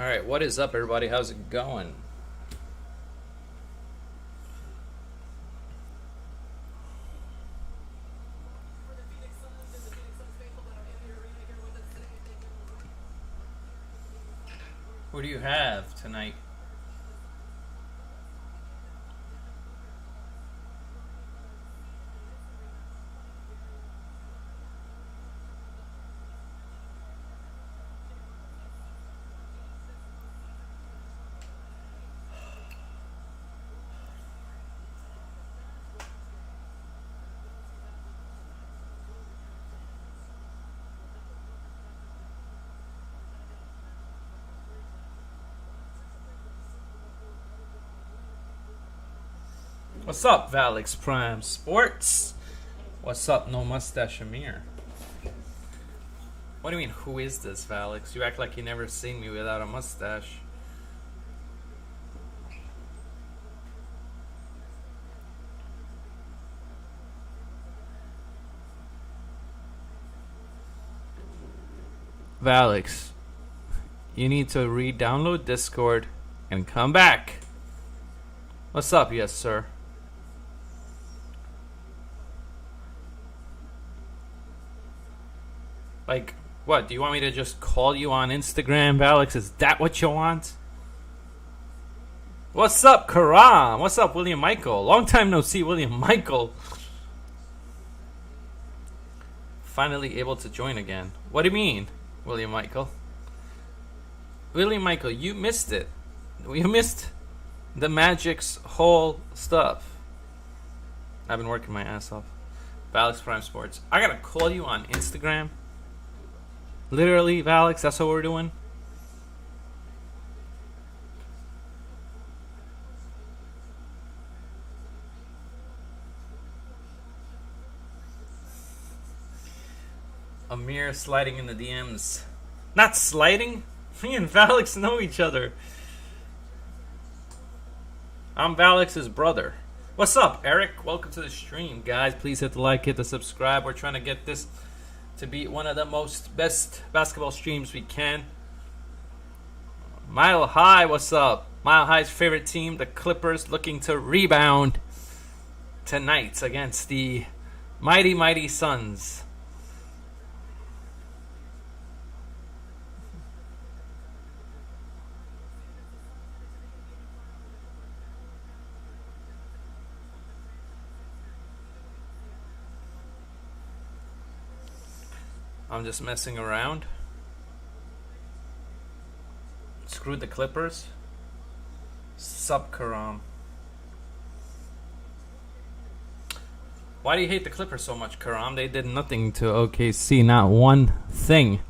Alright, what is up, everybody? How's it going? Who do you have tonight? What's up, Valix Prime Sports? What's up, No Mustache Amir? What do you mean, who is this, Valix? You act like you never seen me without a mustache. Valix, you need to re-download Discord and come back. What's up, yes, sir? Like, what? Do you want me to just call you on Instagram, Alex? Is that what you want? What's up, Karam? What's up, William Michael? Long time no see, William Michael. Finally able to join again. What do you mean, William Michael? William Michael, you missed it. You missed the Magic's whole stuff. I've been working my ass off. Valix Prime Sports. I gotta call you on Instagram. Literally, Valix, that's what we're doing. Amir sliding in the DMs. Not sliding? Me and Valix know each other. I'm Valix's brother. What's up, Eric? Welcome to the stream, guys. Please hit the like, hit the subscribe. We're trying to get this to be one of the best basketball streams we can. Mile High, what's up? Mile High's favorite team, the Clippers, looking to rebound tonight against the mighty Suns. I'm just messing around. Screw the Clippers. Sup, Karam. Why do you hate the Clippers so much, Karam? They did nothing to OKC, not one thing.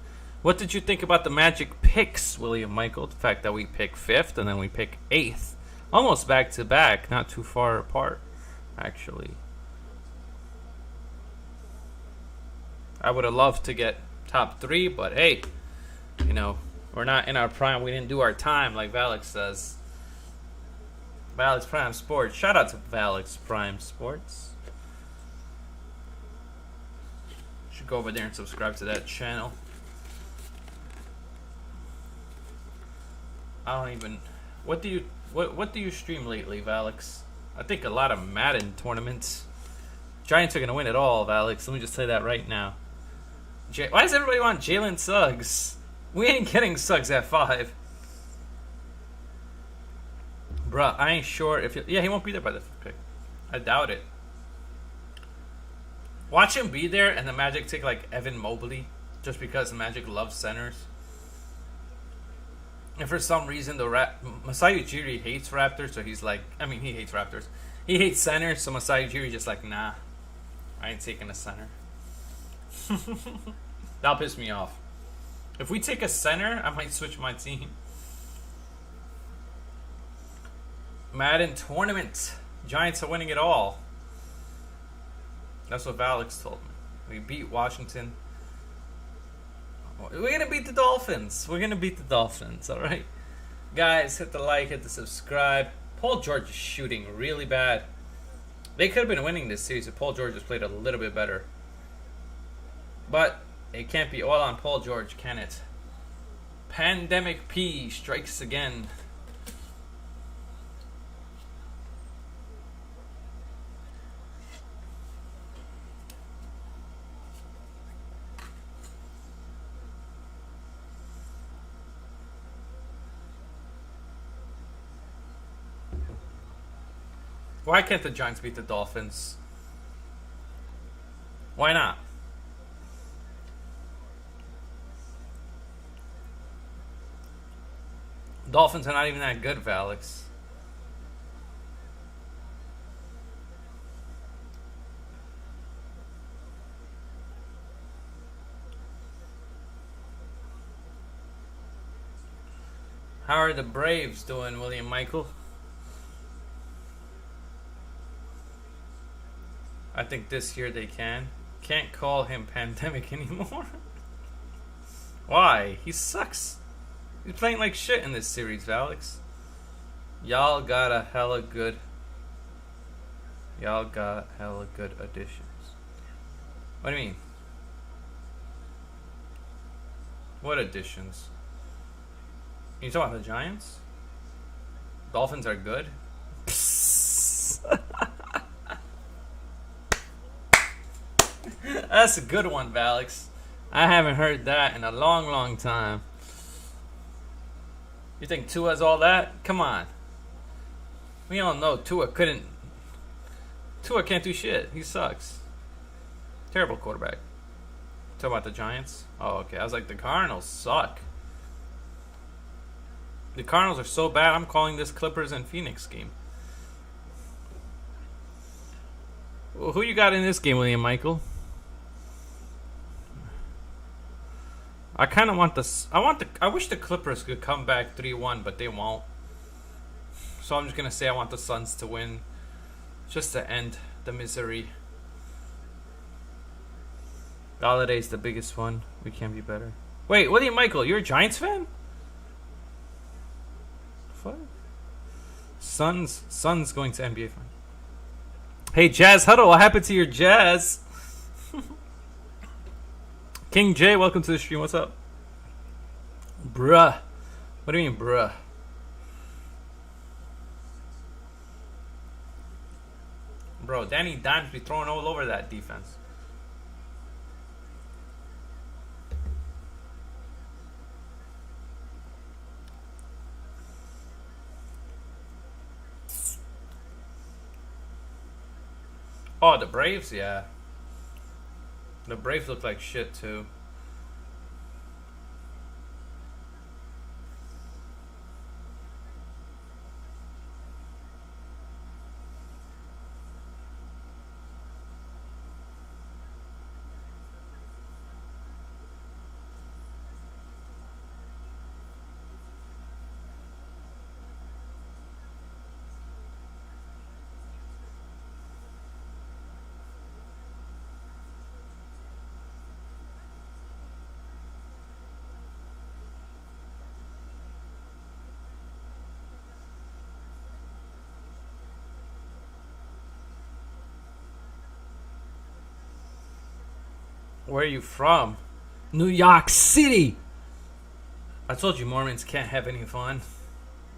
What did you think about the Magic picks, William Michael? The fact that we pick 5th and then we pick 8th. Almost back to back, not too far apart, actually. I would have loved to get top 3, but hey, you know, we're not in our prime. We didn't do our time, like Valix says. Valix Prime Sports. Shout out to Valix Prime Sports. Should go over there and subscribe to that channel. I don't even. What do you stream lately, Valix? I think a lot of Madden tournaments. Giants are gonna win it all, Valix. Let me just say that right now. Why does everybody want Jalen Suggs? We ain't getting Suggs at 5. Bruh, I ain't sure if... Yeah, he won't be there by the 5th pick. I doubt it. Watch him be there and the Magic take, like, Evan Mobley. Just because the Magic loves centers. And for some reason, Masai Ujiri hates Raptors, so he's like... I mean, he hates Raptors. He hates centers, so Masai Ujiri just like, nah. I ain't taking a center. That'll piss me off. If we take a center, I might switch my team. Madden tournament. Giants are winning it all. That's what Valix told me. We beat Washington. We're going to beat the Dolphins. We're going to beat the Dolphins, alright? Guys, hit the like, hit the subscribe. Paul George is shooting really bad. They could have been winning this series if Paul George has played a little bit better. But it can't be all on Paul George, can it? Pandemic P strikes again. Why can't the Giants beat the Dolphins? Why not? Dolphins are not even that good, Alex. How are the Braves doing, William Michael? I think this year they can. Can't call him Pandemic anymore. Why? He sucks. He's playing like shit in this series, Alex. Y'all got hella good additions. What do you mean? What additions? You talking about the Giants? Dolphins are good? That's a good one, Alex. I haven't heard that in a long, long time. You think Tua's all that? Come on. We all know Tua can't do shit. He sucks. Terrible quarterback. Talk about the Giants? Oh, okay. I was like, the Cardinals suck. The Cardinals are so bad, I'm calling this Clippers and Phoenix game. Well, who you got in this game, William Michael? I kind of want this. I wish the Clippers could come back 3-1, but they won't. So I'm just gonna say I want the Suns to win, just to end the misery. Galladay's the biggest one. We can be better. Wait, William Michael, you're a Giants fan? What? Suns going to NBA final. Hey, Jazz Huddle, what happened to your Jazz? King J, welcome to the stream. What's up? Bruh. What do you mean, bruh? Bro, Danny Dimes be throwing all over that defense. Oh, the Braves? Yeah. The Braves look like shit, too. Where are you from? New York City. I told you Mormons can't have any fun.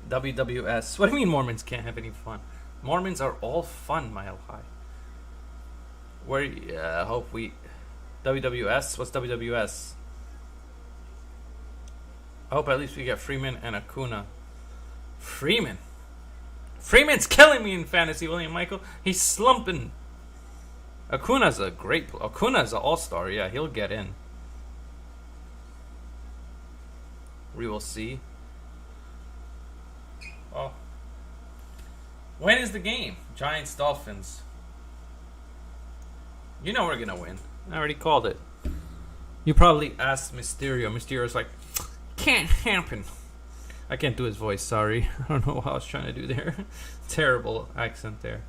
WWS. What do you mean Mormons can't have any fun? Mormons are all fun, Mile High. Where? Yeah, I hope we. WWS? What's WWS? I hope at least we get Freeman and Acuna. Freeman? Freeman's killing me in fantasy, William Michael. He's slumping. Acuna's a great player. Acuna's an all-star. Yeah, he'll get in. We will see. Oh. When is the game? Giants, Dolphins. You know we're going to win. I already called it. You probably asked Mysterio. Mysterio's like, can't happen. I can't do his voice, sorry. I don't know what I was trying to do there. Terrible accent there.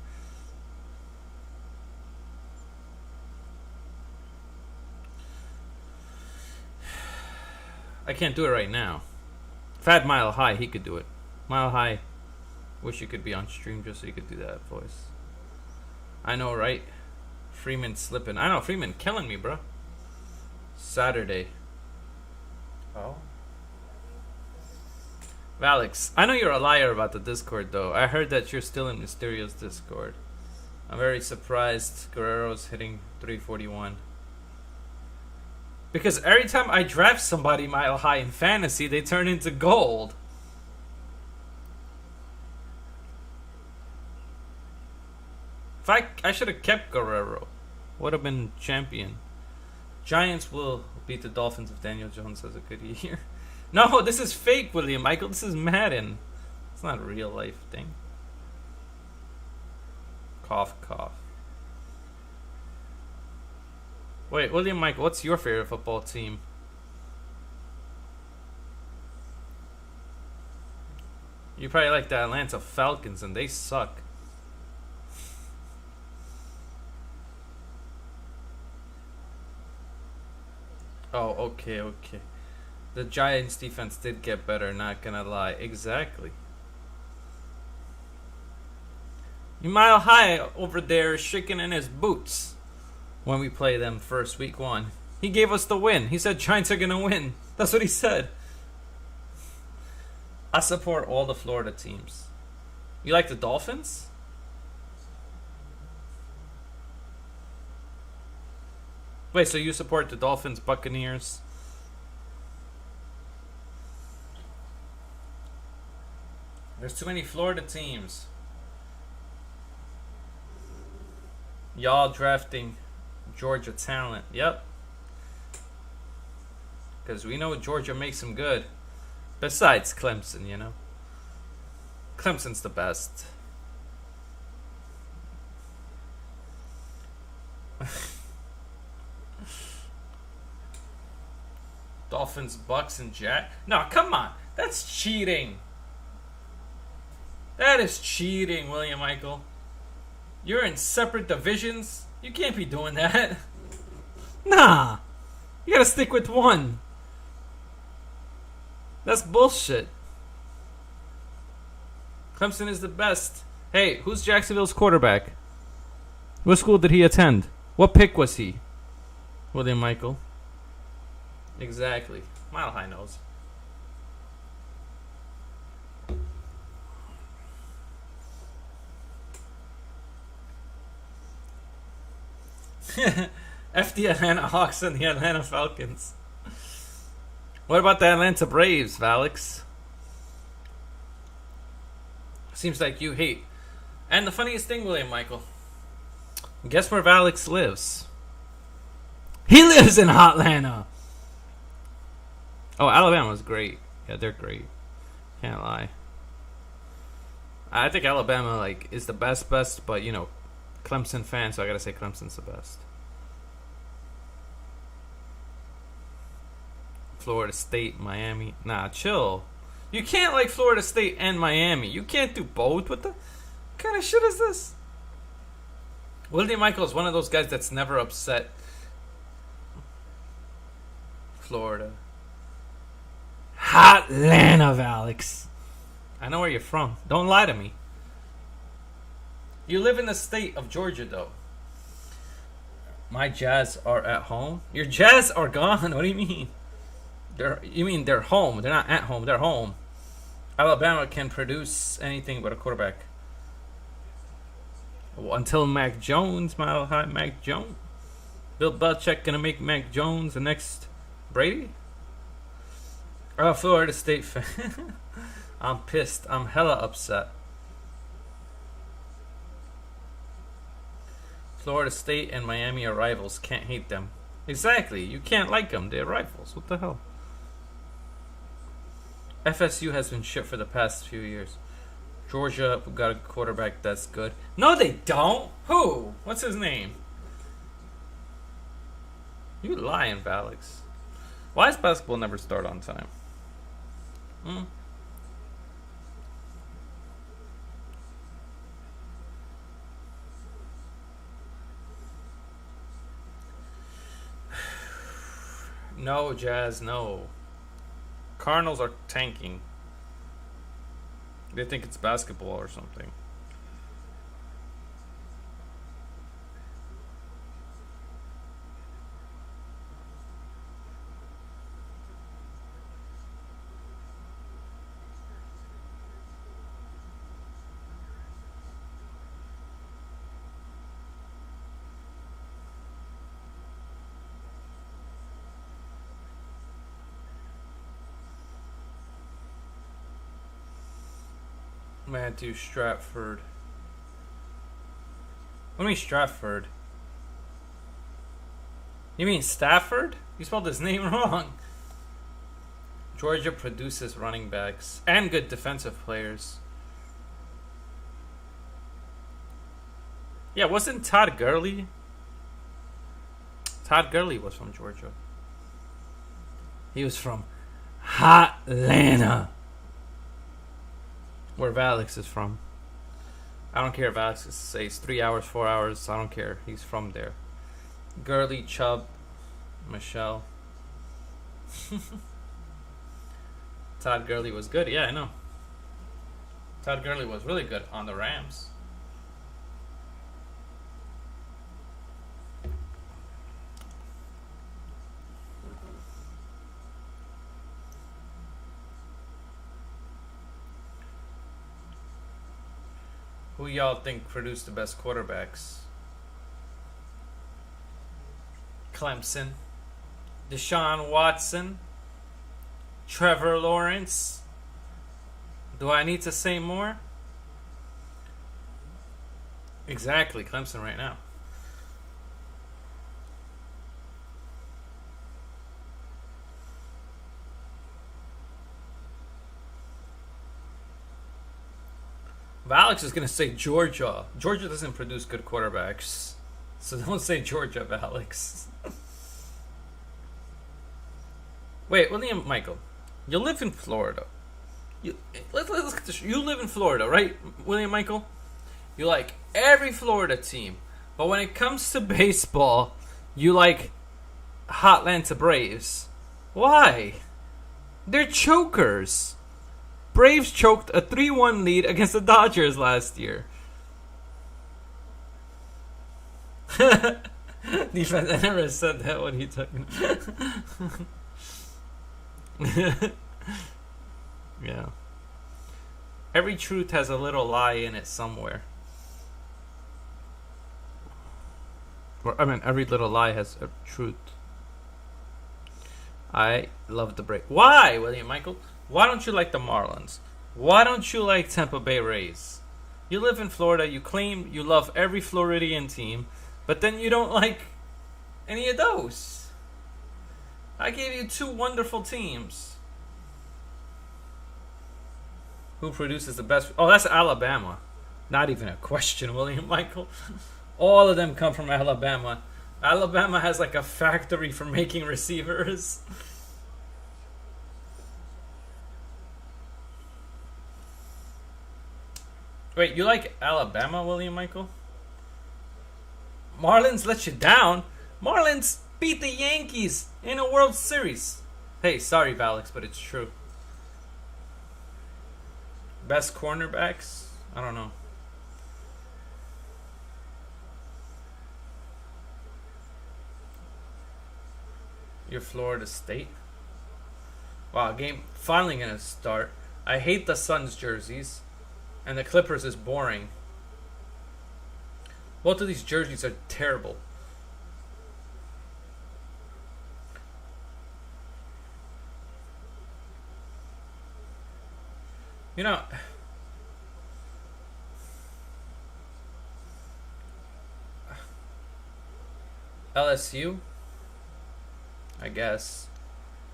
I can't do it right now. If I had Mile High, he could do it. Mile High, wish you could be on stream just so you could do that voice. I know, right? Freeman slipping. I know, Freeman killing me, bro. Saturday. Oh. Alex, I know you're a liar about the Discord, though. I heard that you're still in Mysterio's Discord. I'm very surprised Guerrero's hitting 341. Because every time I draft somebody mile high in fantasy, they turn into gold. I should have kept Guerrero. Would have been champion. Giants will beat the Dolphins if Daniel Jones has a good year. No, this is fake, William Michael. This is Madden. It's not a real life thing. Cough, cough. Wait, William Michael, what's your favorite football team? You probably like the Atlanta Falcons, and they suck. Oh, okay, okay. The Giants defense did get better, not gonna lie. Exactly. You mile high over there shaking in his boots when we play them first week 1. He gave us the win. He said Giants are gonna win. That's what he said. I support all the Florida teams. You like the Dolphins? Wait, so you support the Dolphins, Buccaneers? There's too many Florida teams. Y'all drafting Georgia talent. Yep. Because we know Georgia makes them good. Besides Clemson, you know. Clemson's the best. Dolphins, Bucks, and Jack. No, come on. That's cheating. That is cheating, William Michael. You're in separate divisions. You can't be doing that. Nah. You gotta stick with one. That's bullshit. Clemson is the best. Hey, who's Jacksonville's quarterback? What school did he attend? What pick was he? William Michael. Exactly. Mile High knows. F the Atlanta Hawks and the Atlanta Falcons. What about the Atlanta Braves, Alex? Seems like you hate. And the funniest thing, William Michael, guess where Alex lives? He lives in Hotlanta. Oh, Alabama's great. Yeah, they're great. Can't lie. I think Alabama is the best, but you know, Clemson fan, so I gotta say Clemson's the best. Florida State, Miami. Nah, chill. You can't like Florida State and Miami. You can't do both. What kind of shit is this? William Michael is one of those guys that's never upset Florida. Hotlanta, Alex. I know where you're from. Don't lie to me. You live in the state of Georgia, though. My Jazz are at home. Your Jazz are gone. What do you mean? You mean they're home? They're not at home. They're home. Alabama can produce anything but a quarterback. Well, until Mac Jones, Mile High Mac Jones. Bill Belichick gonna make Mac Jones the next Brady? Florida State fan. I'm pissed. I'm hella upset. Florida State and Miami are rivals. Can't hate them. Exactly. You can't like them. They're rivals. What the hell? FSU has been shit for the past few years. Georgia got a quarterback that's good. No, they don't. Who? What's his name? You lying, Alex. Why does basketball never start on time? No, Jazz, no. Cardinals are tanking. They think it's basketball or something. Matthew Stratford. What do you mean Stratford? You mean Stafford? You spelled his name wrong. Georgia produces running backs and good defensive players. Yeah, wasn't Todd Gurley? Todd Gurley was from Georgia. He was from Atlanta, where Valix is from. I don't care if Alex says 3 hours, 4 hours. I don't care. He's from there. Gurley, Chubb, Michelle. Todd Gurley was good. Yeah, I know. Todd Gurley was really good on the Rams. Who y'all think produced the best quarterbacks? Clemson, Deshaun Watson, Trevor Lawrence. Do I need to say more? Exactly, Clemson right now. Alex is going to say Georgia. Georgia doesn't produce good quarterbacks. So don't say Georgia, Alex. Wait, William Michael. You live in Florida. Let's look at this. You live in Florida, right, William Michael? You like every Florida team. But when it comes to baseball, you like Hotlanta Braves. Why? They're chokers. Braves choked a 3-1 lead against the Dodgers last year. Defense, I never said that. What are you talking about? Yeah. Every truth has a little lie in it somewhere. Or, I mean, every little lie has a truth. I love the break. Why, William Michael? Why don't you like the Marlins? Why don't you like Tampa Bay Rays? You live in Florida. You claim you love every Floridian team, but then you don't like any of those. I gave you 2 wonderful teams. Who produces the best? Oh, that's Alabama. Not even a question, William Michael. All of them come from Alabama. Alabama has like a factory for making receivers. Wait, you like Alabama, William Michael? Marlins let you down. Marlins beat the Yankees in a World Series. Hey, sorry, Valix, but it's true. Best cornerbacks? I don't know. Your Florida State? Wow, game finally gonna start. I hate the Suns jerseys. And the Clippers is boring. Both of these jerseys are terrible. You know, LSU, I guess.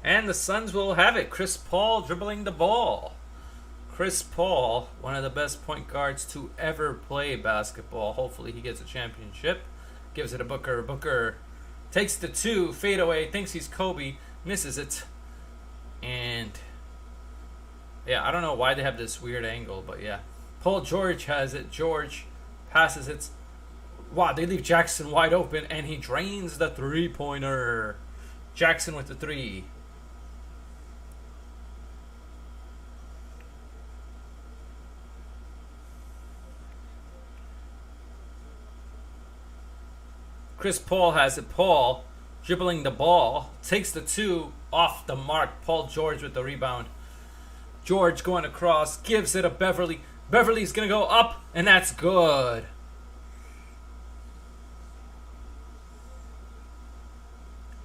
And the Suns will have it. Chris Paul dribbling the ball. Chris Paul, one of the best point guards to ever play basketball. Hopefully he gets a championship. Gives it to Booker. Booker takes the 2, fade away, thinks he's Kobe, misses it. And yeah, I don't know why they have this weird angle, but yeah. Paul George has it. George passes it. Wow, they leave Jackson wide open, and he drains the 3-pointer. Jackson with the 3. Chris Paul has it. Paul dribbling the ball. Takes the 2 off the mark. Paul George with the rebound. George going across. Gives it to Beverly. Beverly's going to go up. And that's good.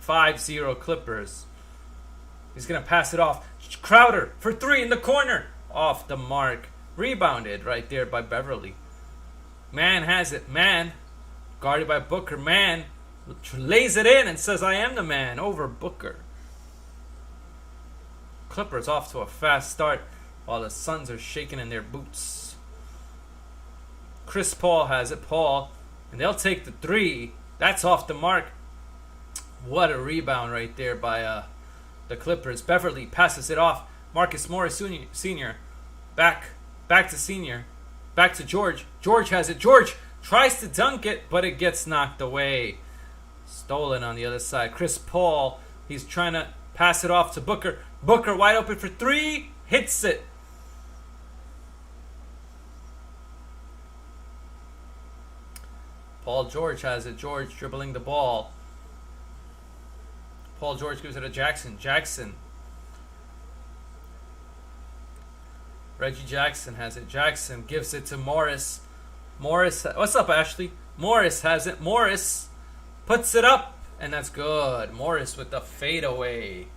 .5-0 Clippers. He's going to pass it off. Crowder for 3 in the corner. Off the mark. Rebounded right there by Beverly. Man has it. Man. Guarded by Booker. Man lays it in and says, I am the man over Booker. Clippers off to a fast start while the Suns are shaking in their boots. Chris Paul has it. Paul. And they'll take the three. That's off the mark. What a rebound right there by the Clippers. Beverly passes it off. Marcus Morris Sr. Back to Senior. Back to George. George has it. George tries to dunk it, but it gets knocked away. Stolen on the other side. Chris Paul, he's trying to pass it off to Booker. Booker wide open for three. Hits it. Paul George has it. George dribbling the ball. Paul George gives it to Jackson. Jackson. Reggie Jackson has it. Jackson gives it to Morris. Morris. What's up, Ashley? Morris has it. Morris puts it up. And that's good. Morris with the fadeaway.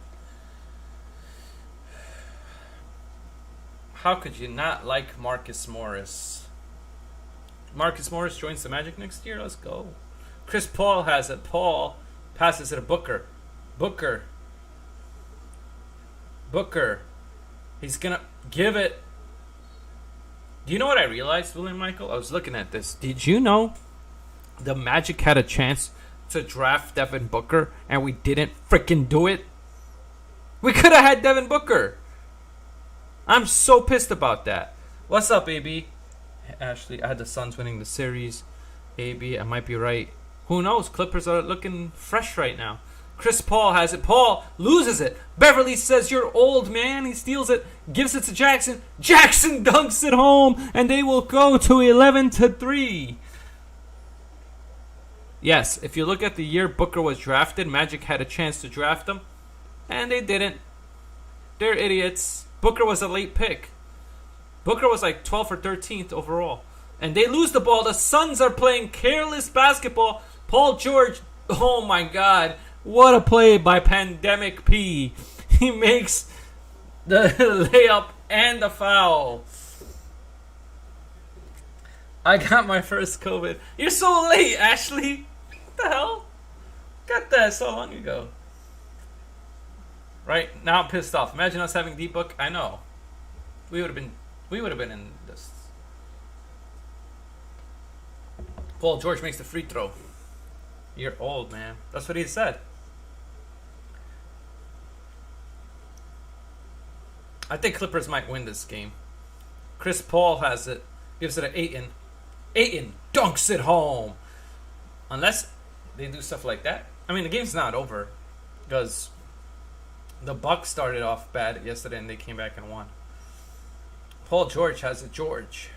How could you not like Marcus Morris? Marcus Morris joins the Magic next year. Let's go. Chris Paul has it. Paul passes it to Booker. Booker. He's going to give it. Do you know what I realized, William Michael? I was looking at this. Did you know the Magic had a chance to draft Devin Booker and we didn't freaking do it? We could have had Devin Booker. I'm so pissed about that. What's up, AB? Ashley, I had the Suns winning the series. AB, I might be right. Who knows? Clippers are looking fresh right now. Chris Paul has it. Paul loses it. Beverly says, you're old, man. He steals it. Gives it to Jackson. Jackson dunks it home. And they will go to 11-3. Yes, if you look at the year Booker was drafted, Magic had a chance to draft him. And they didn't. They're idiots. Booker was a late pick. Booker was like 12th or 13th overall. And they lose the ball. The Suns are playing careless basketball. Paul George, oh my God. What a play by Pandemic P. He makes the layup and the foul. I got my first COVID. You're so late, Ashley. What the hell? Got that so long ago. Right? Now I'm pissed off. Imagine us having D-Book. I know. We would have been in this. Paul George makes the free throw. You're old, man. That's what he said. I think Clippers might win this game. Chris Paul has it. Gives it to Ayton. Ayton dunks it home. Unless they do stuff like that. I mean, the game's not over. Because the Bucks started off bad yesterday and they came back and won. Paul George has it. George.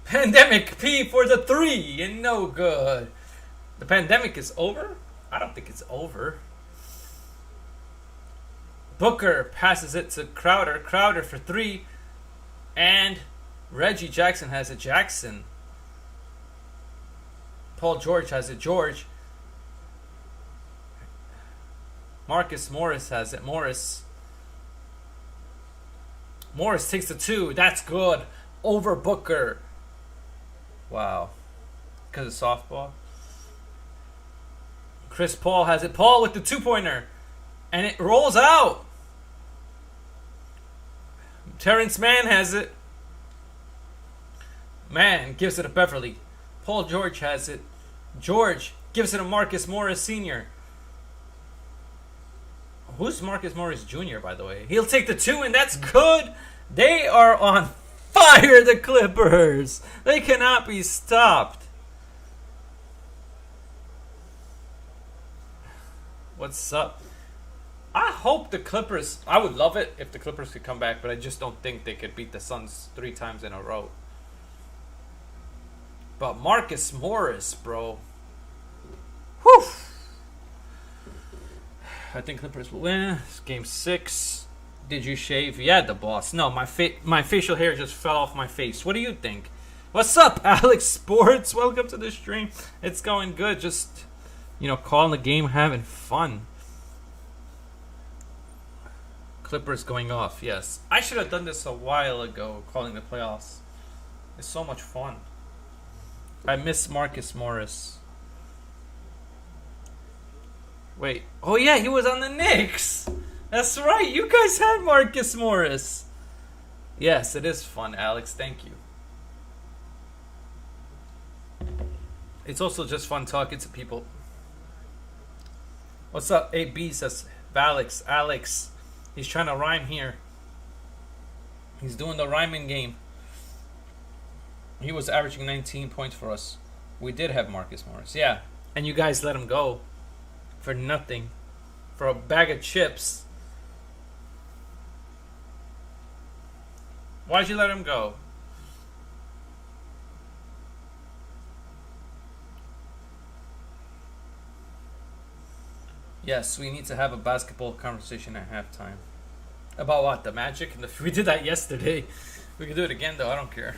Pandemic P for the three. And no good. The pandemic is over? I don't think it's over. Booker passes it to Crowder. Crowder for three. And Reggie Jackson has it. Jackson. Paul George has it. George. Marcus Morris has it. Morris takes the two. That's good. Over Booker. Wow. Because of softball. Chris Paul has it. Paul with the two-pointer. And it rolls out. Terrence Mann has it. Mann gives it to Beverly. Paul George has it. George gives it to Marcus Morris Sr. Who's Marcus Morris Jr., by the way? He'll take the two, and that's good. They are on fire, the Clippers. They cannot be stopped. What's up? I hope the Clippers... I would love it if the Clippers could come back, but I just don't think they could beat the Suns 3 times in a row. But Marcus Morris, bro. Whew. I think Clippers will win. It's game 6. Did you shave? Yeah, the boss. No, my facial hair just fell off my face. What do you think? What's up, Alex Sports? Welcome to the stream. It's going good. Just, calling the game, having fun. Clippers going off, yes. I should have done this a while ago, calling the playoffs. It's so much fun. I miss Marcus Morris. Wait. Oh, yeah, he was on the Knicks. That's right. You guys had Marcus Morris. Yes, it is fun, Alex. Thank you. It's also just fun talking to people. What's up? AB says, Valix, Alex. He's trying to rhyme here. He's doing the rhyming game. He was averaging 19 points for us. We did have Marcus Morris. Yeah. And you guys let him go. For nothing. For a bag of chips. Why'd you let him go? Yes, we need to have a basketball conversation at halftime. About what? The Magic? We did that yesterday. We can do it again, though. I don't care.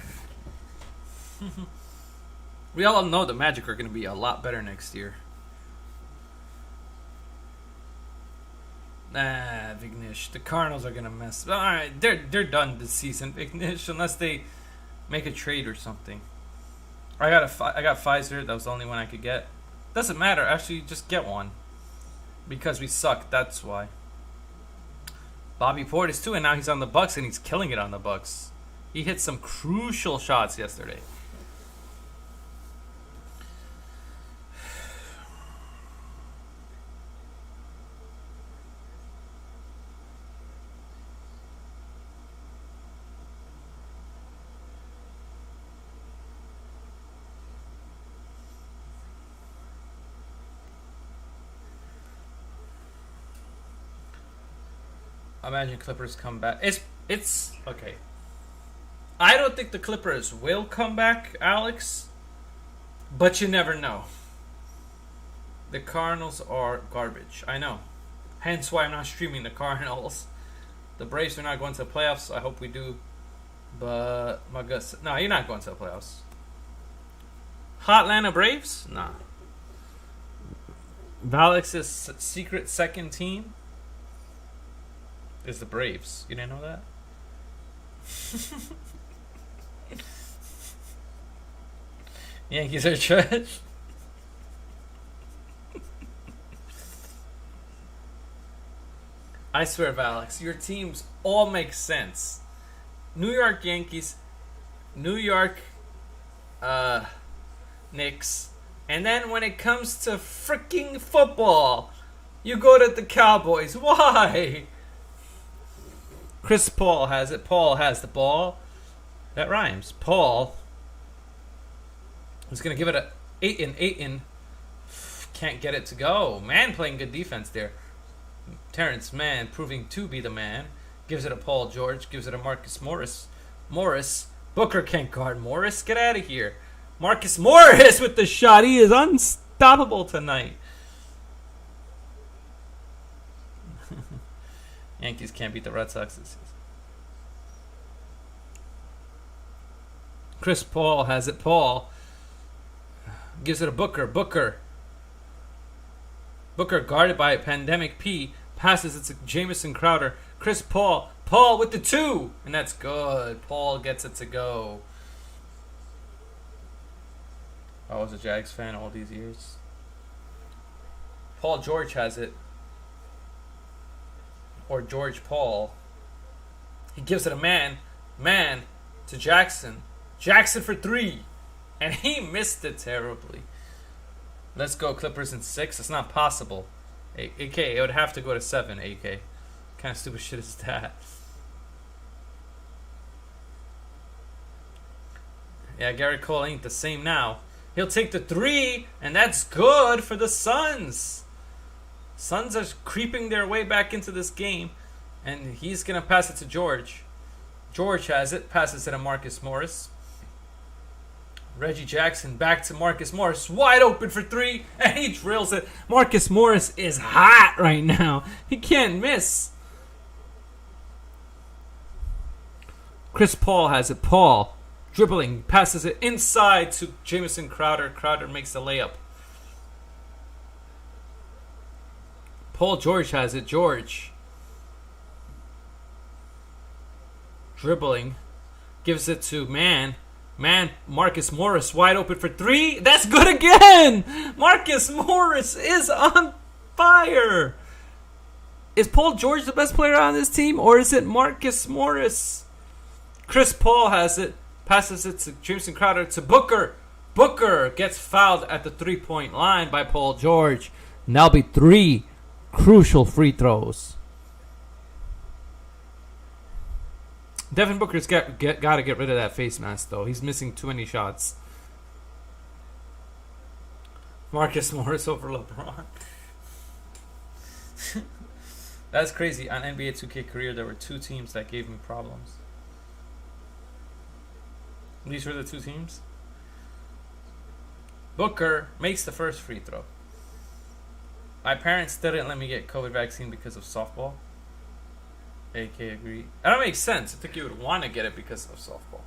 We all know the Magic are going to be a lot better next year. Nah, Vignesh. The Cardinals are going to mess. All right, they're done this season, Vignesh, unless they make a trade or something. I got Pfizer. That was the only one I could get. Doesn't matter. Actually, just get one. Because we suck, that's why. Bobby Portis too, and now he's on the Bucks, and he's killing it on the Bucks. He hit some crucial shots yesterday. Imagine Clippers come back. It's okay. I don't think the Clippers will come back, Alex. But you never know. The Cardinals are garbage. I know. Hence why I'm not streaming the Cardinals. The Braves are not going to the playoffs. I hope we do. But my guess, no, you're not going to the playoffs. Hot Atlanta Braves? Nah. Valix's secret second team is the Braves. You didn't know that? Yankees are trash. I swear, Valix, your teams all make sense. New York Yankees, New York Knicks, and then when it comes to freaking football, you go to the Cowboys. Why? Chris Paul has it. Paul has the ball. That rhymes. Paul is going to give it a 8-in. Can't get it to go. Man playing good defense there. Terrence Mann proving to be the man. Gives it a Paul George. Gives it a Marcus Morris. Booker can't guard Morris. Get out of here. Marcus Morris with the shot. He is unstoppable tonight. Yankees can't beat the Red Sox this season. Chris Paul has it. Paul gives it a Booker. Booker guarded by Pandemic P. Passes it to Jamison Crowder. Chris Paul. Paul with the 2. And that's good. Paul gets it to go. I was a Jags fan all these years. Paul George has it. Or George Paul. He gives it a man to Jackson. Jackson for 3. And he missed it terribly. Let's go Clippers in 6. It's not possible. AK, it would have to go to 7, AK. What kind of stupid shit is that? Yeah, Garrett Cole ain't the same now. He'll take the 3, and that's good for the Suns. Suns are creeping their way back into this game, and he's going to pass it to George. George has it, passes it to Marcus Morris. Reggie Jackson back to Marcus Morris, wide open for 3, and he drills it. Marcus Morris is hot right now. He can't miss. Chris Paul has it. Paul dribbling, passes it inside to Jamison Crowder. Crowder makes the layup. Paul George has it. George dribbling, gives it to man. Marcus Morris wide open for three. That's good again. Marcus Morris is on fire. Is Paul George the best player on this team, or is it Marcus Morris? Chris Paul has it, passes it to Jameson Crowder to Booker. Booker gets fouled at the 3-point line by Paul George. And that'll be 3 crucial free throws. Devin Booker's got to get rid of that face mask, though. He's missing too many shots. Marcus Morris over LeBron. That's crazy. On NBA 2K career, there were 2 teams that gave me problems. These were the 2 teams. Booker makes the first free throw. My parents didn't let me get COVID vaccine because of softball. AK agreed. That don't make sense. I think you would want to get it because of softball.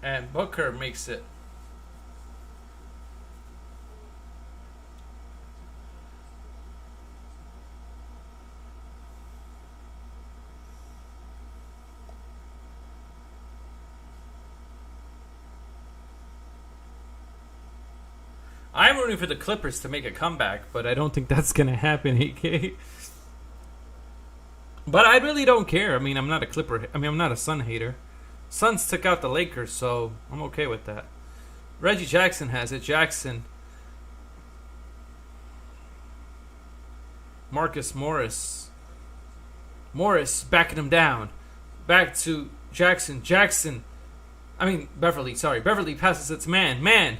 And Booker makes it. I'm rooting for the Clippers to make a comeback, but I don't think that's going to happen, AK. But I really don't care. I mean, I'm not a Sun hater. Suns took out the Lakers, so I'm okay with that. Reggie Jackson has it. Jackson. Marcus Morris. Morris backing him down. Back to Jackson. Beverly. Sorry. Beverly passes it to Man.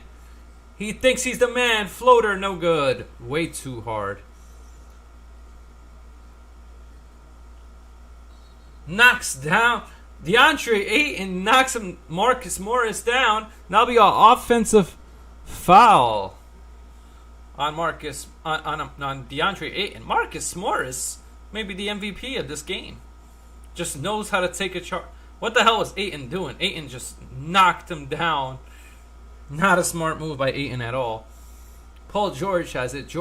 He thinks he's the man. Floater, no good. Way too hard. Knocks down. DeAndre Ayton knocks him, Marcus Morris down. That'll be an offensive foul on DeAndre Ayton. Marcus Morris may be the MVP of this game. Just knows how to take a charge. What the hell was Ayton doing? Ayton just knocked him down. Not a smart move by Ayton at all. Paul George has it.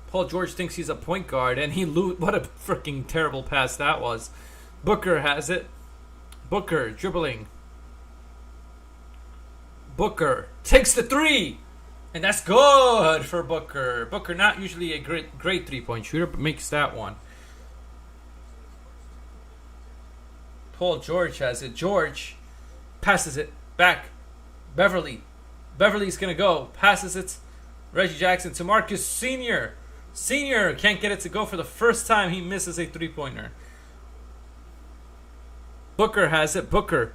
Paul George thinks he's a point guard, and what a freaking terrible pass that was. Booker has it. Booker dribbling. Booker takes the 3, and that's good for Booker. Booker not usually a great 3-point shooter, but makes that one. Paul George has it. George passes it back. Beverly's going to go. Passes it. Reggie Jackson to Marcus Sr. Sr. can't get it to go for the first time. He misses a 3-pointer. Booker has it. Booker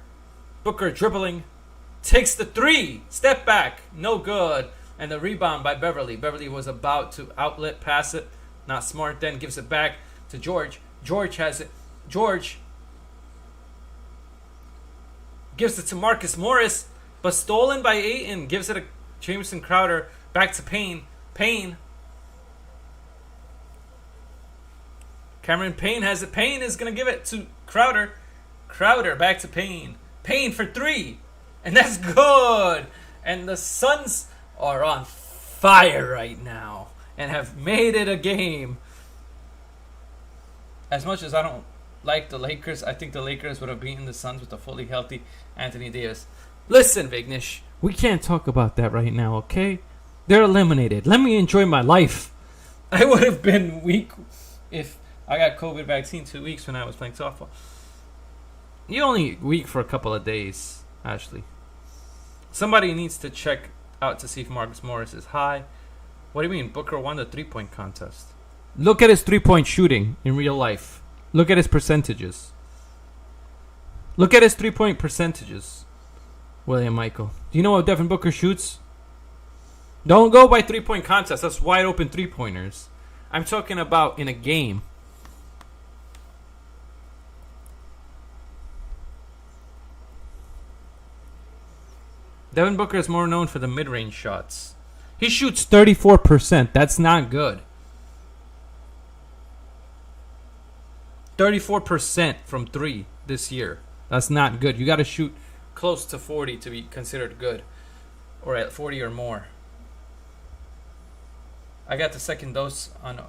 dribbling. Takes the 3. Step back. No good. And the rebound by Beverly. Beverly was about to outlet pass it. Not smart then. Gives it back to George. George has it. George gives it to Marcus Morris. But stolen by Ayton. Gives it to Jameson Crowder. Back to Payne. Cameron Payne has it. Payne is going to give it to Crowder. Crowder back to Payne. Payne for 3. And that's good. And the Suns are on fire right now. And have made it a game. As much as I don't like the Lakers, I think the Lakers would have beaten the Suns with a fully healthy Anthony Davis. Listen, Vignesh, we can't talk about that right now, okay? They're eliminated. Let me enjoy my life. I would have been weak if I got COVID vaccine 2 weeks when I was playing softball. You're only weak for a couple of days, Ashley. Somebody needs to check out to see if Marcus Morris is high. What do you mean? Booker won the 3-point contest. Look at his 3-point shooting in real life. Look at his percentages. Look at his 3-point percentages. William Michael. Do you know how Devin Booker shoots? Don't go by 3-point contests. That's wide open 3-pointers. I'm talking about in a game. Devin Booker is more known for the mid-range shots. He shoots 34%. That's not good. 34% from 3 this year. That's not good. You got to shoot close to 40 to be considered good. or at 40 or more. I got the second dose on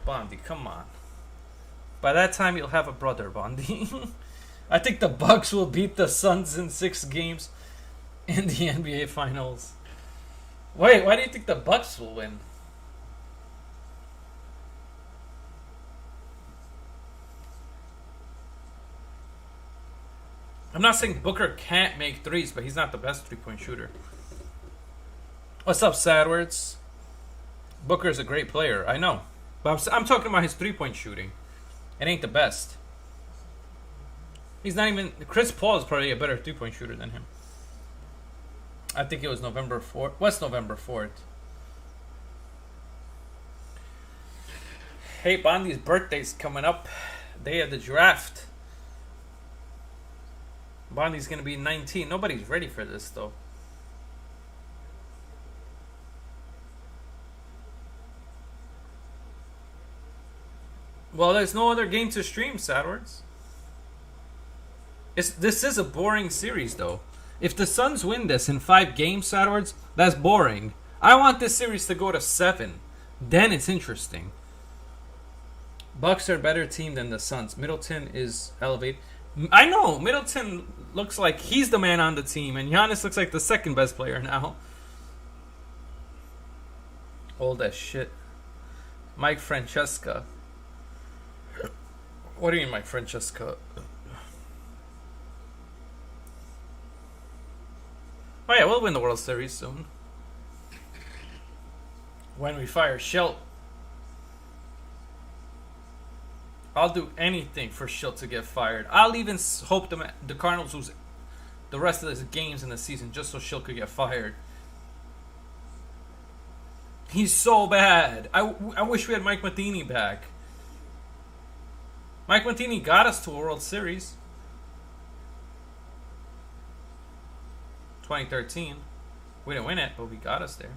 Bondi. Come on. By that time, you'll have a brother, Bondi. I think the Bucks will beat the Suns in 6 games in the NBA Finals. Wait, why do you think the Bucks will win? I'm not saying Booker can't make threes, but he's not the best three-point shooter. What's up, Sadwards? Booker's a great player, I know. But I'm talking about his three-point shooting. It ain't the best. He's not even... Chris Paul is probably a better three-point shooter than him. I think it was November 4th. What's November 4th? Hey, Bondi's birthday's coming up. Day of the draft. Bondi's going to be 19. Nobody's ready for this, though. Well, there's no other game to stream, Sadwards. This is a boring series, though. If the Suns win this in 5 games, Sadwards, that's boring. I want this series to go to 7. Then it's interesting. Bucks are a better team than the Suns. Middleton is elevated. I know, Middleton looks like he's the man on the team, and Giannis looks like the second best player now. Old as shit. Mike Francesca. What do you mean, Mike Francesca? Oh yeah, we'll win the World Series soon. When we fire Schilt. I'll do anything for Schilt to get fired. I'll even hope the Cardinals lose the rest of the games in the season just so Schilt could get fired. He's so bad. I wish we had Mike Matheny back. Mike Matheny got us to a World Series. 2013. We didn't win it, but we got us there.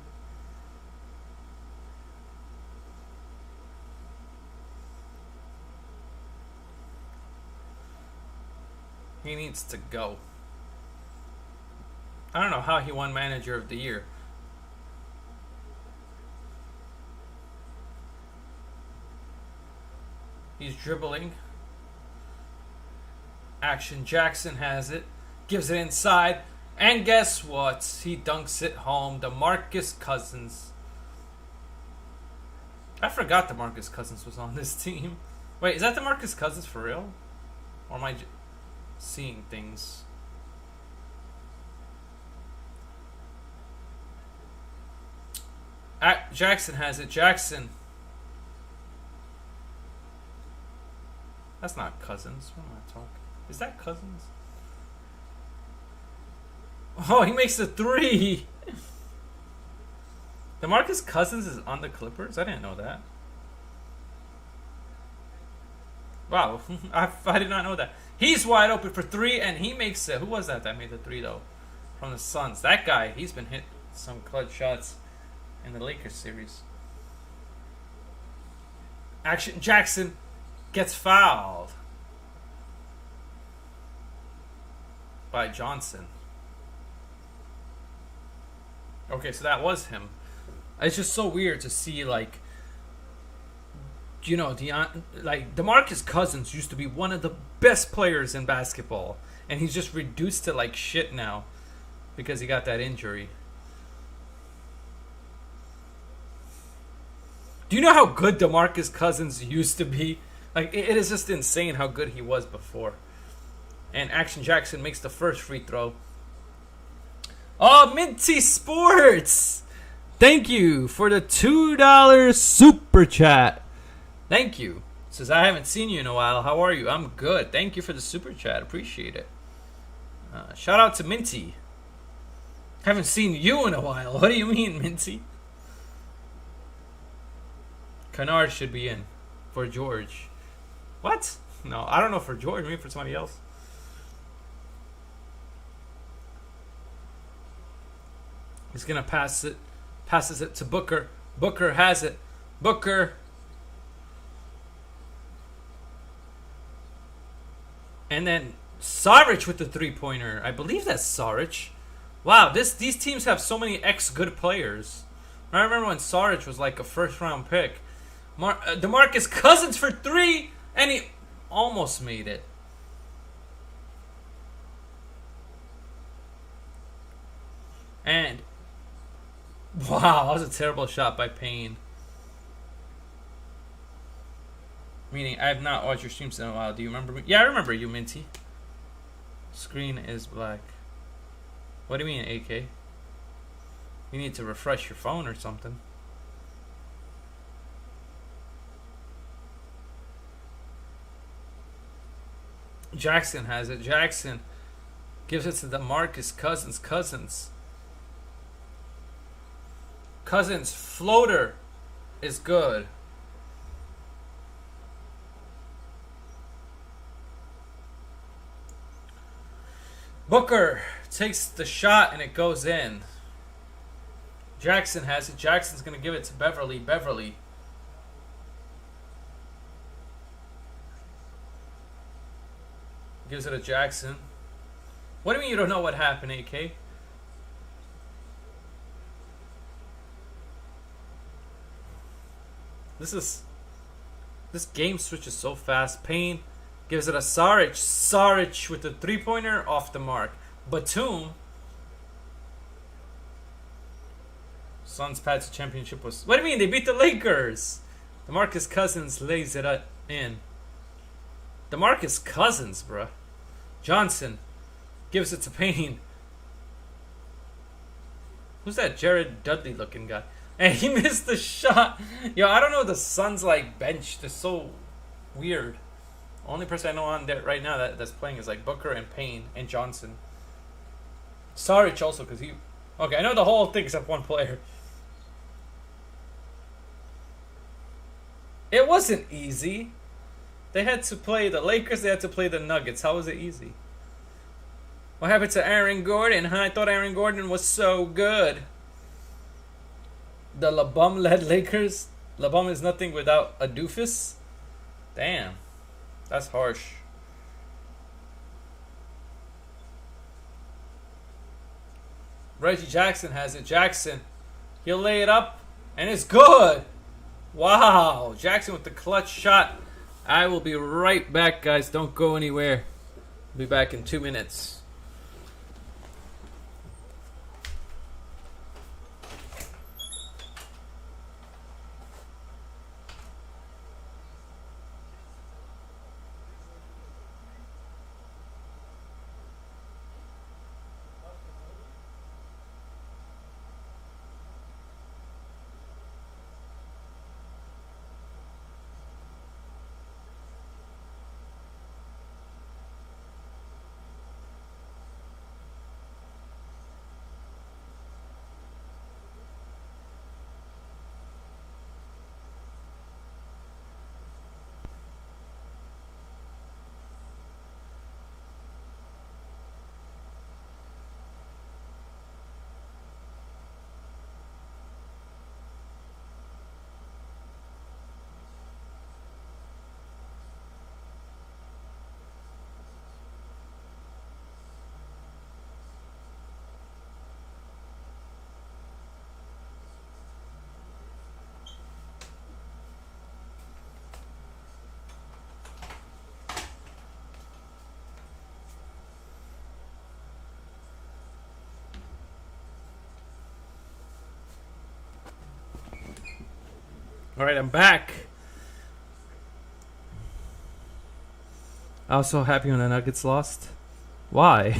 He needs to go. I don't know how he won Manager of the Year. He's dribbling. Action Jackson has it. Gives it inside. And guess what? He dunks it home. DeMarcus Cousins. I forgot DeMarcus Cousins was on this team. Wait, is that DeMarcus Cousins for real? Or am I seeing things? Jackson has it. Jackson. That's not Cousins. What am I talking? Is that Cousins? Oh, he makes the 3. DeMarcus Cousins is on the Clippers? I didn't know that. Wow, I did not know that. He's wide open for 3, and he makes it. Who was that made the 3, though? From the Suns. That guy, he's been hit some clutch shots in the Lakers series. Action Jackson gets fouled by Johnson. Okay, so that was him. It's just so weird to see, like, you know, DeMarcus Cousins used to be one of the best players in basketball, and he's just reduced to like shit now because he got that injury. Do you know how good DeMarcus Cousins used to be? Like, it is just insane how good he was before. And Action Jackson makes the first free throw. Oh, Minty Sports! Thank you for the $2 super chat. Thank you. Says, I haven't seen you in a while. How are you? I'm good. Thank you for the super chat. Appreciate it. Shout out to Minty. Haven't seen you in a while. What do you mean, Minty? Kennard should be in for George. What? No, I don't know for George. Maybe for somebody else. He's going to pass it. Passes it to Booker. Booker has it. Booker. And then Saric with the three-pointer. I believe that's Saric. Wow, these teams have so many ex-good players. I remember when Saric was like a first-round pick. DeMarcus Cousins for 3, and he almost made it. And wow, that was a terrible shot by Payne. Meaning, I have not watched your streams in a while. Do you remember me? Yeah, I remember you, Minty. Screen is black. What do you mean, AK? You need to refresh your phone or something. Jackson has it. Jackson gives it to DeMarcus Cousins. Cousins floater is good. Booker takes the shot and it goes in. Jackson has it. Jackson's going to give it to Beverly. Beverly. Gives it to Jackson. What do you mean you don't know what happened, AK? This game switches so fast. Payne gives it to Saric. Saric with the 3-pointer off the mark. Batum. Suns pads championship was. What do you mean? They beat the Lakers. DeMarcus Cousins lays it in. DeMarcus Cousins, bruh. Johnson gives it to Payne. Who's that Jared Dudley looking guy? And he missed the shot. Yo, I don't know the Suns like bench. They're so weird. Only person I know on there right now that's playing is like Booker and Payne and Johnson. Saric also because he. Okay, I know the whole thing except one player. It wasn't easy. They had to play the Lakers. They had to play the Nuggets. How was it easy? What happened to Aaron Gordon? Huh? I thought Aaron Gordon was so good. The LeBum-led Lakers. LeBum is nothing without a doofus. Damn. That's harsh. Reggie Jackson has it. Jackson. He'll lay it up. And it's good. Wow. Jackson with the clutch shot. I will be right back, guys. Don't go anywhere. I'll be back in 2 minutes. All right, I'm back. I was so happy when the Nuggets lost. Why?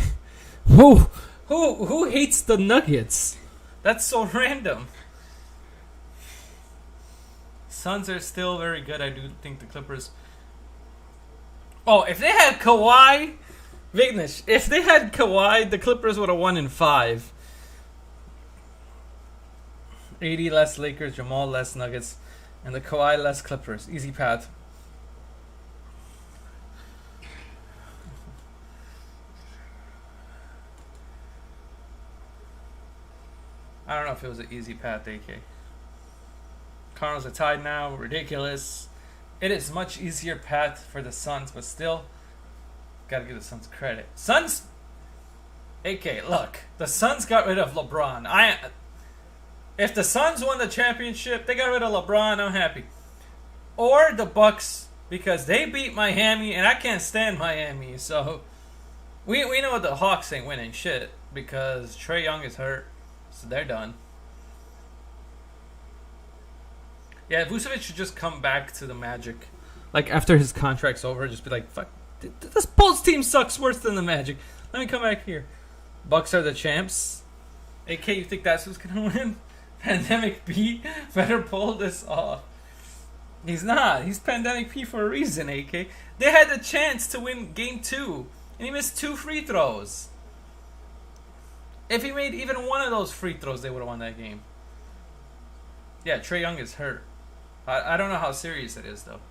Who hates the Nuggets? That's so random. Suns are still very good. I do think the Clippers. Oh, if they had Kawhi, Vignesh, if they had Kawhi, the Clippers would have won in 5. 80 less Lakers, Jamal less Nuggets, and the Kawhi less Clippers. Easy path. I don't know if it was an easy path, AK. Cardinals are tied now. Ridiculous. It is much easier path for the Suns, but still, gotta give the Suns credit. Suns AK, look, the Suns got rid of LeBron. If the Suns won the championship, they got rid of LeBron, I'm happy. Or the Bucks, because they beat Miami, and I can't stand Miami. So we know the Hawks ain't winning shit because Trae Young is hurt, so they're done. Yeah, Vucevic should just come back to the Magic. Like, after his contract's over, just be like, fuck, this Bulls team sucks worse than the Magic. Let me come back here. Bucks are the champs. AK, you think that's who's going to win? Pandemic P better pull this off. He's not. He's Pandemic P for a reason, AK. They had the chance to win Game 2, and he missed 2 free throws. If he made even one of those free throws, they would have won that game. Yeah, Trae Young is hurt. I don't know how serious it is, though.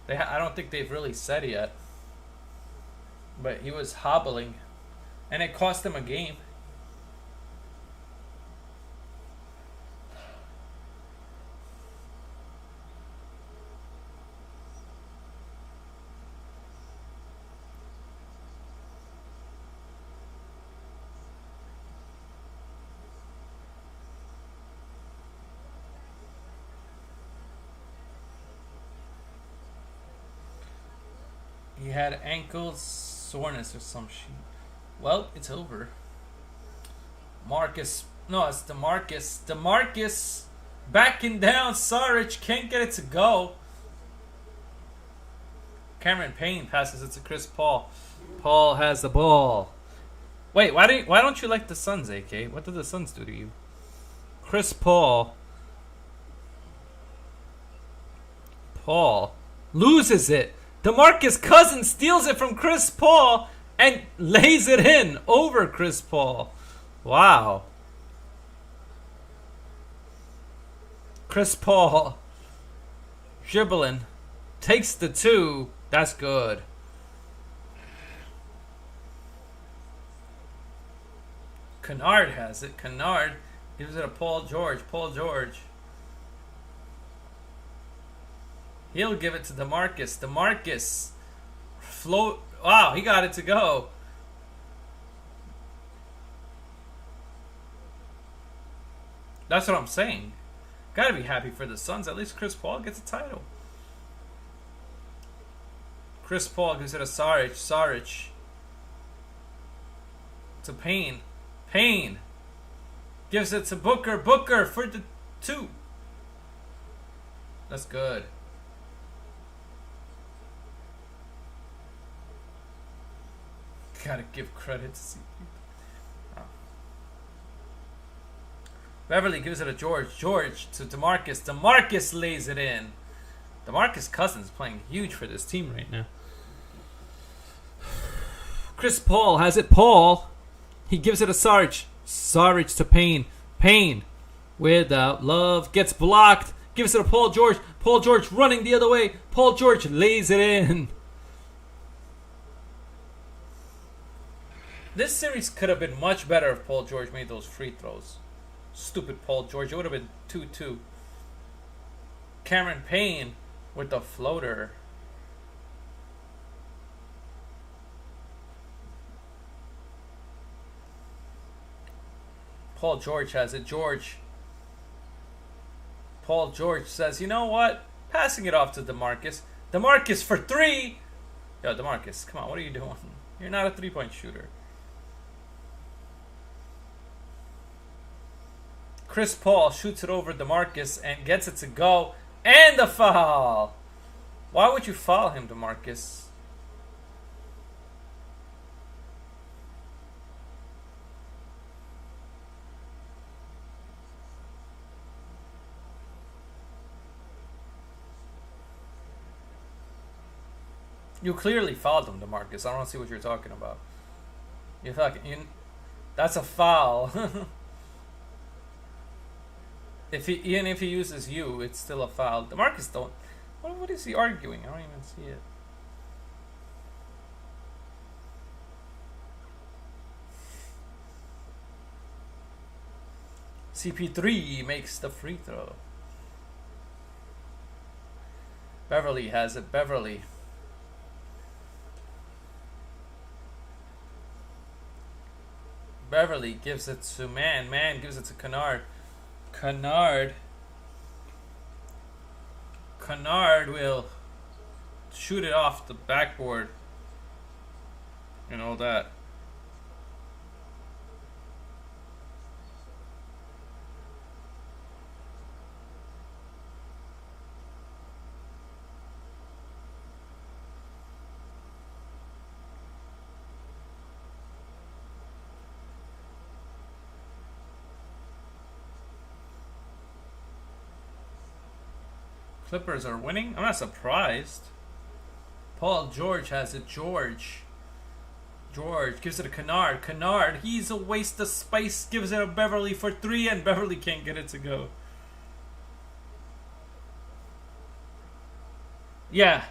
I don't think they've really said it yet. But he was hobbling, and it cost them a game. He had ankle soreness or some shit. Well, it's over. Marcus. No, it's DeMarcus. DeMarcus backing down. Saric can't get it to go. Cameron Payne passes it to Chris Paul. Paul has the ball. Wait, why don't you like the Suns, AK? What did the Suns do to you? Chris Paul. Paul loses it. DeMarcus Cousins steals it from Chris Paul and lays it in over Chris Paul. Wow. Chris Paul dribbling. Takes the 2. That's good. Kennard has it. Kennard gives it to Paul George. Paul George. He'll give it to DeMarcus. DeMarcus float. Wow, he got it to go. That's what I'm saying. Gotta be happy for the Suns. At least Chris Paul gets a title. Chris Paul gives it to Saric. Saric to Payne. Payne gives it to Booker. Booker for the 2. That's good. Gotta give credit to CP. Oh. Beverly gives it to George. George to DeMarcus. DeMarcus lays it in. DeMarcus Cousins playing huge for this team right now. Chris Paul has it. Paul. He gives it to Saric. Saric to Payne. Payne without love gets blocked. Gives it to Paul George. Paul George running the other way. Paul George lays it in. This series could have been much better if Paul George made those free throws. Stupid Paul George. It would have been 2-2. Cameron Payne with the floater. Paul George has it. George. Paul George says, you know what? Passing it off to DeMarcus. DeMarcus for 3. Yo, DeMarcus, come on. What are you doing? You're not a 3-point shooter. Chris Paul shoots it over DeMarcus and gets it to go. And the foul. Why would you foul him, DeMarcus? You clearly fouled him, DeMarcus. I don't see what you're talking about. That's a foul. Even if he uses you, it's still a foul. DeMarcus don't. What is he arguing? I don't even see it. CP3 makes the free throw. Beverly has it. Beverly. Beverly gives it to Man. Man gives it to Kennard. Kennard will shoot it off the backboard and all that. Clippers are winning. I'm not surprised. Paul George has it. George gives it to Kennard. Kennard, he's a waste of space. Gives it to Beverly for 3, and Beverly can't get it to go. Yeah.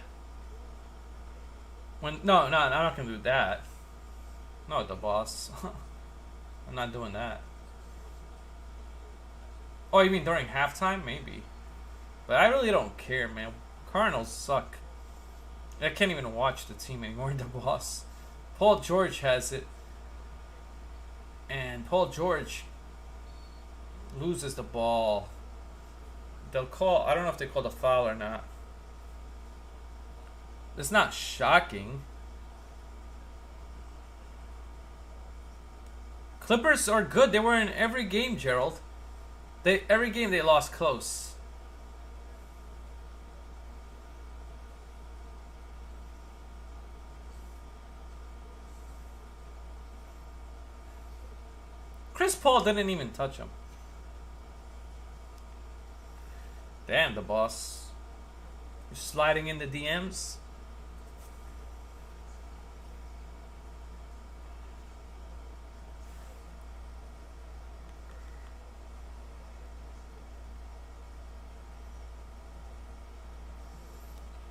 No, I'm not gonna do that. No, the boss. I'm not doing that. Oh, you mean during halftime? Maybe. But I really don't care, man. Cardinals suck. I can't even watch the team anymore. The boss. Paul George has it. And Paul George loses the ball. They'll call... I don't know if they called a foul or not. It's not shocking. Clippers are good. They were in every game, Gerald. Every game they lost close. Chris Paul didn't even touch him. Damn, the boss. You're sliding in the DMs.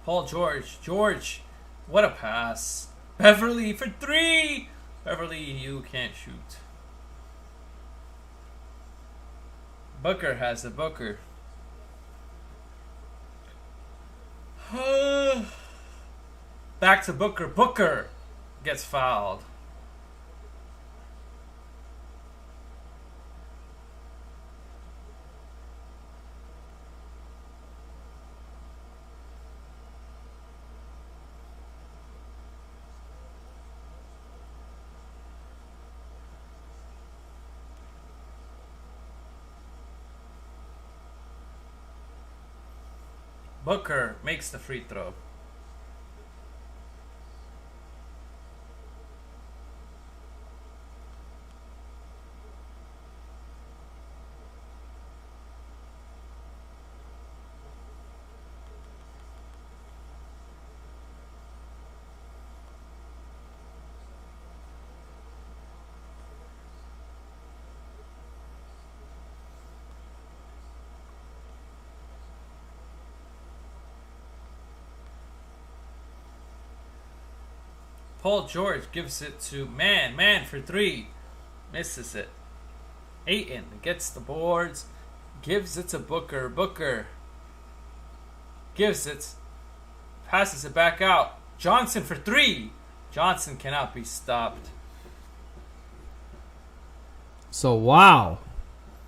Paul George, what a pass. Beverly for 3. Beverly, you can't shoot. Booker has the Booker. Back to Booker. Booker gets fouled. Booker makes the free throw. Paul George gives it to Man. Man for 3. Misses it. Ayton gets the boards. Gives it to Booker. Booker gives it. Passes it back out. Johnson for 3. Johnson cannot be stopped. So, wow.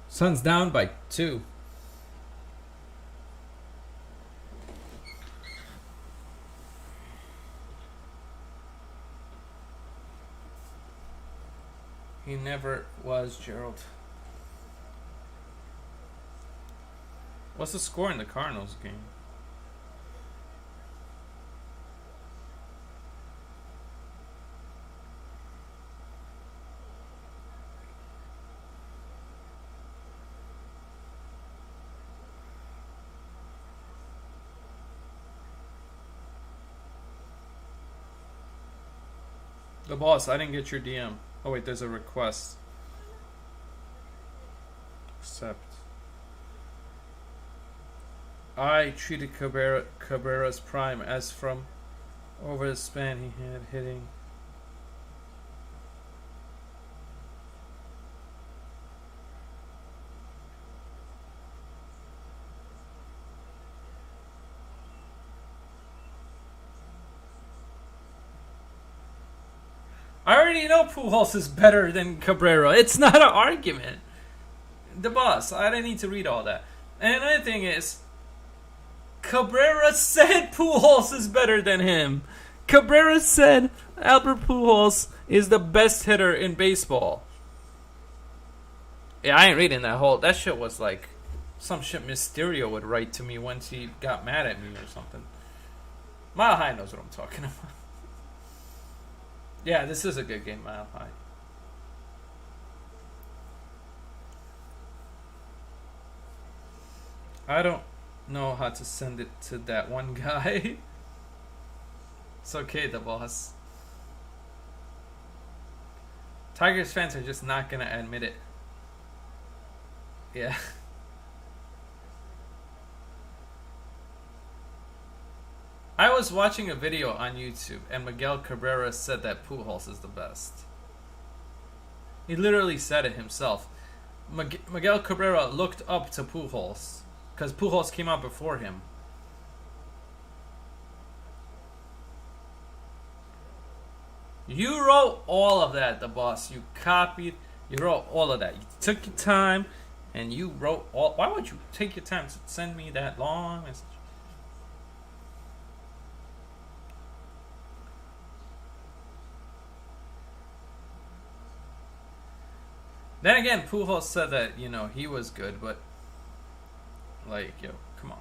Suns down by 2. He never was, Gerald. What's the score in the Cardinals game? The boss, I didn't get your DM. Oh wait, there's a request. Accept. I treated Cabrera's prime as from over the span he had hitting. I already know Pujols is better than Cabrera. It's not an argument. The boss. I didn't need to read all that. And another thing is, Cabrera said Pujols is better than him. Cabrera said Albert Pujols is the best hitter in baseball. Yeah, I ain't reading that whole. That shit was like some shit Mysterio would write to me once he got mad at me or something. Mile High knows what I'm talking about. Yeah, this is a good game, Mile High. I don't know how to send it to that one guy. It's okay, the boss. Tigers fans are just not gonna admit it. Yeah. I was watching a video on YouTube and Miguel Cabrera said that Pujols is the best. He literally said it himself. Miguel Cabrera looked up to Pujols because Pujols came out before him. You wrote all of that, the boss. You copied, you wrote all of that. You took your time and you wrote all. Why would you take your time to send me that long message? Then again, Pujols said that, you know, he was good, but like, yo, come on.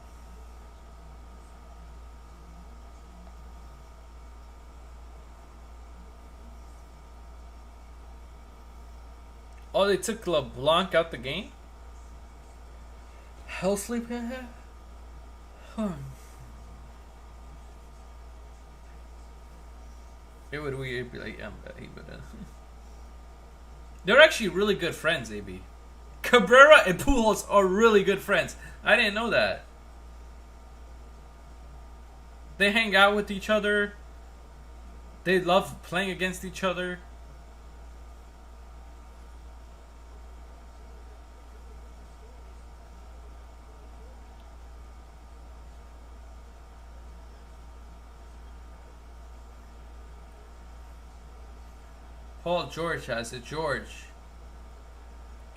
Oh, they took LeBlanc out the game? Hell sleep here? It would weird be like, but they're actually really good friends, AB. Cabrera and Pujols are really good friends. I didn't know that. They hang out with each other. They love playing against each other. Paul George has it. George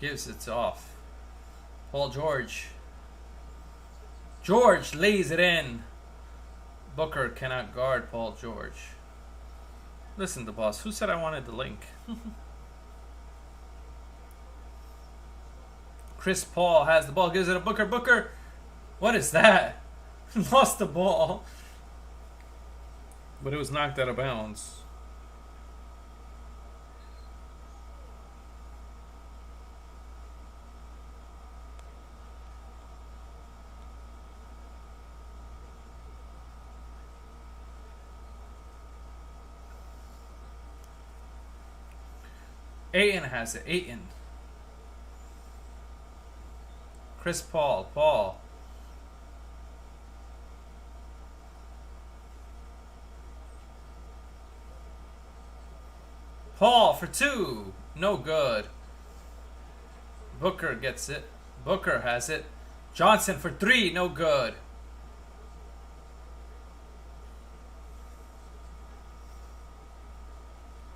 gives it off. Paul George. George lays it in. Booker cannot guard Paul George. Listen, the boss. Who said I wanted the link? Chris Paul has the ball. Gives it to Booker. Booker. What is that? Lost the ball. But it was knocked out of bounds. Ayton has it. Ayton. Chris Paul. Paul. Paul for two. No good. Booker gets it. Booker has it. Johnson for three. No good.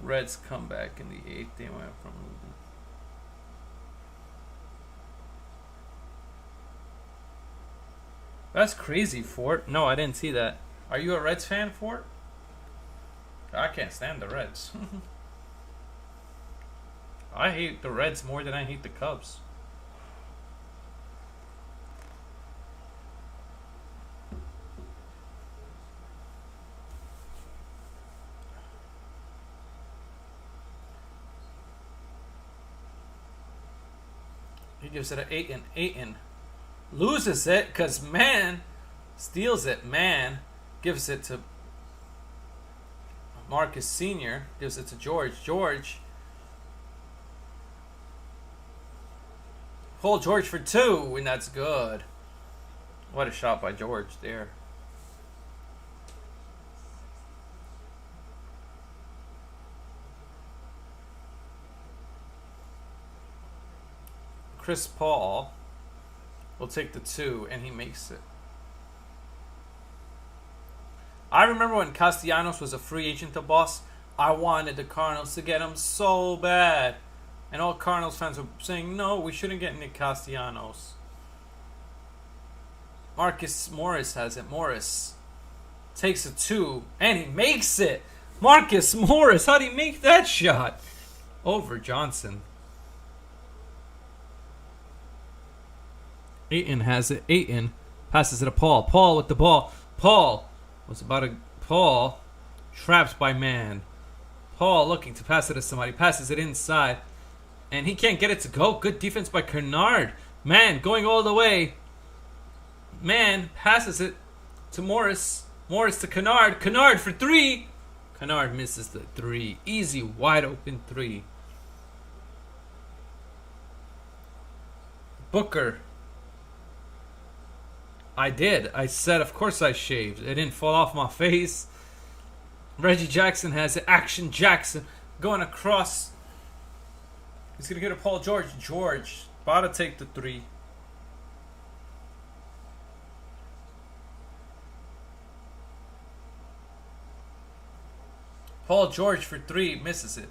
Reds come back in the eighth. They went from losing. That's crazy, Fort. No, I didn't see that. Are you a Reds fan, Fort? I can't stand the Reds. I hate the Reds more than I hate the Cubs. He gives it an Ayton. Ayton loses it because Man steals it. Man gives it to Marcus Sr. Gives it to George. George. Paul George for two, and that's good. What a shot by George there. Chris Paul will take the two, and he makes it. I remember when Castellanos was a free agent, the boss. I wanted the Cardinals to get him so bad. And all Cardinals fans were saying, no, we shouldn't get Nick Castellanos. Marcus Morris has it. Morris takes a 2, and he makes it. Marcus Morris, how'd he make that shot? Over Johnson. Ayton has it. Ayton passes it to Paul. Paul with the ball. Paul trapped by man. Paul looking to pass it to somebody. Passes it inside. And he can't get it to go. Good defense by Kennard. Man going all the way. Man passes it to Morris. Morris to Kennard. Kennard for 3. Kennard misses the 3. Easy, wide open 3. Booker. I did. I said, of course I shaved. It didn't fall off my face. Reggie Jackson has it. Action Jackson going across. He's going to get a Paul George. George about to take the 3. Paul George for 3. Misses it.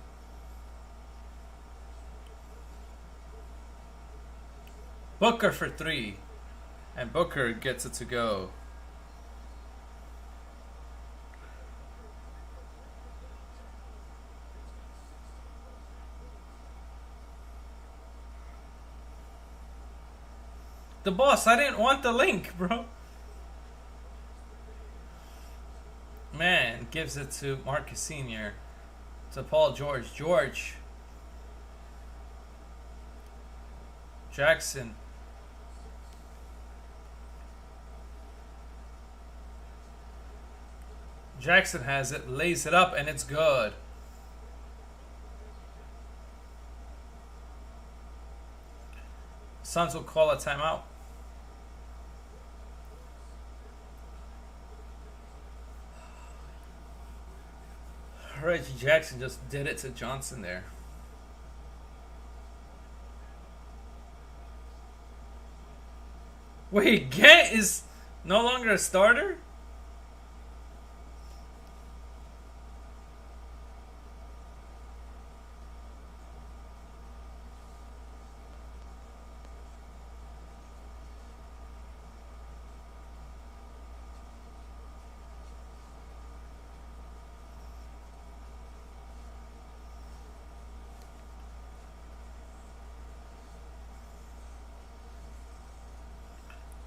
Booker for 3. And Booker gets it to go. The boss, I didn't want the link, bro. Man, gives it to Marcus Sr. To Paul George. George. Jackson. Jackson has it, lays it up, and it's good. Suns will call a timeout. Reggie Jackson just did it to Johnson there. Wait, Gant is no longer a starter?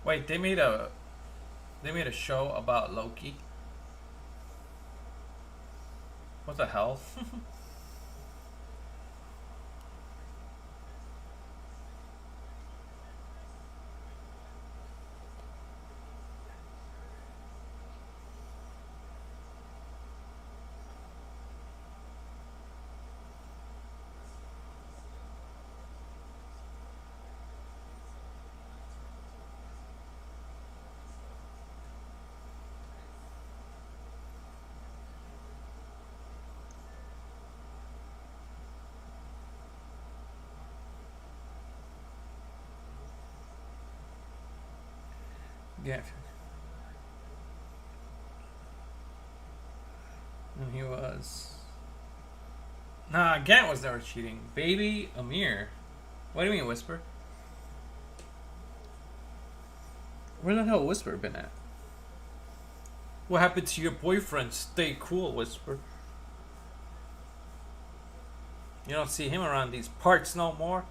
Wait, they made a show about Loki. What the hell? Yeah. And he was. Nah, Gant was never cheating. Baby Amir. What do you mean, Whisper? Where the hell Whisper been at? What happened to your boyfriend? Stay cool, Whisper. You don't see him around these parts no more?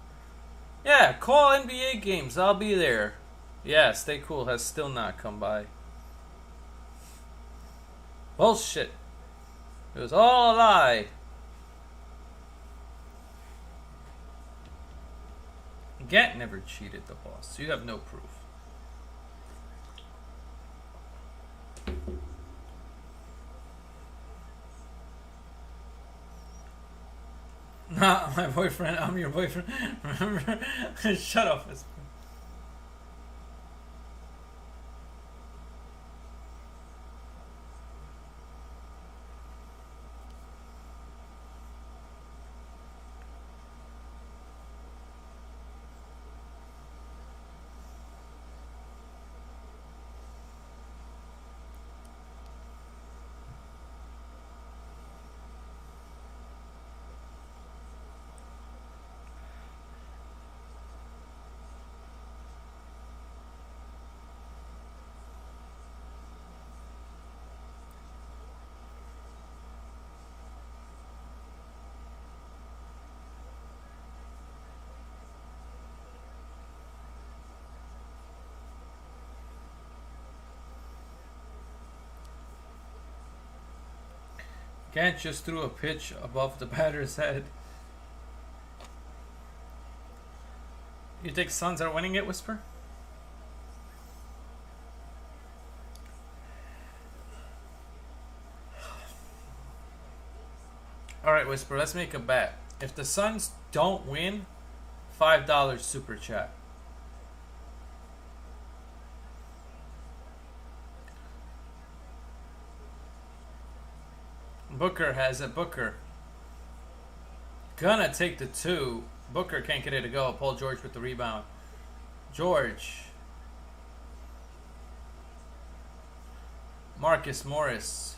Yeah, call NBA games. I'll be there. Yeah, Stay Cool has still not come by. Bullshit. It was all a lie. Gant never cheated the boss. You have no proof. Not my boyfriend. I'm your boyfriend. Remember? Shut up. Gant just threw a pitch above the batter's head. You think Suns are winning it, Whisper? Alright, Whisper, let's make a bet. If the Suns don't win, $5 super chat. Booker has it. Booker. Gonna take the 2. Booker can't get it to go. Paul George with the rebound. George. Marcus Morris.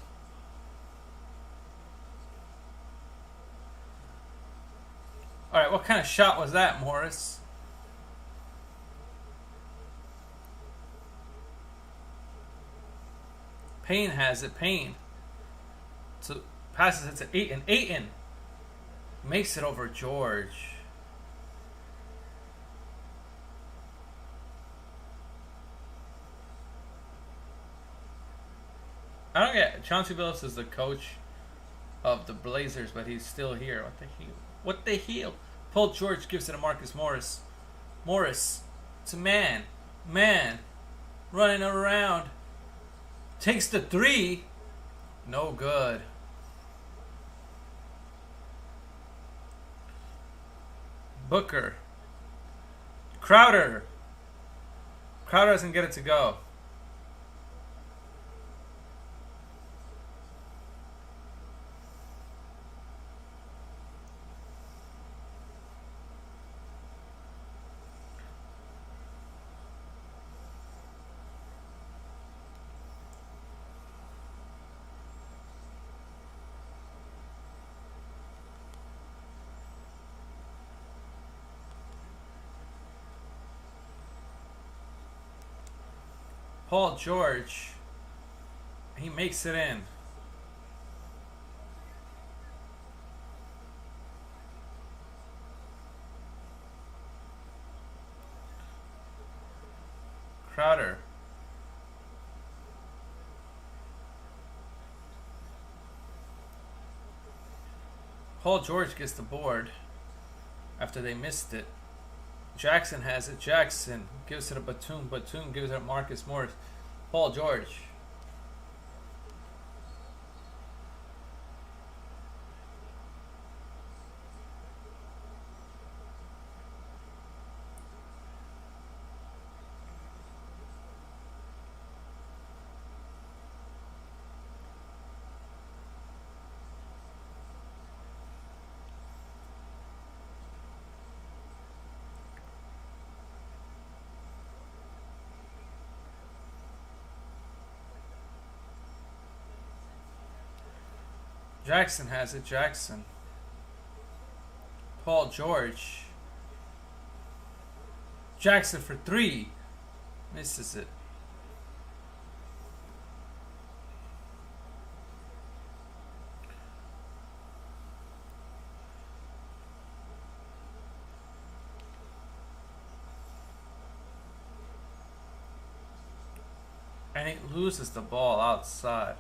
Alright, what kind of shot was that, Morris? Payne has it. Payne. So passes it to Ayton. Ayton makes it over George. I don't get Chauncey Billups is the coach of the Blazers, but he's still here. What the hell? What the hell? Paul George gives it to Marcus Morris. Morris to man. Man running around. Takes the 3. No good. Booker. Crowder. Crowder doesn't get it to go. Paul George, he makes it in. Crowder. Paul George gets the board after they missed it. Jackson has it. Jackson gives it to Batum. Batum gives it to Marcus Morris. Paul George. Jackson has it. Jackson. Paul George. Jackson for 3. Misses it. And he loses the ball outside.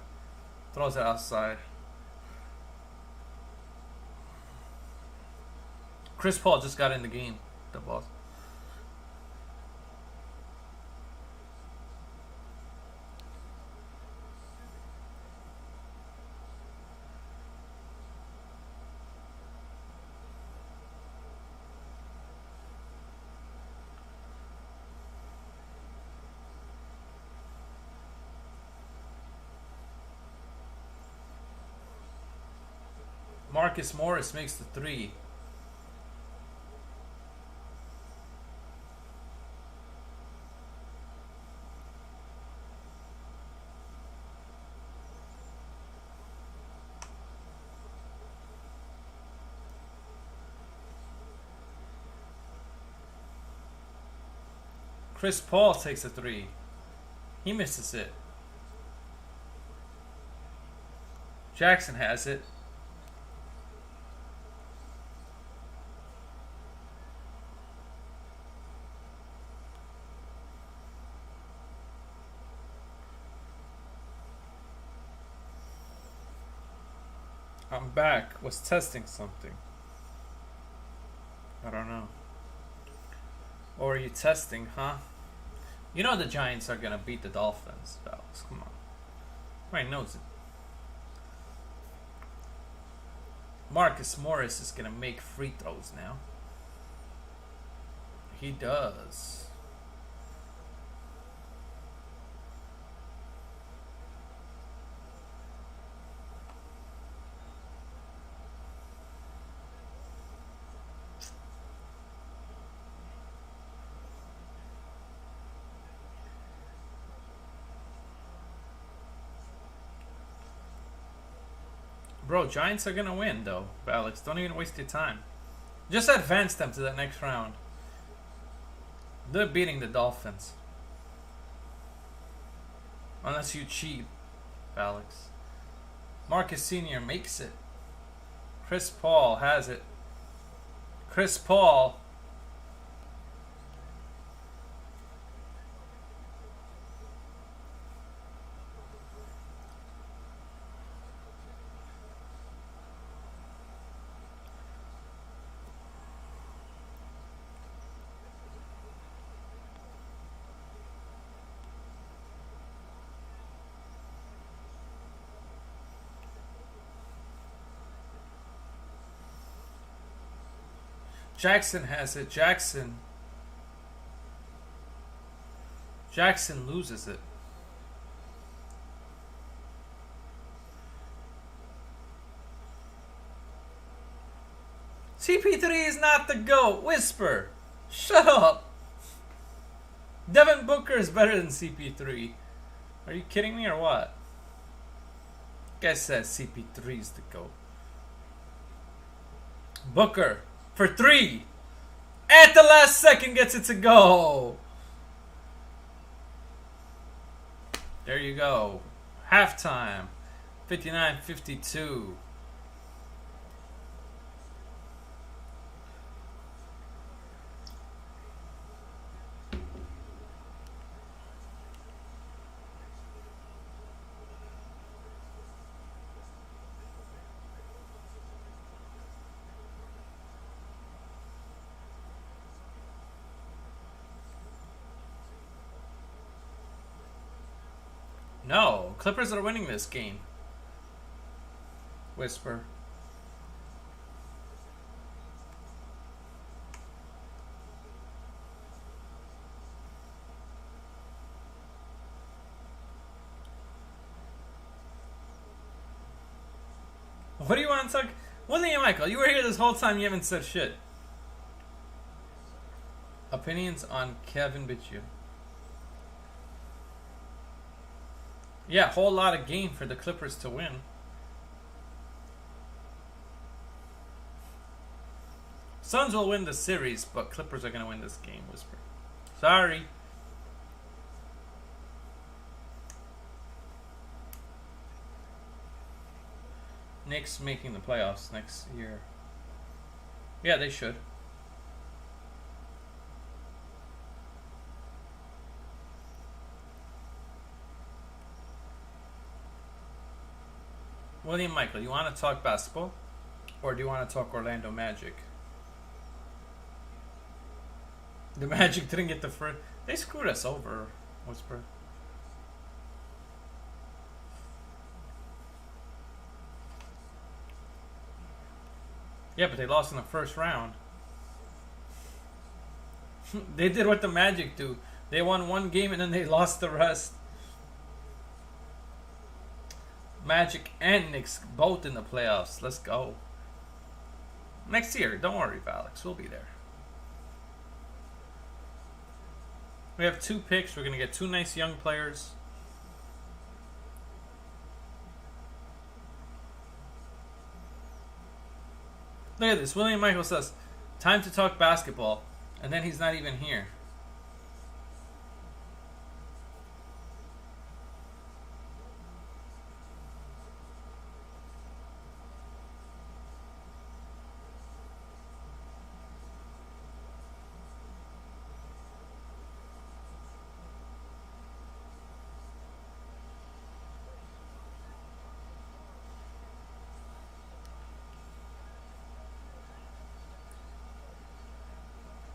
Throws it outside. Chris Paul just got in the game. The ball. Marcus Morris makes the 3. Chris Paul takes a 3. He misses it. Jackson has it. I'm back. Was testing something. I don't know. Or are you testing, huh? You know the Giants are gonna beat the Dolphins, Alex. Come on. Everybody knows it. Marcus Morris is gonna make free throws now. He does. Bro, Giants are gonna win though, Alex. Don't even waste your time. Just advance them to the next round. They're beating the Dolphins. Unless you cheat, Alex. Marcus Sr. makes it. Chris Paul has it. Chris Paul. Jackson has it. Jackson loses it. CP3 is not the GOAT. Whisper. Shut up. Devin Booker is better than CP3. Are you kidding me or what? Guy says CP3 is the GOAT. Booker for 3. At the last second gets it to go. There you go. Halftime. 59-52. No, Clippers are winning this game. Whisper. What do you want to talk? William Michael, you were here this whole time. You haven't said shit. Opinions on Kevin Bichu. Yeah, whole lot of game for the Clippers to win. Suns will win the series, but Clippers are going to win this game, Whisper. Sorry. Knicks making the playoffs next year. Yeah, they should. William Michael, you want to talk basketball? Or do you want to talk Orlando Magic? The Magic didn't get the first. They screwed us over, Whisper. Yeah, but they lost in the first round. They did what the Magic do. They won one game and then they lost the rest. Magic and Knicks both in the playoffs. Let's go. Next year, don't worry, Alex. We'll be there. We have 2 picks. We're going to get 2 nice young players. Look at this. William Michael says, time to talk basketball. And then he's not even here.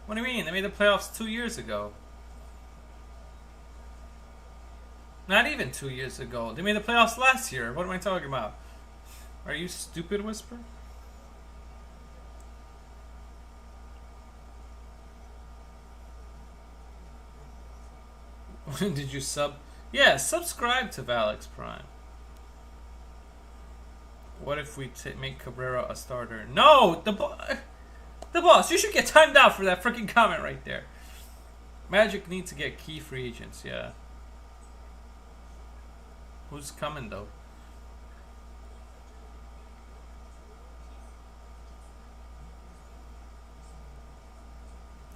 What do you mean? They made the playoffs 2 years ago. Not even 2 years ago. They made the playoffs last year. What am I talking about? Are you stupid, Whisper? Did you sub? Yeah, subscribe to Valix Prime. What if we make Cabrera a starter? No! The boss! You should get timed out for that freaking comment right there. Magic needs to get key free agents, yeah. Who's coming, though?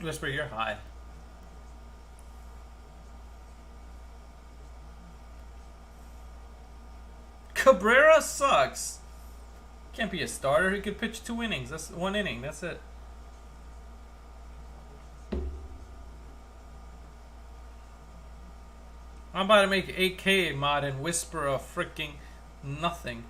Whisper, you're high. Cabrera sucks. Can't be a starter. He could pitch 2 innings. That's 1 inning. That's it. I'm about to make AK mod and Whisper a freaking nothing.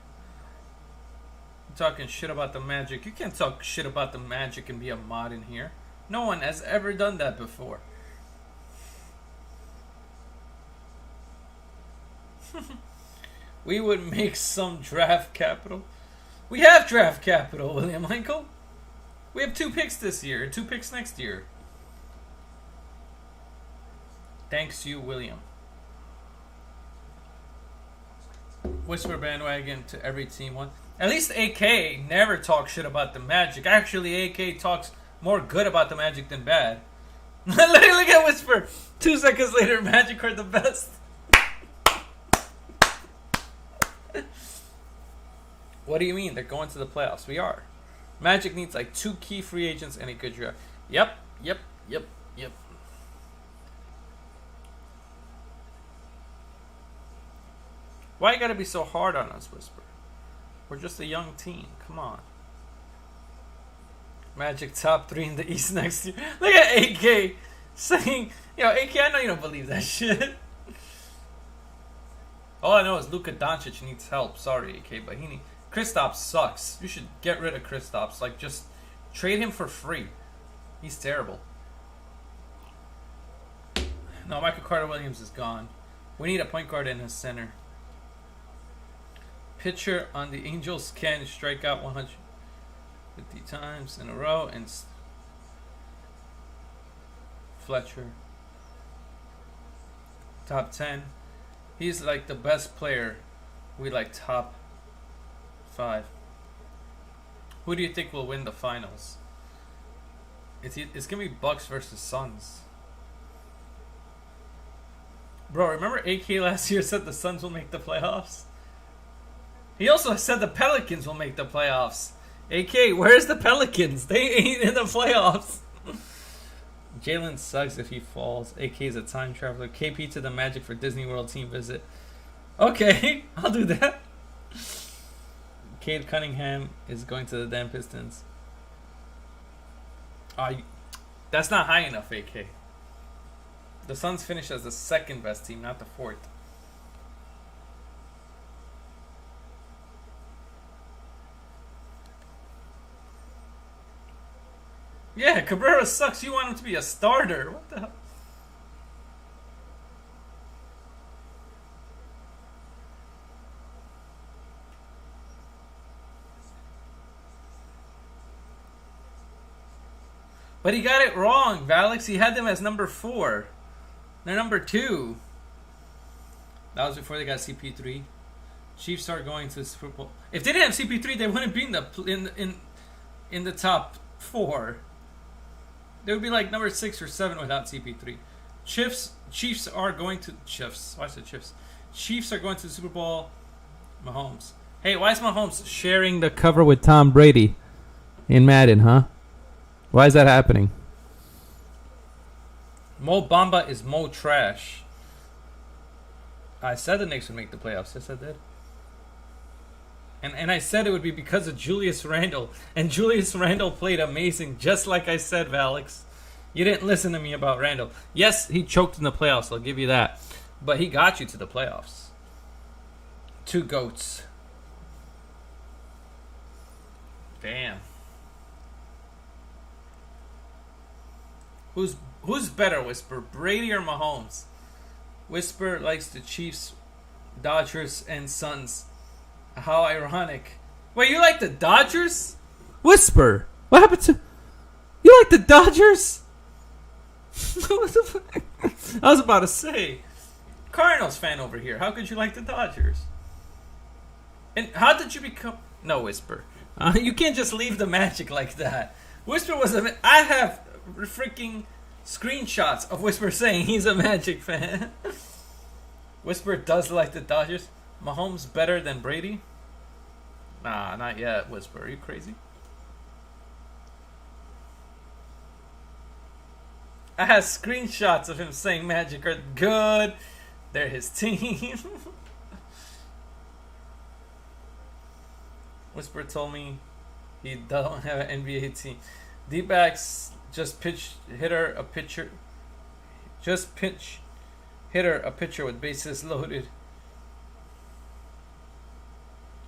I'm talking shit about the Magic. You can't talk shit about the Magic and be a mod in here. No one has ever done that before. We would make some draft capital. We have draft capital, William Michael. We have 2 picks this year, 2 picks next year. Thanks you, William. Whisper bandwagon to every team one. At least AK never talks shit about the Magic. Actually, AK talks more good about the Magic than bad. Look at Whisper. 2 seconds later, Magic are the best. What do you mean? They're going to the playoffs. We are. Magic needs like 2 key free agents and a good draft. Yep. Why you gotta be so hard on us, Whisper? We're just a young team. Come on. Magic top 3 in the East next year. Look at AK saying, yo, AK, I know you don't believe that shit. All I know is Luka Doncic needs help. Sorry, AK, but Kristaps sucks. You should get rid of Kristaps. Like, just trade him for free. He's terrible. No, Michael Carter-Williams is gone. We need a point guard in his center. Pitcher on the Angels can strike out 150 times in a row. And Fletcher. Top 10. He's like the best player. We like top 5. Who do you think will win the finals? It's gonna be Bucks versus Suns. Bro, remember AK last year said the Suns will make the playoffs? He also said the Pelicans will make the playoffs. AK, where's the Pelicans? They ain't in the playoffs. Jalen sucks if he falls. AK is a time traveler. KP to the Magic for Disney World team visit. Okay, I'll do that. Cade Cunningham is going to the damn Pistons. That's not high enough, AK. The Suns finished as the 2nd best team, not the 4th. Yeah, Cabrera sucks. You want him to be a starter. What the hell? But he got it wrong, Valix. He had them as number 4. They're number 2. That was before they got CP3. Chiefs are going to the Super Bowl. If they didn't have CP3, they wouldn't be in the top 4. They would be like number 6 or 7 without CP3. Chiefs are going to Chiefs. Why is it Chiefs? Chiefs are going to the Super Bowl. Mahomes. Hey, why is Mahomes sharing the cover with Tom Brady in Madden, huh? Why is that happening? Mo Bamba is Mo trash. I said the Knicks would make the playoffs. Yes, I did. And I said it would be because of Julius Randle. And Julius Randle played amazing, just like I said, Valix. You didn't listen to me about Randle. Yes, he choked in the playoffs. I'll give you that. But he got you to the playoffs. 2 GOATs. Damn. Who's better, Whisper? Brady or Mahomes? Whisper likes the Chiefs, Dodgers, and Suns. How ironic. Wait, you like the Dodgers? Whisper. What happened to? You like the Dodgers? What the fuck? I was about to say, Cardinals fan over here. How could you like the Dodgers? And how did you become? No, Whisper. You can't just leave the Magic like that. Whisper was a. I have freaking screenshots of Whisper saying he's a Magic fan. Whisper does like the Dodgers. Mahomes better than Brady? Nah, not yet, Whisper. Are you crazy? I have screenshots of him saying Magic are good. They're his team. Whisper told me he don't have an NBA team. D-backs just pitch hitter a pitcher. Just pitch hitter a pitcher with bases loaded.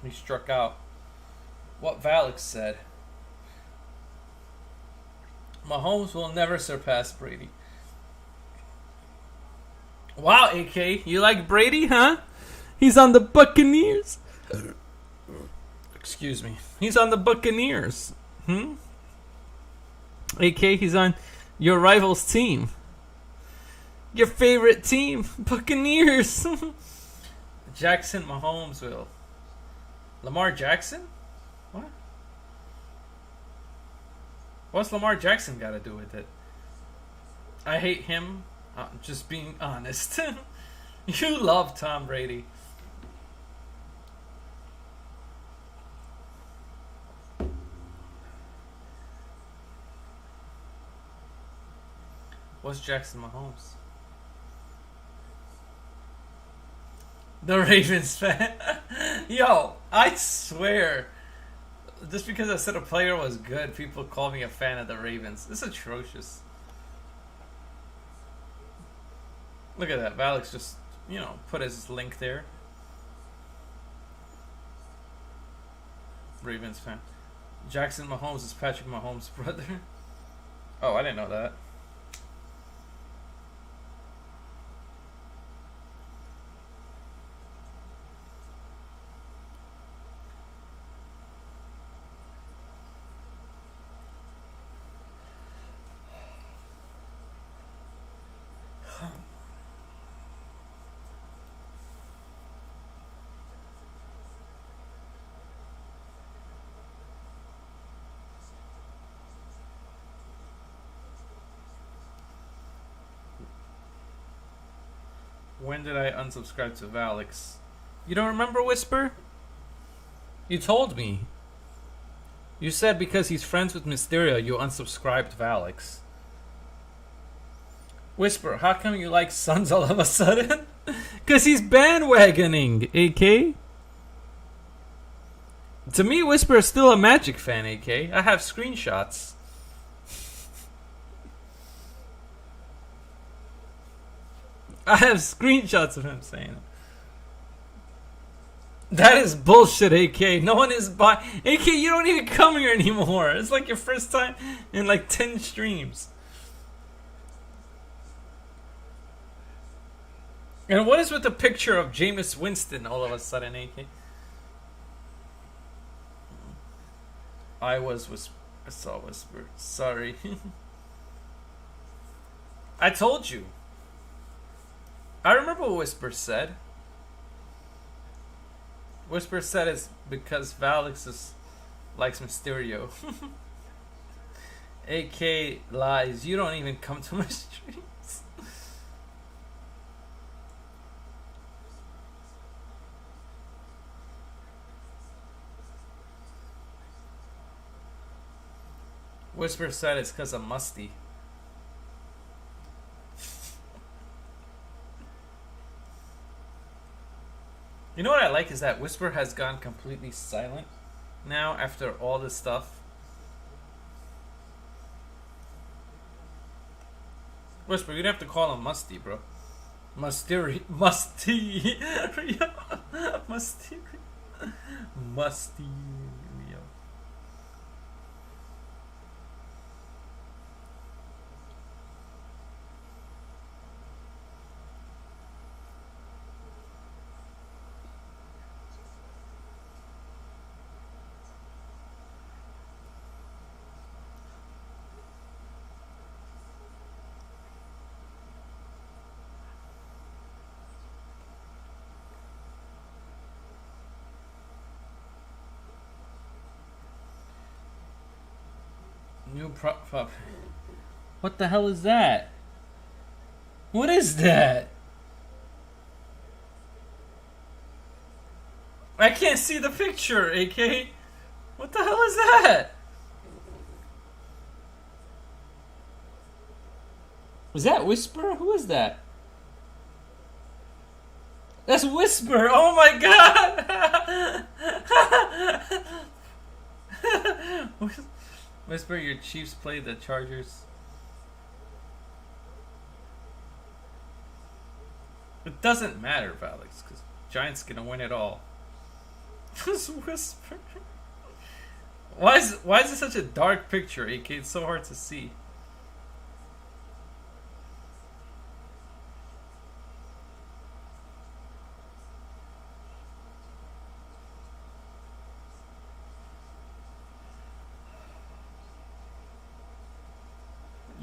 He struck out. What Valix said. Mahomes will never surpass Brady. Wow, AK, you like Brady, huh? He's on the Buccaneers. Excuse me. He's on the Buccaneers. AK, he's on your rival's team. Your favorite team, Buccaneers. Jackson Mahomes will. Lamar Jackson? What? What's Lamar Jackson got to do with it? I hate him. Just being honest. You love Tom Brady. What's Jackson Mahomes? The Ravens fan. Yo, I swear. Just because I said a player was good, people call me a fan of the Ravens. It's atrocious. Look at that. Valix just, put his link there. Ravens fan. Jackson Mahomes is Patrick Mahomes' brother. Oh, I didn't know that. When did I unsubscribe to Valix? You don't remember, Whisper? You told me. You said because he's friends with Mysterio, you unsubscribed Valix. Whisper, how come you like Suns all of a sudden? Because he's bandwagoning, AK. To me, Whisper is still a Magic fan, AK. I have screenshots. I have screenshots of him saying it. That is bullshit, AK. No one is buying. AK, you don't even come here anymore. It's like your first time in like 10 streams. And what is with the picture of Jameis Winston all of a sudden, AK? I saw Whisper. Sorry. I told you. I remember what Whisper said. Whisper said it's because Valix likes Mysterio. AK lies. You don't even come to my streams. Whisper said it's because I'm musty. You know what I like is that Whisper has gone completely silent now after all this stuff. Whisper, you'd have to call him Musty, bro. Musty. Musty. Musty. Musty. New prop. What the hell is that? What is that? I can't see the picture, AK. What the hell is that? Was that Whisper? Who is that? That's Whisper! Oh my god! Whisper, your Chiefs played the Chargers. It doesn't matter, Alex, because Giants gonna win it all. Just Whisper. Why is it such a dark picture, AK? It's so hard to see.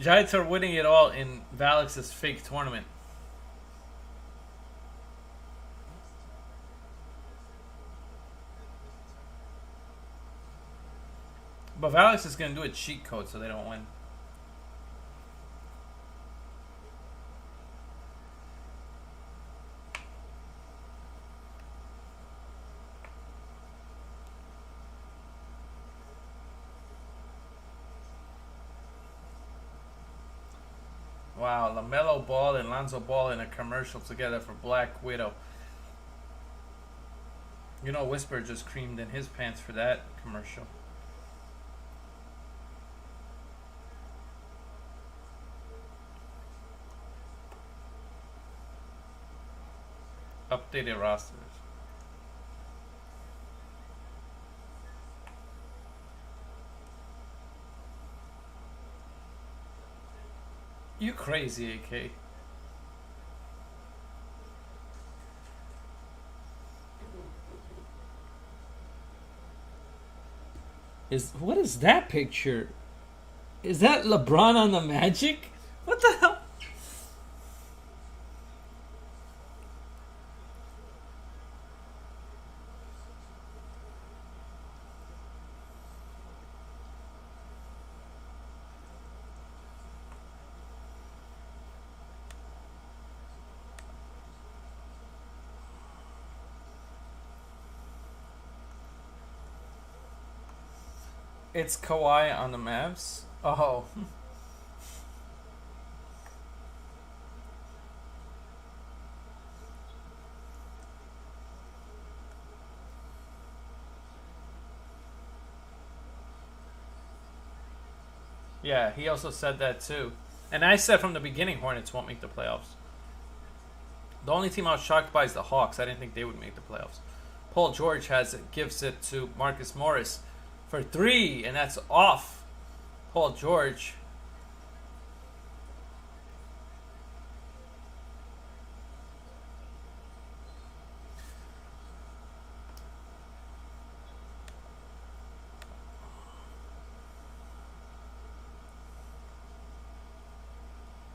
Giants are winning it all in Valix's fake tournament. But Valix is going to do a cheat code so they don't win. Wow, LaMelo Ball and Lonzo Ball in a commercial together for Black Widow. You know, Whisper just creamed in his pants for that commercial. Updated rosters. You crazy, AK. What is that picture? Is that LeBron on the Magic? What the hell? It's Kawhi on the Mavs. Oh. Yeah, he also said that too. And I said from the beginning Hornets won't make the playoffs. The only team I was shocked by is the Hawks. I didn't think they would make the playoffs. Paul George has it, gives it to Marcus Morris for 3, and that's off. Paul George.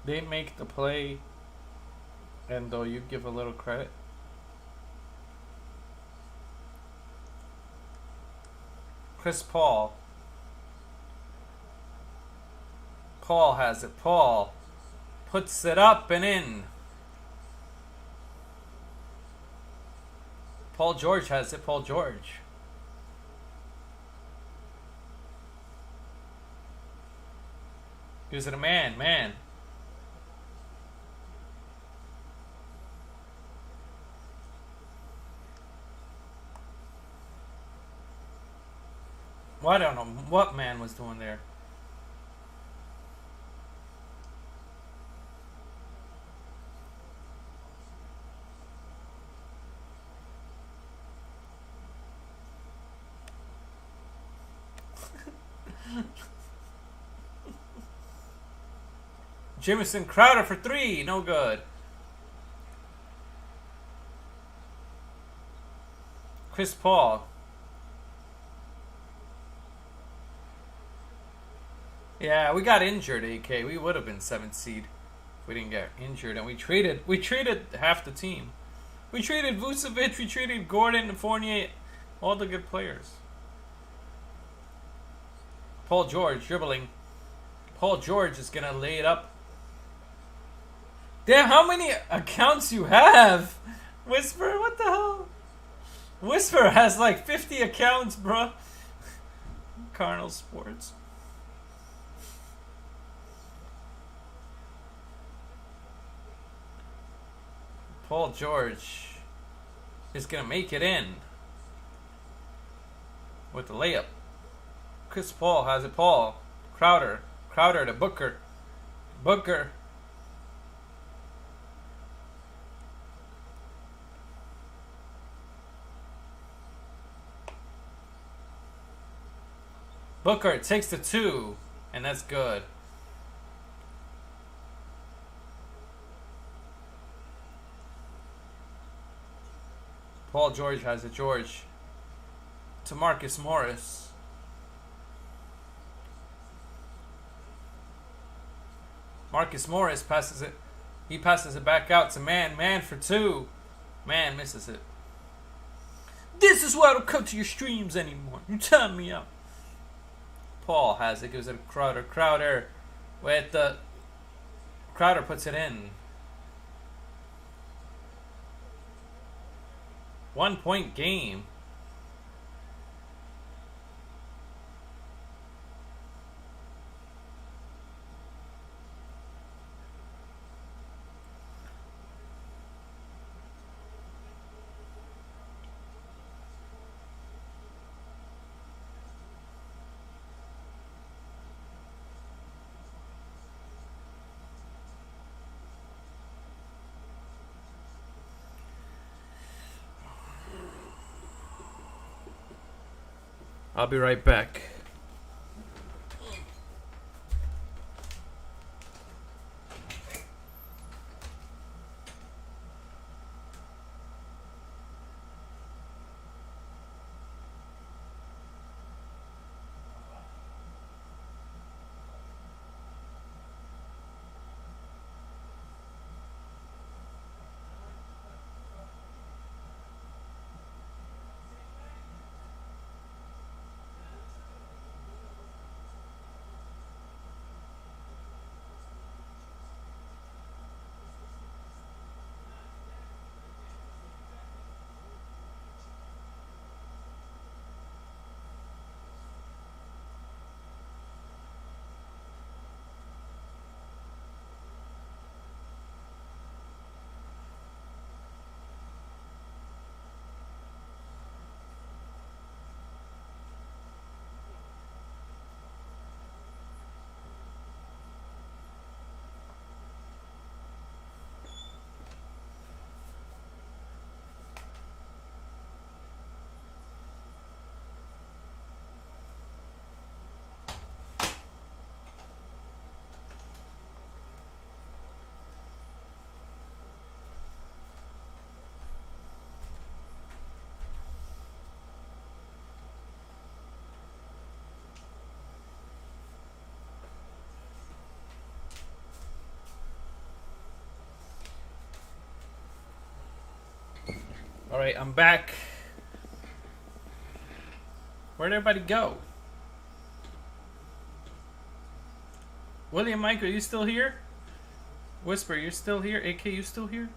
They make the play, and though you give a little credit. Chris Paul. Paul has it. Paul puts it up and in. Paul George has it. Paul George. Gives it a man. Man. Well, I don't know what man was doing there. Jamison Crowder for 3, no good. Chris Paul. Yeah, we got injured, AK. We would have been 7th seed if we didn't get injured. And we traded half the team. We traded Vucevic, we traded Gordon and Fournier, all the good players. Paul George dribbling. Paul George is gonna lay it up. Damn, how many accounts you have? Whisper, what the hell? Whisper has like 50 accounts, bro. Cardinal Sports. Paul George is gonna make it in with the layup. Chris Paul has it. Paul. Crowder to Booker. Booker. Booker takes the 2, and that's good. Paul George has it. George to Marcus Morris. Marcus Morris passes it. He passes it back out to Man. Man for 2. Man misses it. This is why I don't come to your streams anymore. You time me out. Paul has it. Gives it to Crowder. Crowder with the... Crowder puts it in. 1 point game. I'll be right back. All right, I'm back. Where'd everybody go? William Michael, you still here? Whisper, you still here? AK, you still here?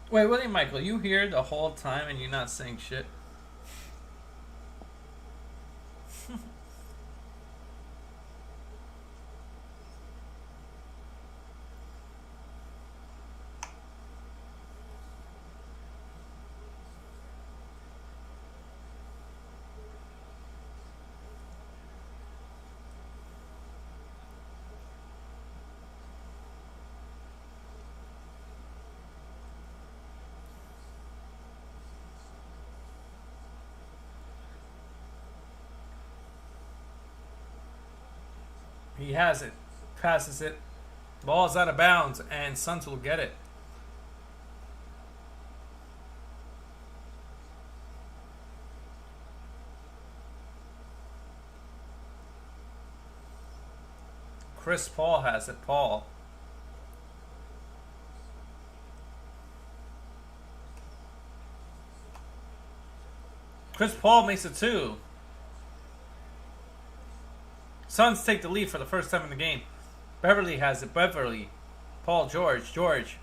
Wait, William Michael, you here the whole time and you're not saying shit? He has it. Passes it. Ball's out of bounds, and Suns will get it. Chris Paul has it. Paul. Chris Paul makes it 2. Suns take the lead for the first time in the game. Beverly has it. Beverly. Paul George. George.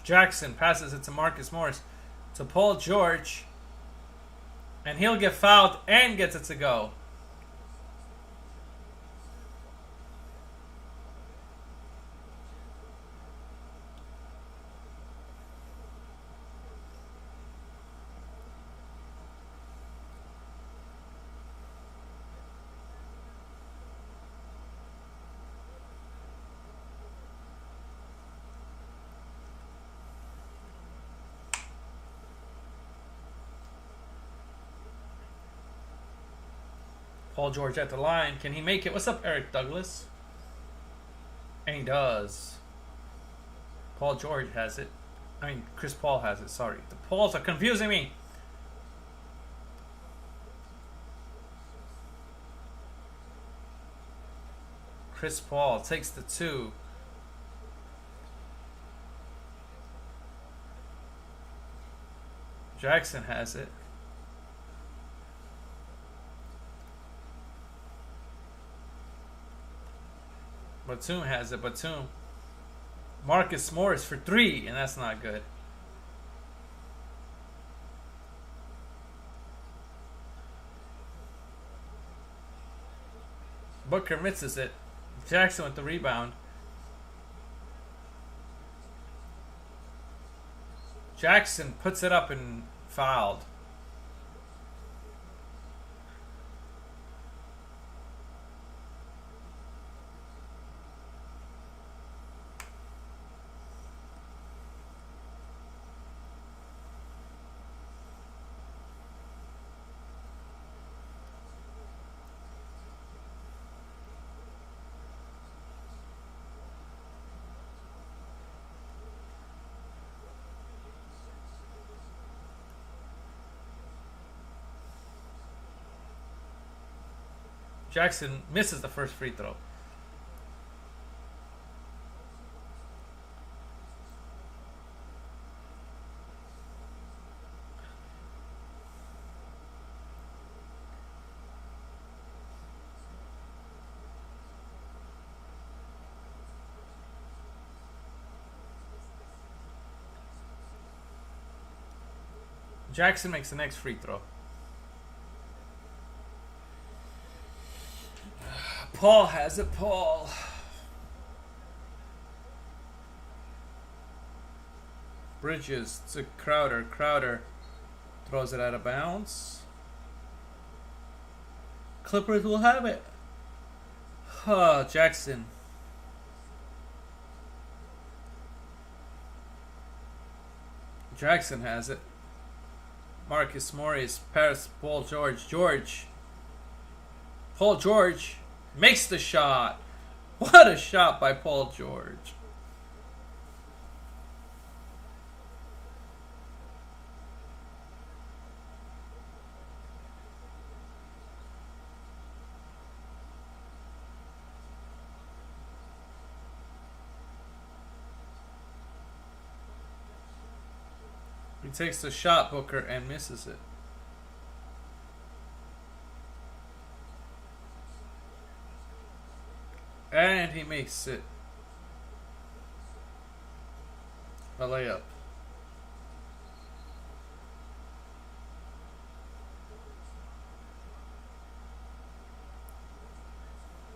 Jackson passes it to Marcus Morris. To Paul George. And he'll get fouled and gets it to go. Paul George at the line. Can he make it? What's up, Eric Douglas? And he does. Paul George has it. I mean, Chris Paul has it. Sorry. The Pauls are confusing me. Chris Paul takes the 2. Jackson has it. Batum has it. Batum. Marcus Morris for 3, and that's not good. Booker misses it. Jackson with the rebound. Jackson puts it up and fouled. Jackson misses the first free throw. Jackson makes the next free throw. Paul has it. Paul. Bridges to Crowder. Crowder throws it out of bounds. Clippers will have it. Jackson. Jackson has it. Marcus Morris. Paris. Paul George. George. Paul George makes the shot. What a shot by Paul George. He takes the shot, Booker, and misses it. And he makes it a layup.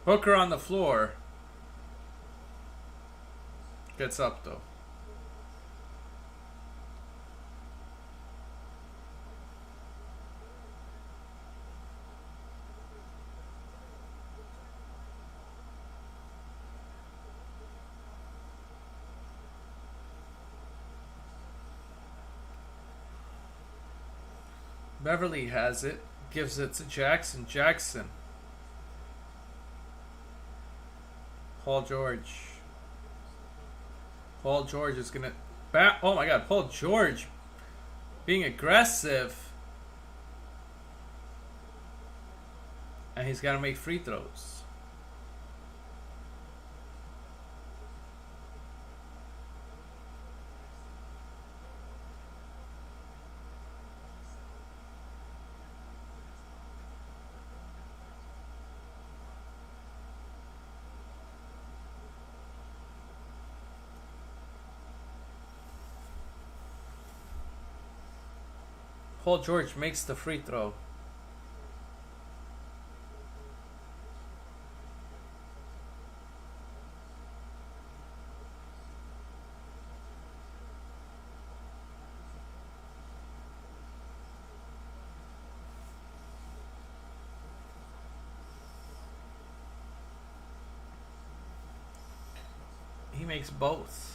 Booker on the floor. Gets up though. Beverly has it. Gives it to Jackson. Jackson. Paul George. Paul George is gonna oh my god, Paul George being aggressive. And he's gotta make free throws. Paul George makes the free throw. He makes both.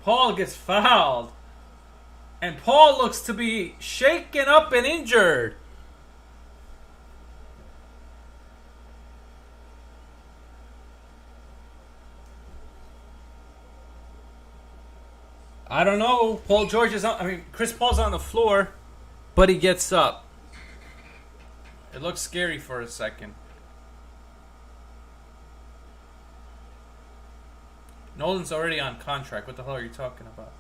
Paul gets fouled. And Paul looks to be shaken up and injured. I don't know. Paul George is on. Chris Paul's on the floor, but he gets up. It looks scary for a second. Nolan's already on contract. What the hell are you talking about?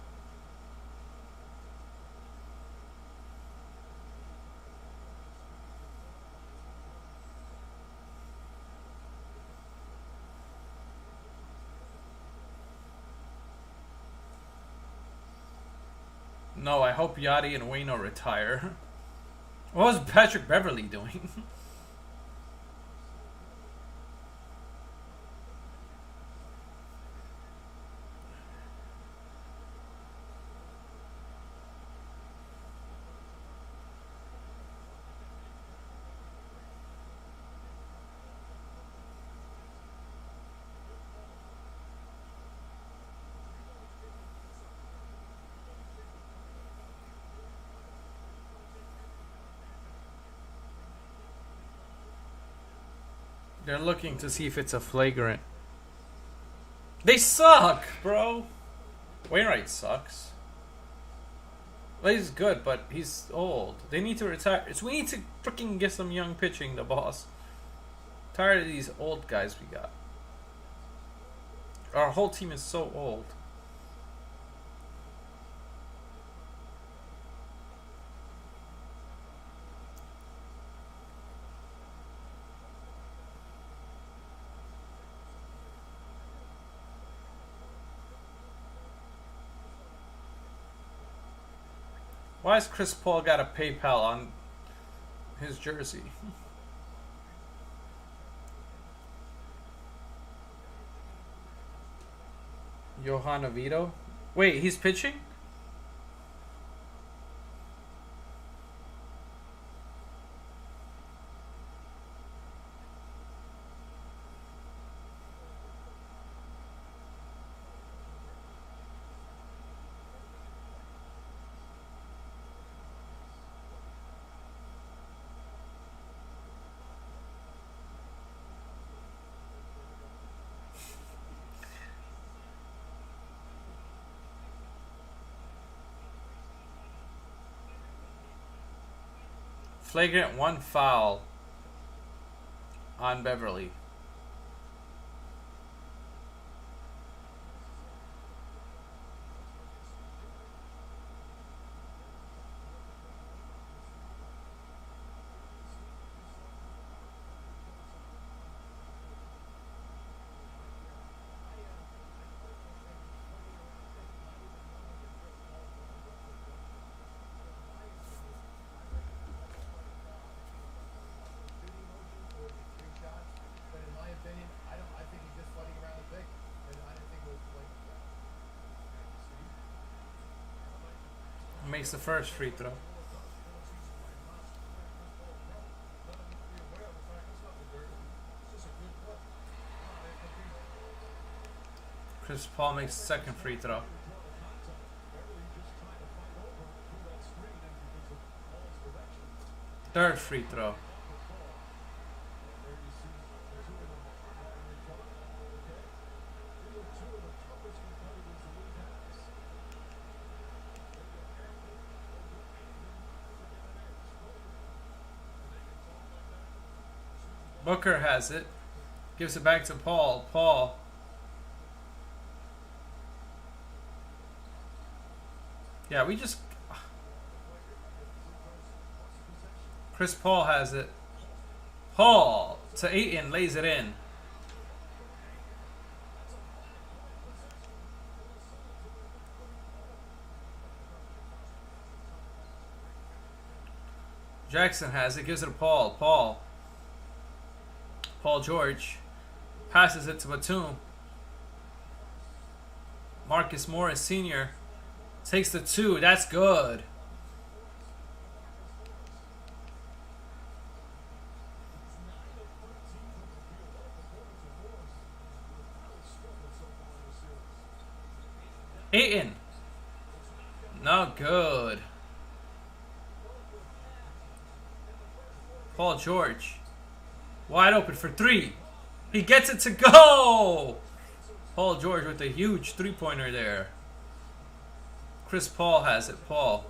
No, I hope Yachty and Wayno retire. What was Patrick Beverly doing? They're looking to see if it's a flagrant. They suck, bro. Wainwright sucks. Well, he's good, but he's old. They need to retire. We need to freaking get some young pitching, the boss. Tired of these old guys we got. Our whole team is so old. Why has Chris Paul got a PayPal on his jersey? Johan Oviedo? Wait, he's pitching? Flagrant 1 foul on Beverly. Makes the first free throw. Chris Paul makes the second free throw. Third free throw. Booker has it. Gives it back to Paul. Paul. Yeah, we just... Chris Paul has it. Paul to Ayton, lays it in. Jackson has it, gives it to Paul. Paul George passes it to Batum. Marcus Morris Sr. takes the 2. That's good. Ayton. Not good. Paul George. Wide open for 3. He gets it to go. Paul George with a huge 3-pointer there. Chris Paul has it. Paul.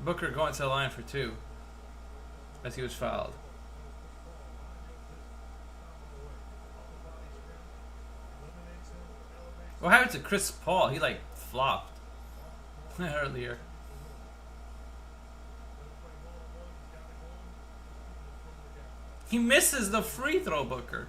Booker going to the line for 2 as he was fouled. What happened to Chris Paul? He like flopped earlier. He misses the free throw, Booker.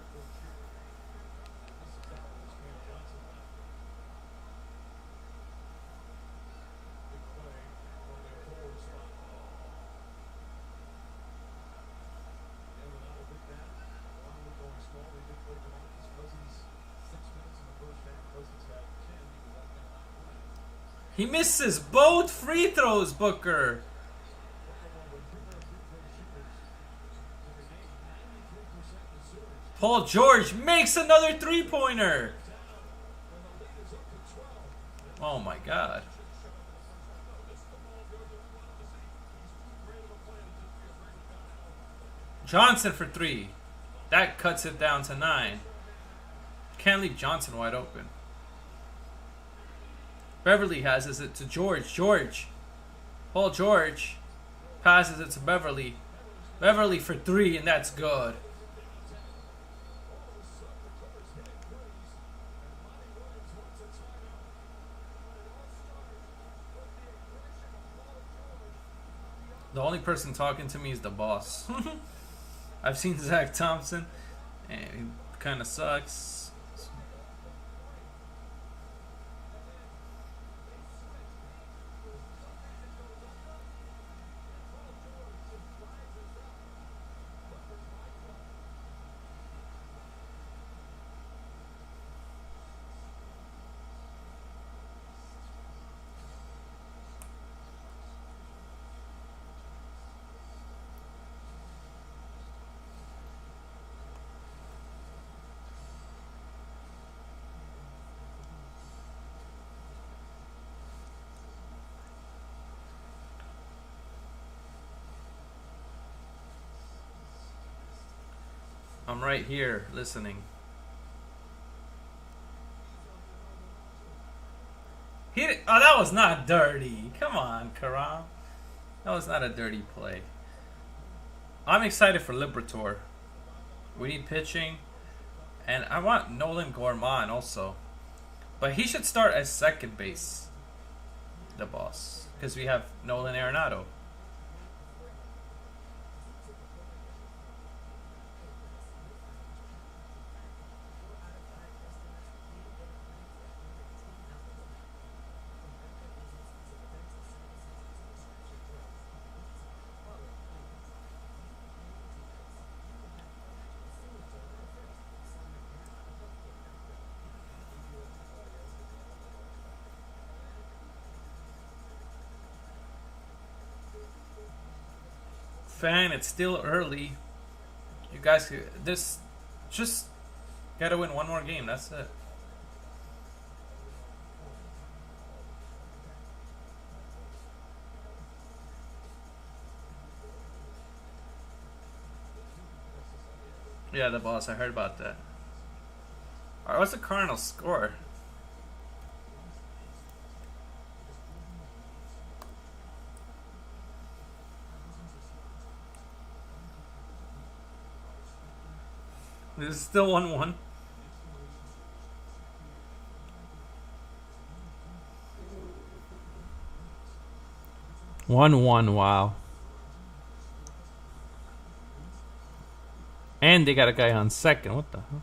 He misses both free throws, Booker. Paul George makes another 3-pointer. Oh my God. Johnson for 3. That cuts it down to 9. Can't leave Johnson wide open. Beverly has it to George. Paul George passes it to Beverly. Beverly for 3, and that's good. The only person talking to me is the boss. I've seen Zach Thompson, and he kind of sucks. I'm right here listening. Oh, that was not dirty. Come on, Karam. That was not a dirty play. I'm excited for Liberatore. We need pitching. And I want Nolan Gorman also. But he should start as second base. The boss. Because we have Nolan Arenado. fan. It's still early. You guys, this just gotta win one more game. That's it. Yeah, the boss. I heard about that. Alright, what's the Cardinals' score? This is still 1-1. Wow. And they got a guy on second. What the hell?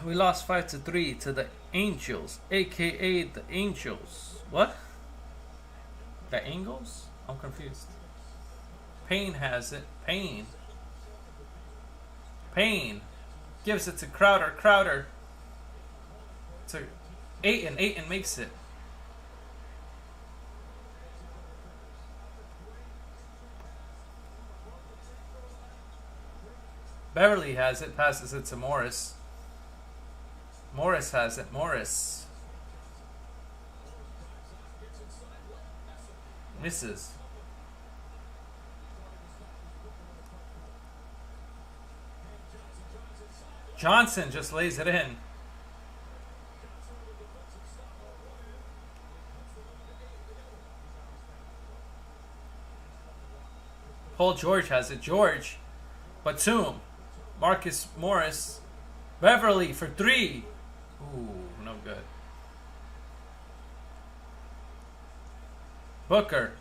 We lost 5-3 to the Angels, aka the Angels. What? The Angels? I'm confused. Payne has it. Payne gives it to Crowder. Crowder to Ayton. Ayton makes it. Beverly has it. Passes it to Morris. Morris has it. Morris misses. Johnson just lays it in. Paul George has it. George. Batum. Marcus Morris. Beverly for 3. Ooh, no good. Booker.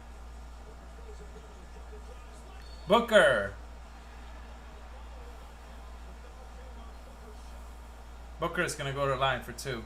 Booker is going to go to the line for 2.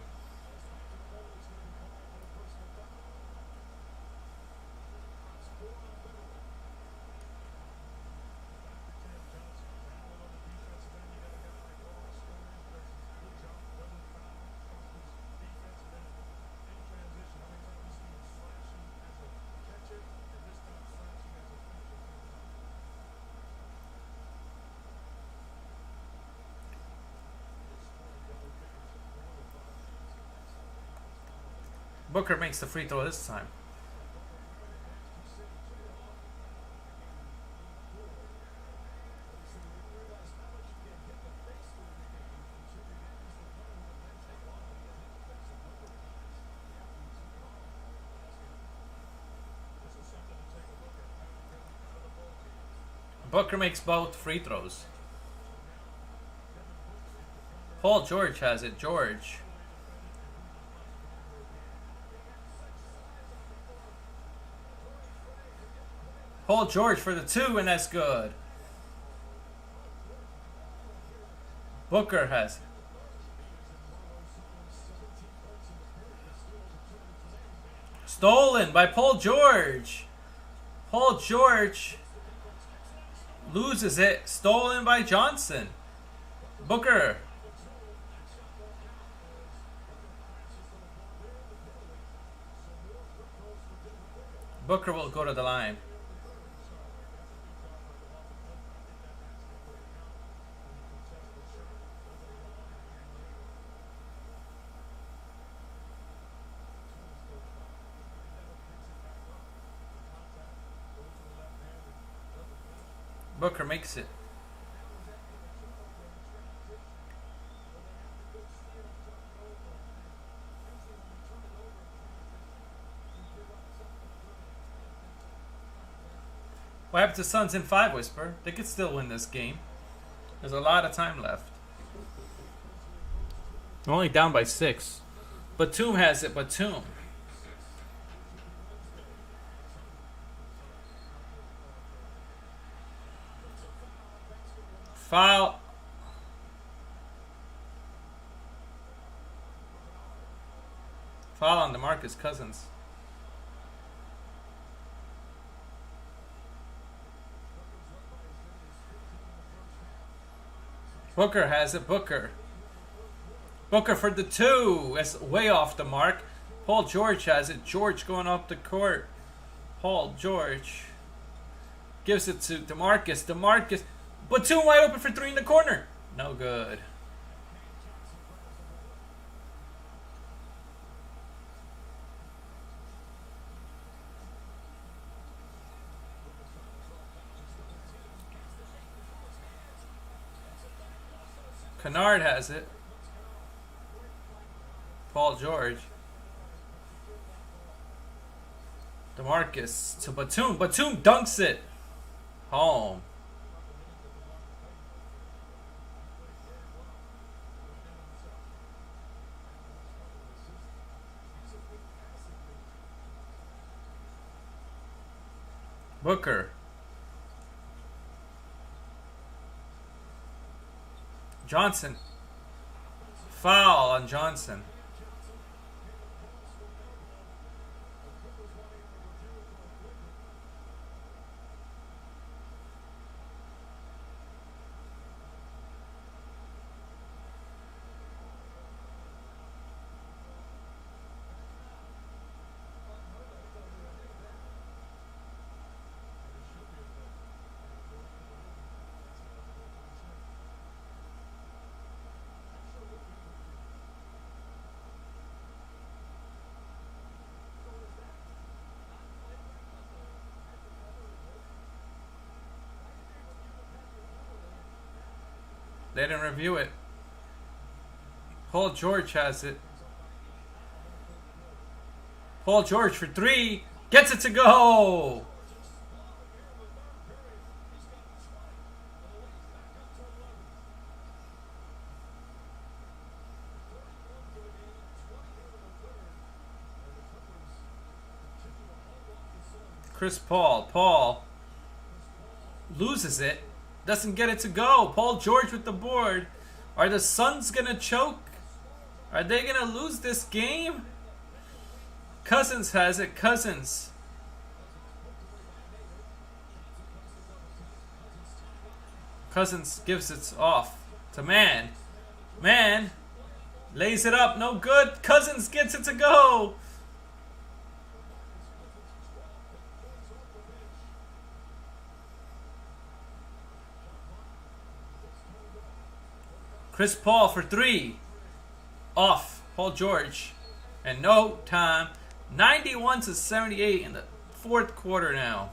Booker makes the free throw this time. Booker makes both free throws. Paul George has it. George. Paul George for the 2, and that's good. Booker has it. Stolen by Paul George. Paul George loses it. Stolen by Johnson. Booker. Booker will go to the line. Booker makes it. What happened to Suns in 5, Whisper? They could still win this game. There's a lot of time left. Only down by 6. Batum has it. Batum. Foul. Foul on DeMarcus Cousins. Booker has it. Booker. Booker for the 2. That's way off the mark. Paul George has it. George going up the court. Paul George gives it to DeMarcus. DeMarcus. Batum wide open for 3 in the corner. No good. Kennard has it. Paul George. DeMarcus to Batum. Batum dunks it. Home. Booker. Johnson. Foul on Johnson. They didn't review it. Paul George has it. Paul George for 3. Gets it to go. Chris Paul. Paul loses it. Doesn't get it to go. Paul George with the board. Are the Suns gonna choke? Are they gonna lose this game? Cousins has it. Cousins. Cousins gives it off to Man. Man lays it up. No good. Cousins gets it to go. Chris Paul for 3. Off. Paul George. And no time. 91-78 in the 4th quarter now.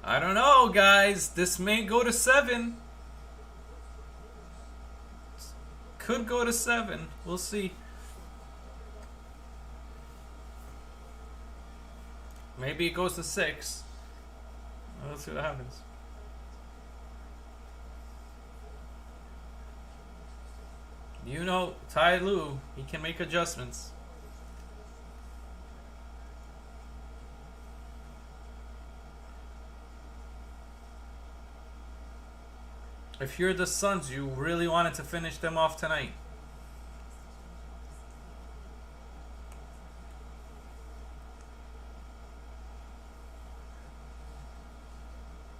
I don't know, guys. This may go to 7. Could go to 7. We'll see. Maybe it goes to 6. Let's see what happens. You know, Ty Lue, he can make adjustments. If you're the Suns, you really wanted to finish them off tonight.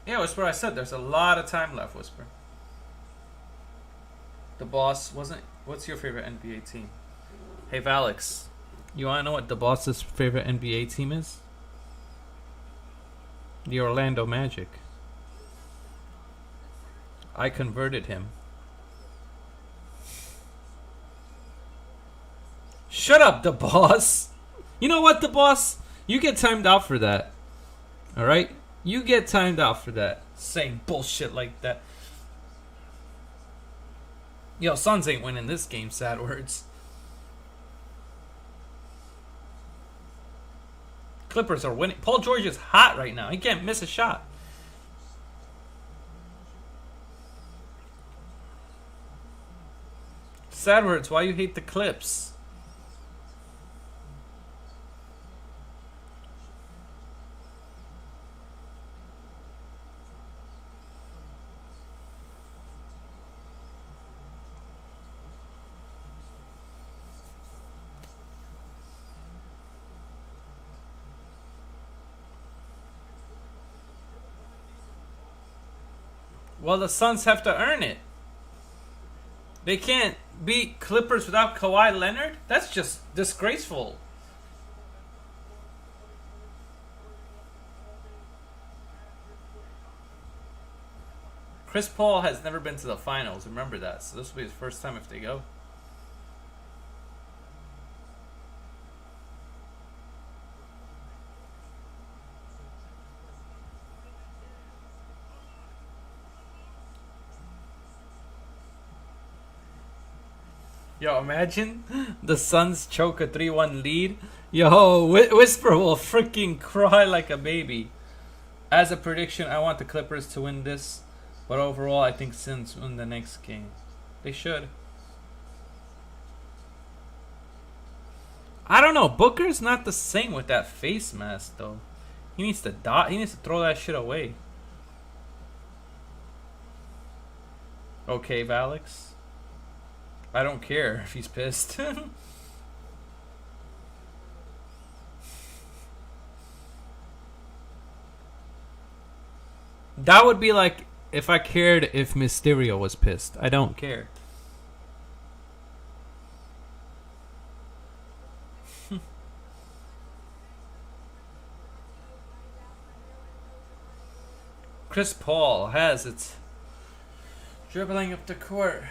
Yeah, Whisper, I said there's a lot of time left, Whisper. The boss wasn't... What's your favorite NBA team? Hey, Valix, you want to know what the boss's favorite NBA team is? The Orlando Magic. I converted him. Shut up, the boss! You know what, the boss? You get timed out for that. Alright? You get timed out for that. Saying bullshit like that. Yo, Suns ain't winning this game, sad words. Clippers are winning. Paul George is hot right now. He can't miss a shot. Sad words, why you hate the Clips? Well, the Suns have to earn it. They can't beat Clippers without Kawhi Leonard? That's just disgraceful. Chris Paul has never been to the finals. Remember that. So this will be his first time if they go. Yo, imagine the Suns choke a 3-1 lead. Yo, Whisper will freaking cry like a baby. As a prediction, I want the Clippers to win this. But overall, I think Suns win the next game. They should. I don't know. Booker's not the same with that face mask, though. He needs to He needs to throw that shit away. Okay, Valix. I don't care if he's pissed. That would be like if I cared if Mysterio was pissed. I don't care. Chris Paul has it. Dribbling up the court.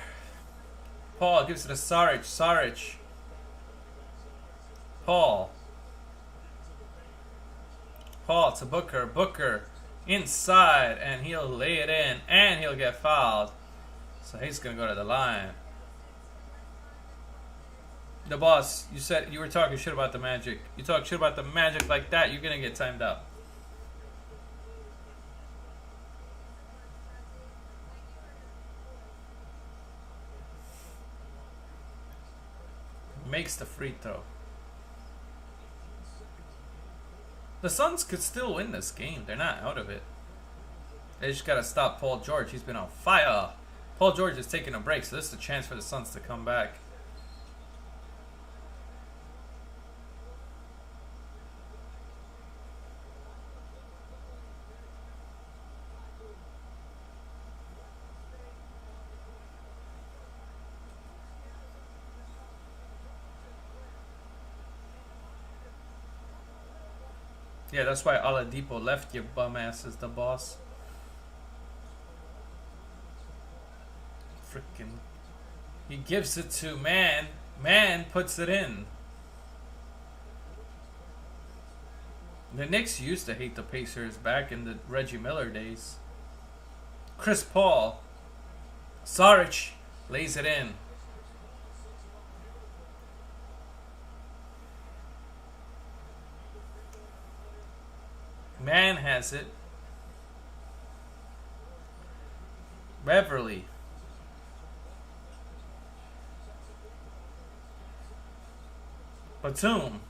Paul gives it to Saric. Saric. Paul. Paul to Booker. Booker inside, and he'll lay it in, and he'll get fouled. So he's going to go to the line. The boss, you said you were talking shit about the Magic. You talk shit about the Magic like that, you're going to get timed out. Makes the free throw. The Suns could still win this game. They're not out of it. They just gotta stop Paul George. He's been on fire. Paul George is taking a break, so this is a chance for the Suns to come back. Yeah, that's why Oladipo left, your bum ass is the boss. Freaking. He gives it to Man. Man puts it in. The Knicks used to hate the Pacers back in the Reggie Miller days. Chris Paul. Saric lays it in. Man has it. Beverly. Batum.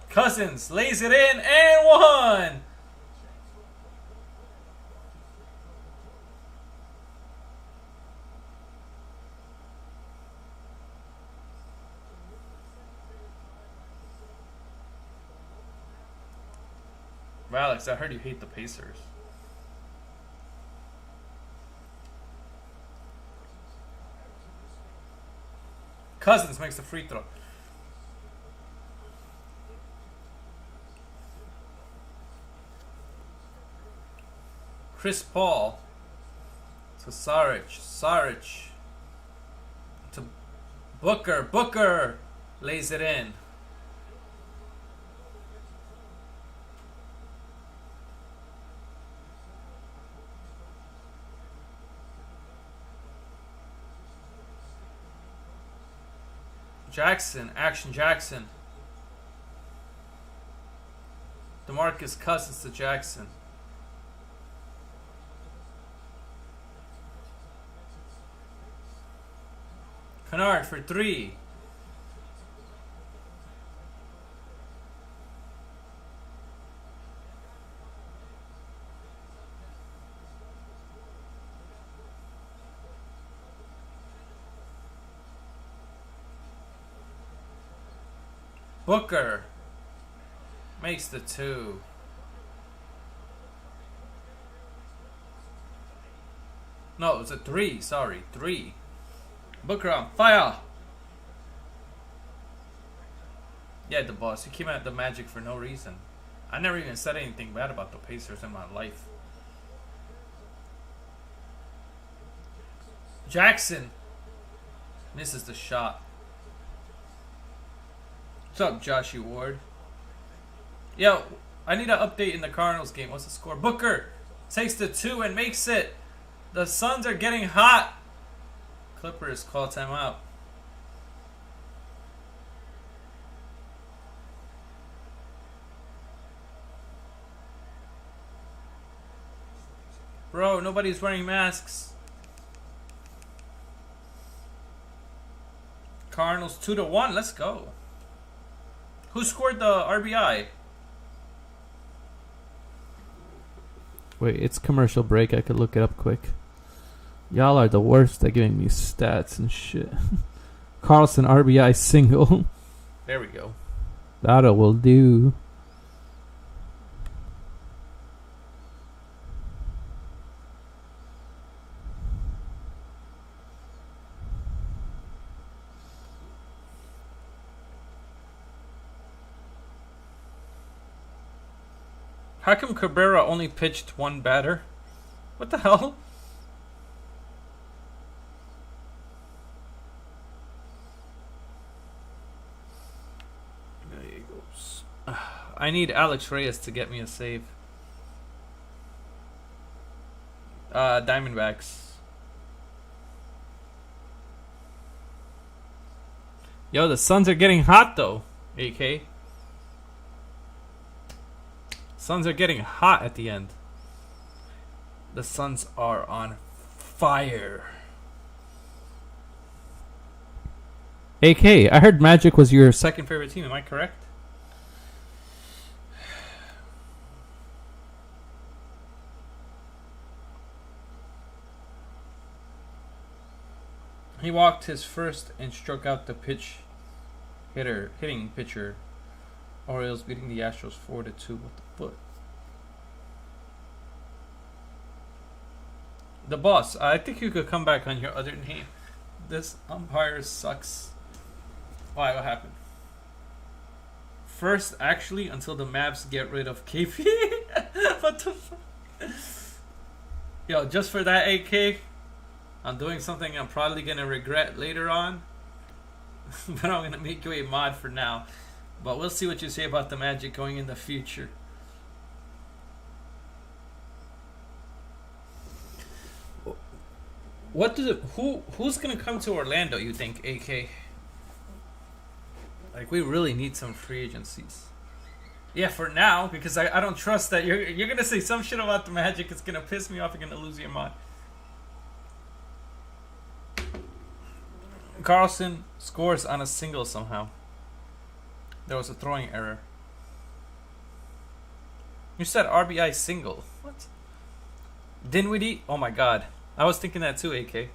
Cousins lays it in and one. Alex, I heard you hate the Pacers. Cousins makes the free throw. Chris Paul to Saric. Saric to Booker. Booker lays it in. Jackson, Action Jackson. DeMarcus Cousins to Jackson. Kennard for 3. Booker makes the 2. No, it's a 3. Sorry, 3. Booker on fire. Yeah, the boss. He came at the Magic for no reason. I never even said anything bad about the Pacers in my life. Jackson misses the shot. What's up, Joshy Ward? Yo, I need an update in the Cardinals game. What's the score? Booker takes the 2 and makes it. The Suns are getting hot. Clippers call timeout. Bro, nobody's wearing masks. Cardinals 2-1. Let's go. Who scored the RBI? Wait, it's commercial break. I could look it up quick. Y'all are the worst at giving me stats and shit. Carlson RBI single. There we go. That will do. How come Cabrera only pitched 1 batter? What the hell? There he goes. I need Alex Reyes to get me a save. Diamondbacks. Yo, the Suns are getting hot though, AK. Suns are getting hot at the end. The Suns are on fire. AK, I heard Magic was your Second favorite team, am I correct? He walked his first and struck out the hitting pitcher. Orioles beating the Astros 4-2 with the foot. The boss, I think you could come back on your other name. This umpire sucks. Why? What happened? First, actually, until the Mavs get rid of KP. What the fuck? Yo, just for that, AK, I'm doing something I'm probably gonna regret later on. But I'm gonna make you a mod for now. But we'll see what you say about the Magic going in the future. What does it? Who's gonna come to Orlando? You think, AK? Like, we really need some free agencies. Yeah, for now, because I don't trust that you're gonna say some shit about the Magic. It's gonna piss me off. You're gonna lose your mind. Carlson scores on a single somehow. There was a throwing error. You said RBI single. What? Dinwiddie? Oh my god. I was thinking that too, AK. That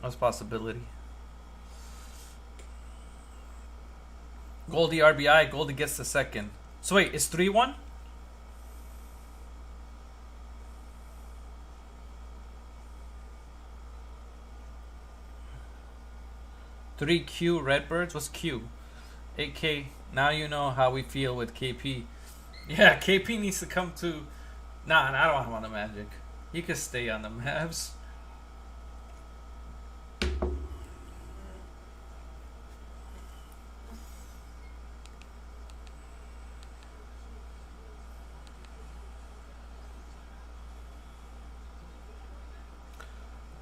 was a possibility. Goldie RBI. Goldie gets the second. So wait, it's 3-1? Three Q Redbirds? What's Q? 8K. Now you know how we feel with KP. Yeah, KP needs to come to... Nah, I don't want him on the Magic. He could stay on the Mavs.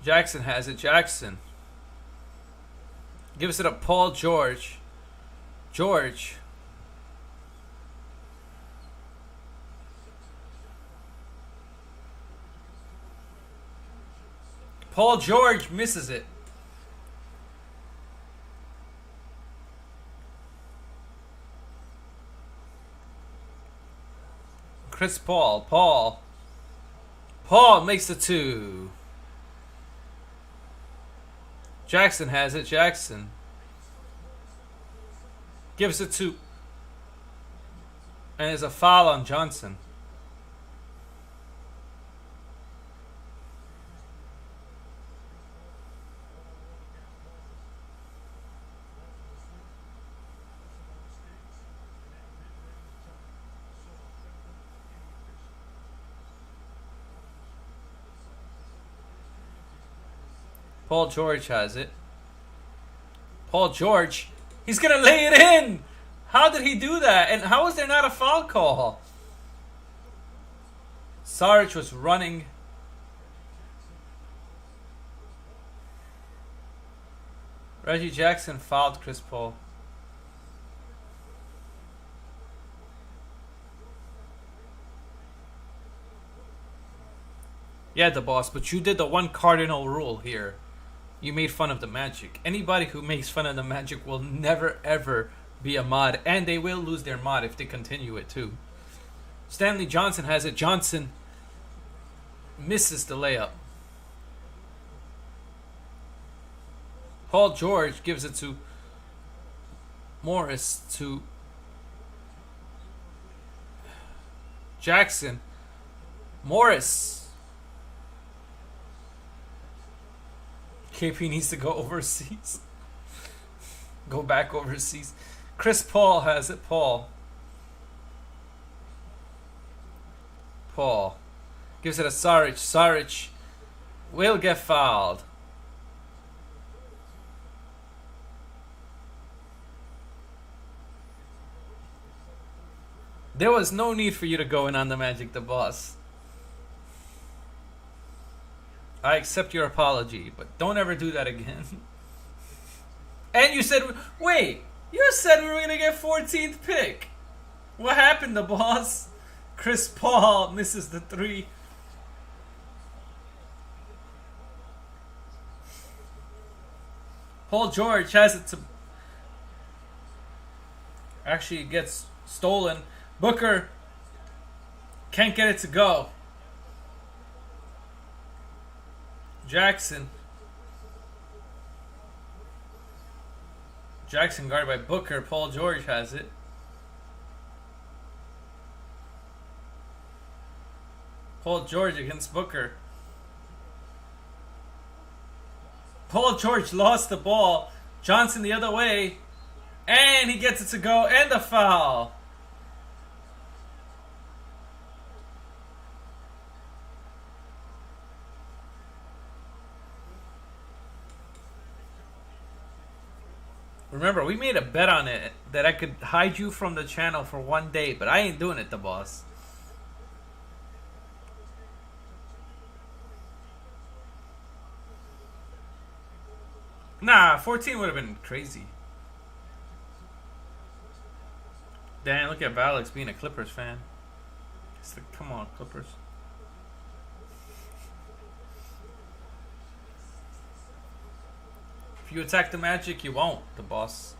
Jackson has it. Jackson. Gives it up, Paul George. George. Paul George misses it. Chris Paul. Paul makes the 2. Jackson has it. Jackson gives it to. And there's a foul on Johnson. Paul George has it. Paul George, he's gonna lay it in. How did he do that? And how is there not a foul call? Saric was running. Reggie Jackson fouled Chris Paul. Yeah, the boss, but you did the one cardinal rule here. You made fun of the Magic. Anybody who makes fun of the Magic will never ever be a mod, and they will lose their mod if they continue it too. Stanley Johnson has it. Johnson misses the layup. Paul George gives it to Morris to Jackson. Morris. KP needs to go overseas. Go back overseas. Chris Paul has it. Paul gives it a Saric. Saric will get fouled. There was no need for you to go in on the Magic, the boss. I accept your apology, but don't ever do that again. And you said, wait, you said we were going to get 14th pick. What happened, the boss? Chris Paul misses the 3. Paul George has it to... Actually, it gets stolen. Booker can't get it to go. Jackson guarded by Booker. Paul George has it. Paul George against Booker. Paul George lost the ball. Johnson the other way. And he gets it to go. And the foul. Remember, we made a bet on it that I could hide you from the channel for 1 day, but I ain't doing it, the boss. Nah, 14 would have been crazy. Damn, look at Alex being a Clippers fan. It's like, come on, Clippers. If you attack the Magic, you won't, the boss.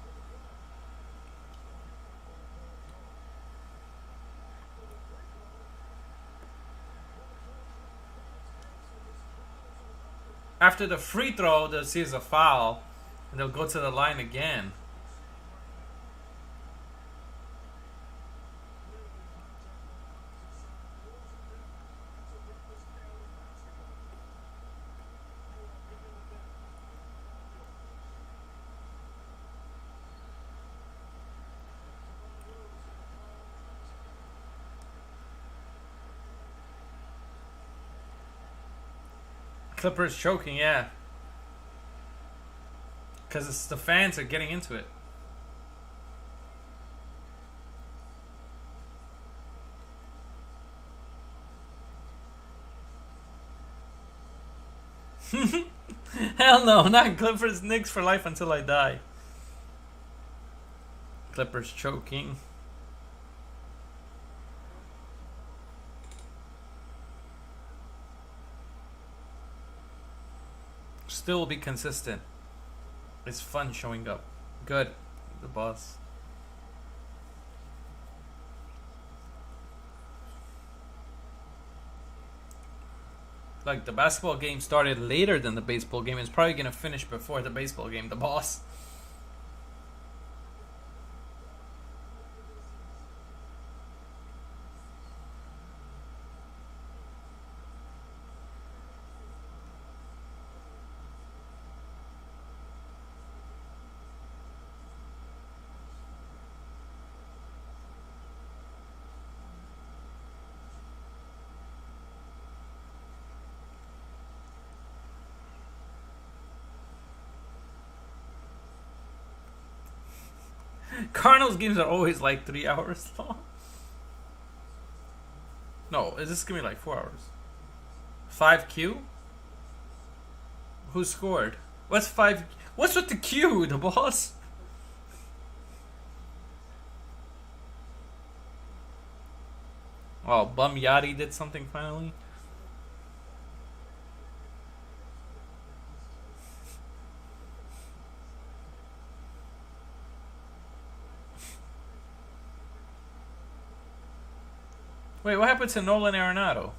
After the free throw, they'll see it's a foul, and they'll go to the line again. Clippers choking, yeah. Because the fans are getting into it. Hell no, not Clippers Knicks for life until I die. Clippers choking. Still be consistent. It's fun showing up. Good. The boss. Like, the basketball game started later than the baseball game. It's probably going to finish before the baseball game, the boss. Cardinals games are always like 3 hours long. No, is this gonna be like 4 hours? 5Q? Who scored? What's 5? What's with the Q, the boss? Oh, Bum Yachty did something finally. Wait, what happened to Nolan Arenado?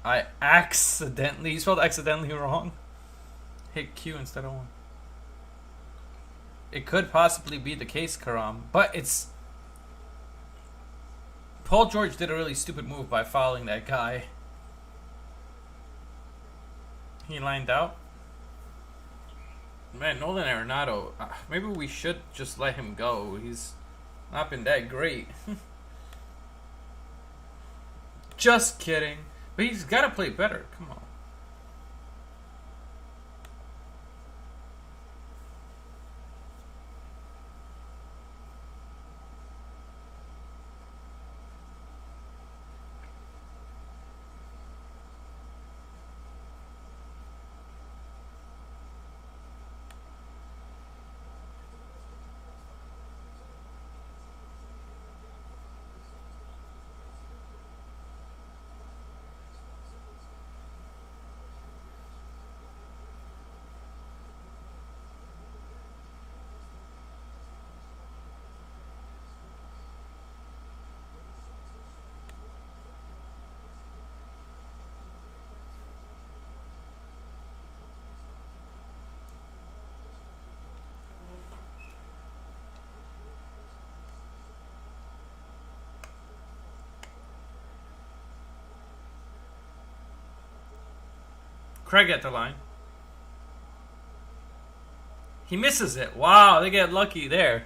I accidentally, you spelled accidentally wrong. Hit Q instead of 1. It could possibly be the case, Karam, but it's... Paul George did a really stupid move by fouling that guy. He lined out. Man, Nolan Arenado, maybe we should just let him go. He's not been that great. Just kidding. But he's got to play better. Come on. Craig at the line. He misses it. Wow, they get lucky there.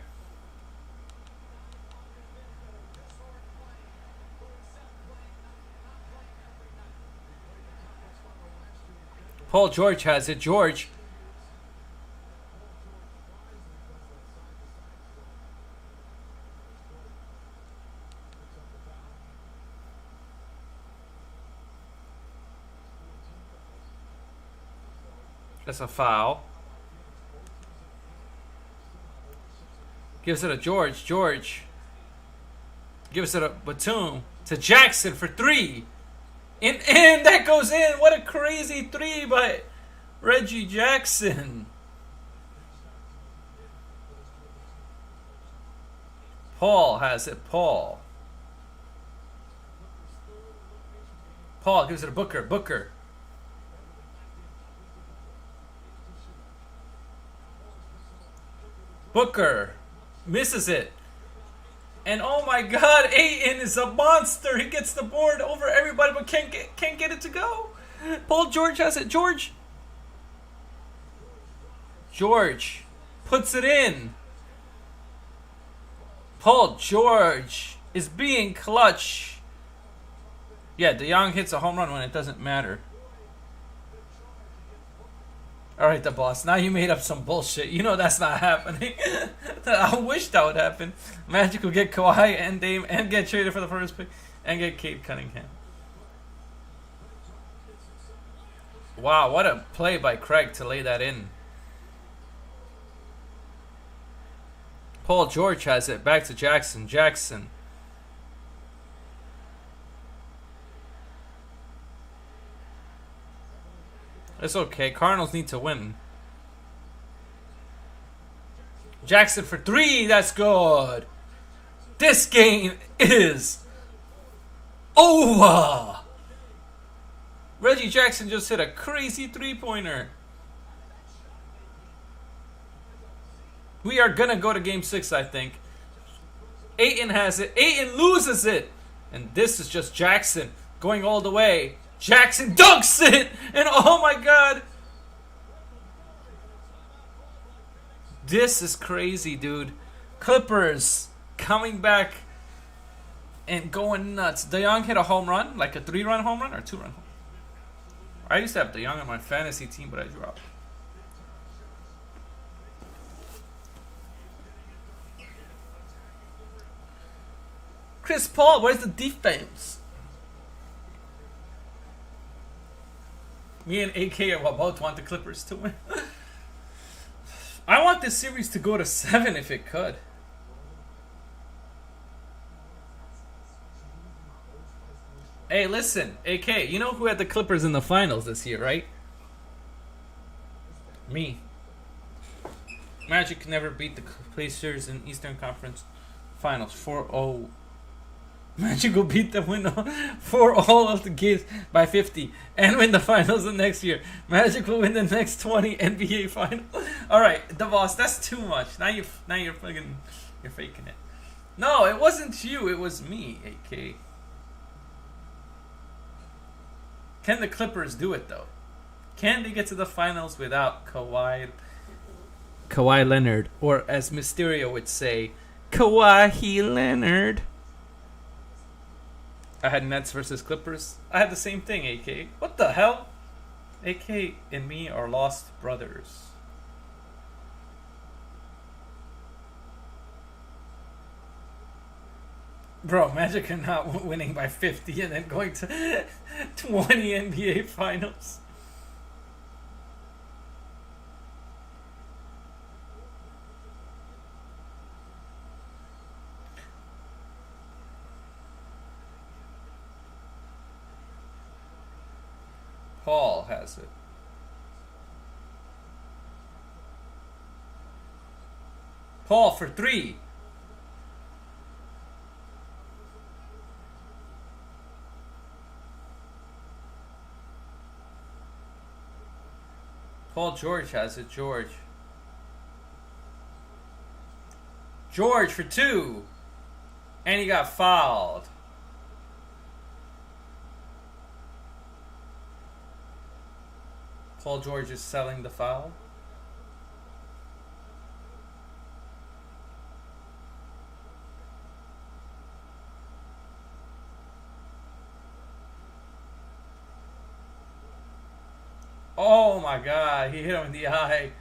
Paul George has it. George. That's a foul. Gives it to George. George gives it a Batum to Jackson for 3. And that goes in. What a crazy 3 by Reggie Jackson. Paul has it. Paul gives it to Booker. Booker. Booker misses it. And oh my god, Ayton is a monster. He gets the board over everybody but can't get it to go. Paul George has it. George puts it in. Paul George is being clutch. Yeah, DeYoung hits a home run when it doesn't matter. Alright, the boss. Now you made up some bullshit. You know that's not happening. I wish that would happen. Magic will get Kawhi and Dame and get traded for the first pick and get Cade Cunningham. Wow, what a play by Craig to lay that in. Paul George has it. Back to Jackson. Jackson. It's okay. Cardinals need to win. Jackson for 3. That's good. This game is over. Reggie Jackson just hit a crazy 3-pointer. We are gonna go to game 6, I think. Ayton has it. Ayton loses it. And this is just Jackson going all the way. Jackson dunks it. And oh my god. This is crazy, dude. Clippers coming back and going nuts. DeYoung hit a home run, like a 3-run home run or 2-run home run. I used to have DeYoung on my fantasy team, but I dropped. Chris Paul, where's the defense? Me and AK both want the Clippers to win. I want this series to go to 7 if it could. Hey, listen, AK, you know who had the Clippers in the finals this year, right? Me. Magic never beat the Pacers in Eastern Conference Finals 4-0. Magic will beat the winner for all of the games by 50 and win the finals the next year. Magic will win the next 20 NBA finals. All right, the boss, that's too much. Now you're faking it. No, it wasn't you. It was me, AK. Can the Clippers do it though? Can they get to the finals without Kawhi Leonard, or as Mysterio would say, Kawhi Leonard? I had Nets versus Clippers. I had the same thing, AK. What the hell? AK and me are lost brothers. Bro, Magic are not winning by 50 and then going to 20 NBA finals. Paul has it. Paul for 3. Paul George has it. George for 2. And he got fouled. Paul George is selling the foul. Oh my god, he hit him in the eye.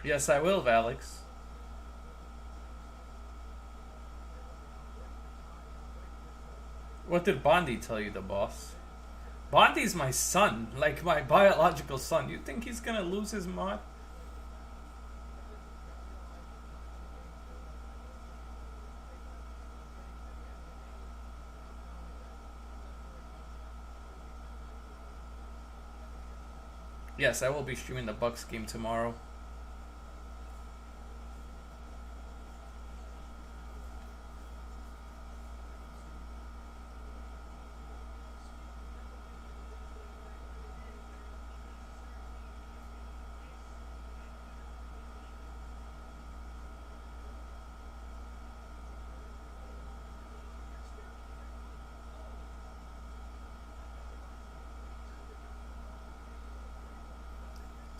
Yes, I will, Alex. What did Bondi tell you, the boss? Bondi's my son, like my biological son. You think he's gonna lose his mod? Yes, I will be streaming the Bucks game tomorrow.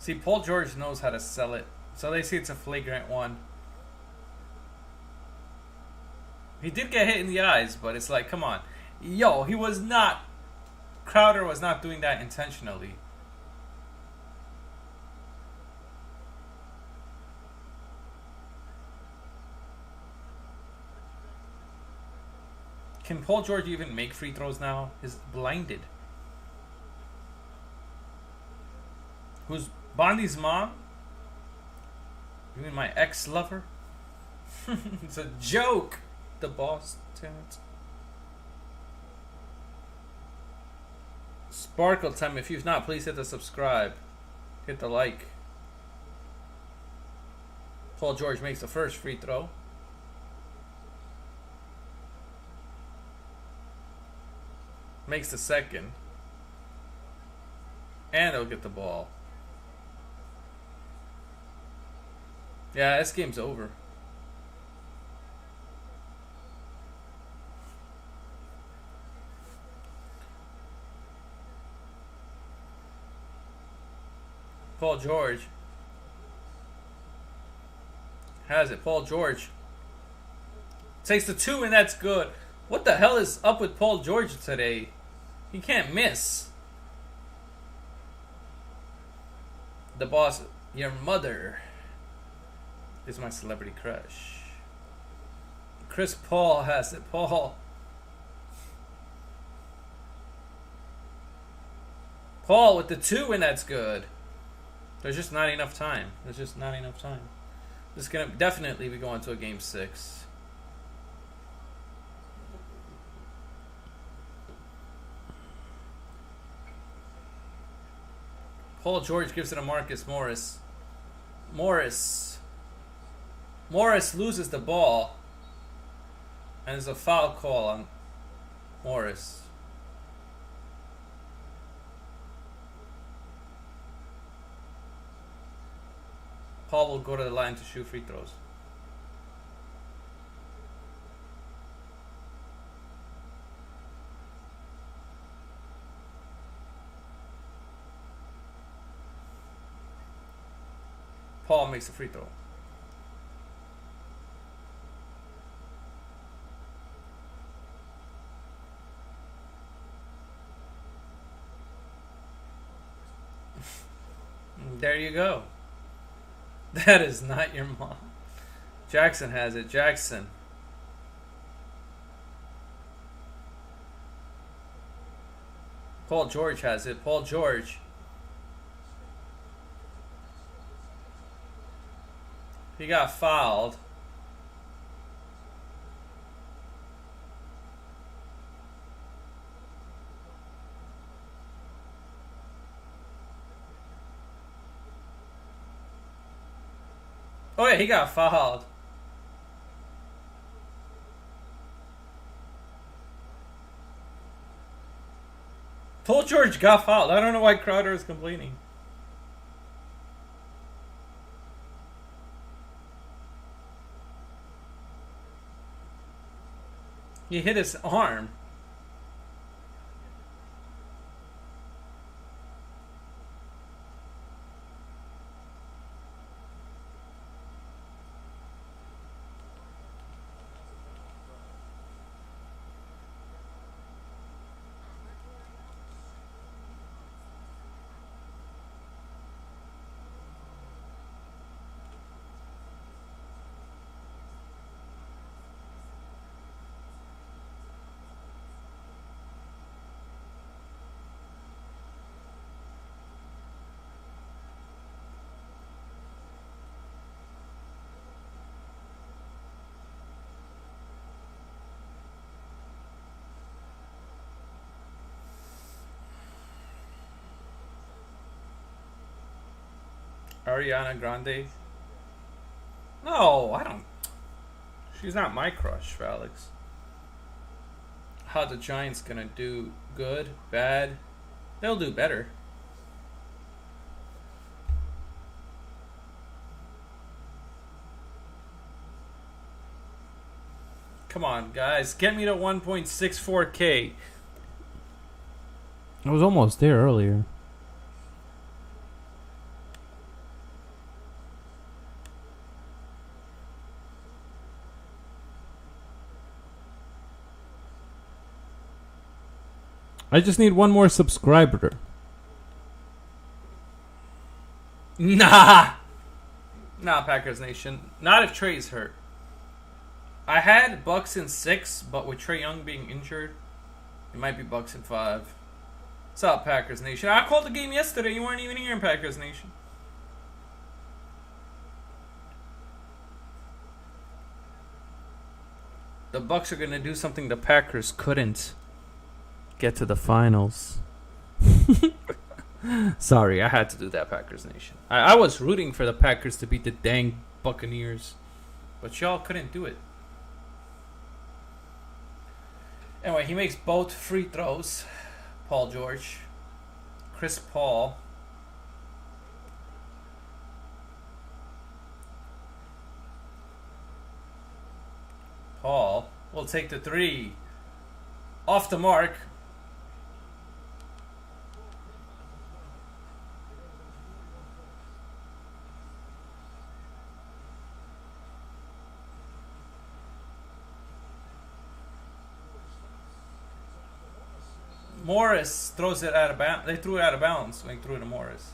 See, Paul George knows how to sell it. So they see it's a flagrant one. He did get hit in the eyes, but it's like, come on. Yo, he was not... Crowder was not doing that intentionally. Can Paul George even make free throws now? He's blinded. Who's Bondi's mom? You mean my ex-lover? It's a joke. The boss tenant. Sparkle time. If you've not, please hit the subscribe. Hit the like. Paul George makes the first free throw. Makes the second. And they'll get the ball. Yeah, this game's over. Paul George has it. Paul George takes the 2 and that's good. What the hell is up with Paul George today? He can't miss. The boss, your mother, is my celebrity crush. Chris Paul has it. Paul with the 2 and that's good. There's just not enough time. There's just not enough time. This is going to definitely be going to a game 6. Paul George gives it to Marcus Morris. Morris loses the ball. And there's a foul call on Morris. Paul will go to the line to shoot free throws. Paul makes a free throw. There you go. That is not your mom. Jackson has it. Jackson. Paul George has it. Paul George. He got fouled. Oh yeah, he got fouled. Paul George got fouled. I don't know why Crowder is complaining. He hit his arm. Ariana Grande? No, I don't. She's not my crush, Alex. How the Giants gonna do? Good? Bad? They'll do better. Come on, guys. Get me to 1.64K. I was almost there earlier. I just need one more subscriber. Nah, Packers Nation. Not if Trey's hurt. I had Bucks in 6, but with Trey Young being injured, it might be Bucks in 5. What's up, Packers Nation? I called the game yesterday. You weren't even here in Packers Nation. The Bucks are gonna do something the Packers couldn't. Get to the finals. Sorry, I had to do that, Packers Nation. I was rooting for the Packers to beat the dang Buccaneers, but y'all couldn't do it. Anyway, he makes both free throws. Paul George. Chris Paul. Paul will take the 3. Off the mark. Morris throws it out of bounds. They threw it out of bounds when he threw it to Morris.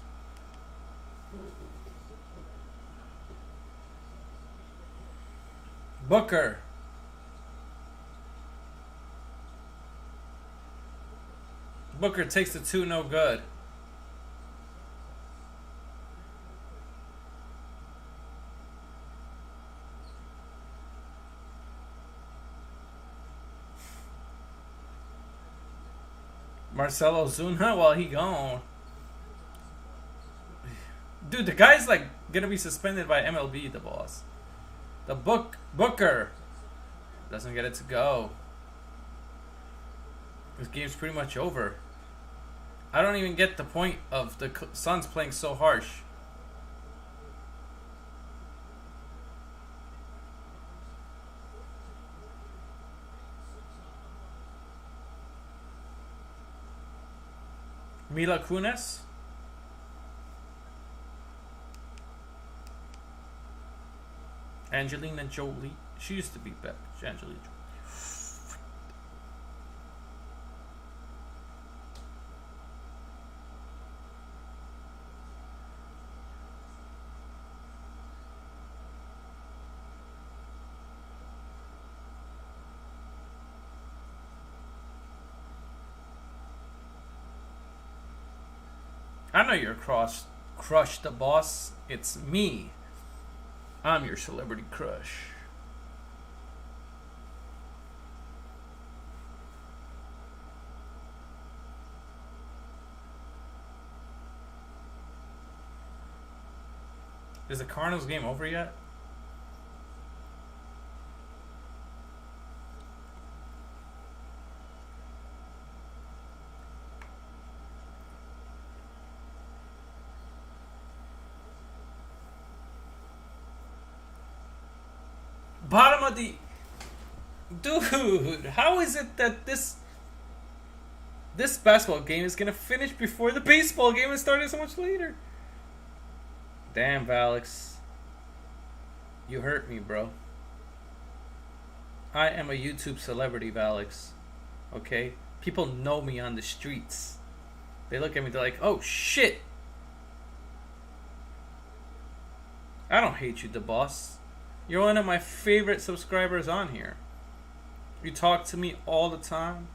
Booker. Booker takes the 2, no good. Marcelo Zuna, well, he gone. Dude, the guy's like gonna be suspended by MLB, the boss. The Booker doesn't get it to go. This game's pretty much over. I don't even get the point of the Suns playing so harsh. Mila Kunis. Angelina Jolie. She used to be back. Angelina Jolie. I know you're crush the boss. It's me. I'm your celebrity crush. Is the Cardinals game over yet? Bottom of the... Dude, how is it that this basketball game is gonna finish before the baseball game is starting so much later? Damn, Valix. You hurt me, bro. I am a YouTube celebrity, Valix. Okay? People know me on the streets. They look at me, they're like, oh shit! I don't hate you, the boss. You're one of my favorite subscribers on here. You talk to me all the time.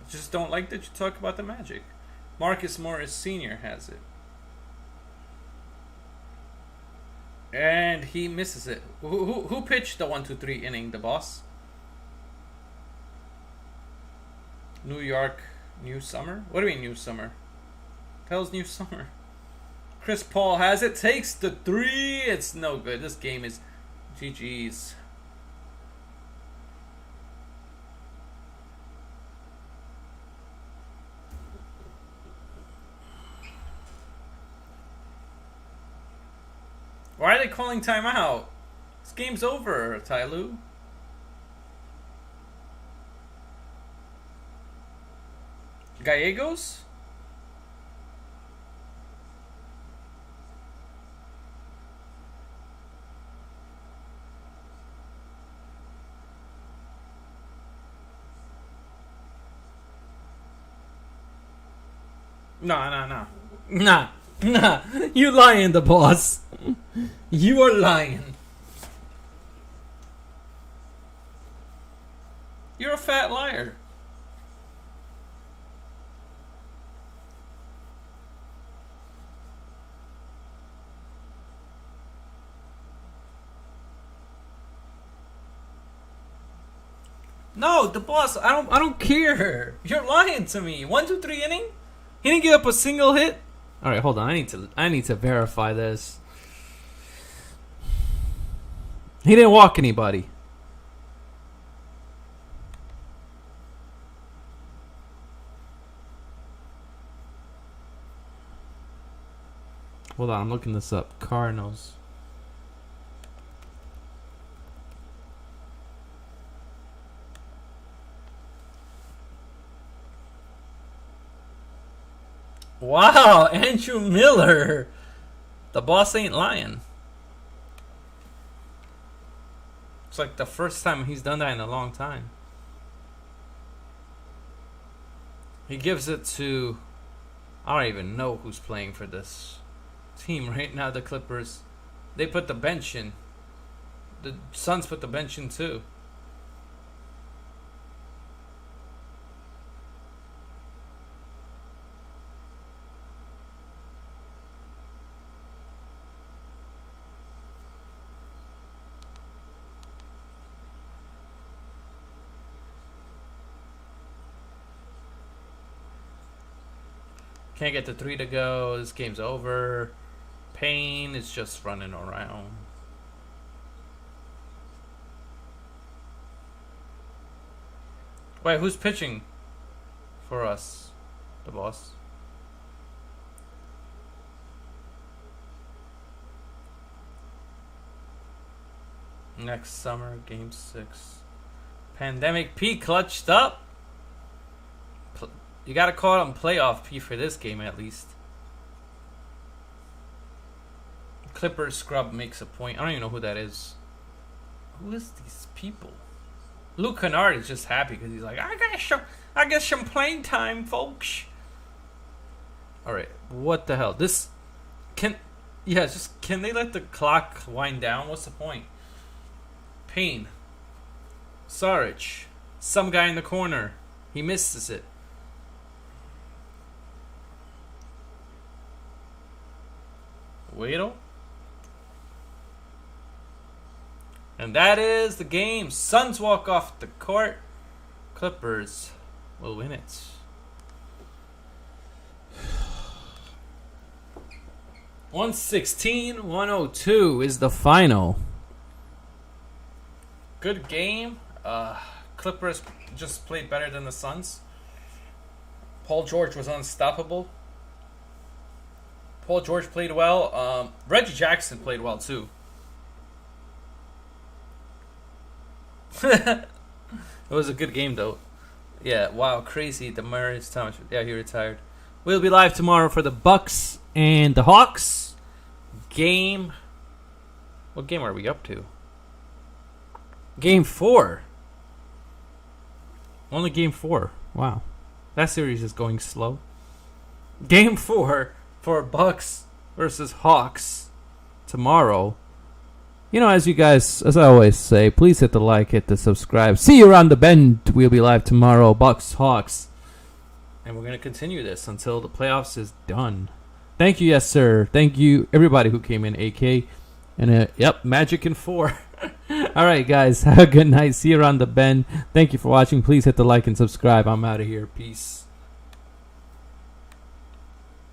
I just don't like that you talk about the Magic. Marcus Morris Sr. has it. And he misses it. Who pitched the 1-2-3 inning, the boss? New York, New Summer? What do you mean, New Summer? Hell's New Summer? Chris Paul has it, takes the 3. It's no good. This game is GG's. Why are they calling timeout? This game's over, Tyloo. Gallegos? No. Nah. You lying, the boss. You are lying. You're a fat liar. No, the boss. I don't care. You're lying to me. 1, 2, 3 inning. He didn't give up a single hit. All right, hold on. I need to verify this. He didn't walk anybody. Hold on, I'm looking this up. Cardinals. Wow, Andrew Miller. The boss ain't lying. It's like the first time he's done that in a long time. He gives it to... I don't even know who's playing for this team right now, the Clippers. They put the bench in. The Suns put the bench in too. Can't get the 3 to go. This game's over. Payne is just running around. Wait, who's pitching for us? The boss. Next summer, game 6. Pandemic P clutched up. You gotta call him playoff P for this game at least. Clippers scrub makes a point. I don't even know who that is. Who is these people? Luke Kennard is just happy because he's like, I get some playing time, folks. All right, what the hell? Can they let the clock wind down? What's the point? Payne, Saric, some guy in the corner. He misses it. Waddle. And that is the game. Suns walk off the court. Clippers will win it. $116-102 is the final. Good game. Clippers just played better than the Suns. Paul George was unstoppable. Paul George played well. Reggie Jackson played well too. It was a good game though. Yeah, wow, crazy. Demaryius Thomas. Yeah, he retired. We'll be live tomorrow for the Bucks and the Hawks game. What game are we up to? Game 4. Only game 4. Wow. That series is going slow. Game 4 for Bucks versus Hawks tomorrow. You know, as I always say, please hit the like, hit the subscribe. See you around the bend. We'll be live tomorrow. Bucks, Hawks. And we're going to continue this until the playoffs is done. Thank you, yes, sir. Thank you, everybody who came in, AK. And, Magic in 4. All right, guys. Have a good night. See you around the bend. Thank you for watching. Please hit the like and subscribe. I'm out of here. Peace.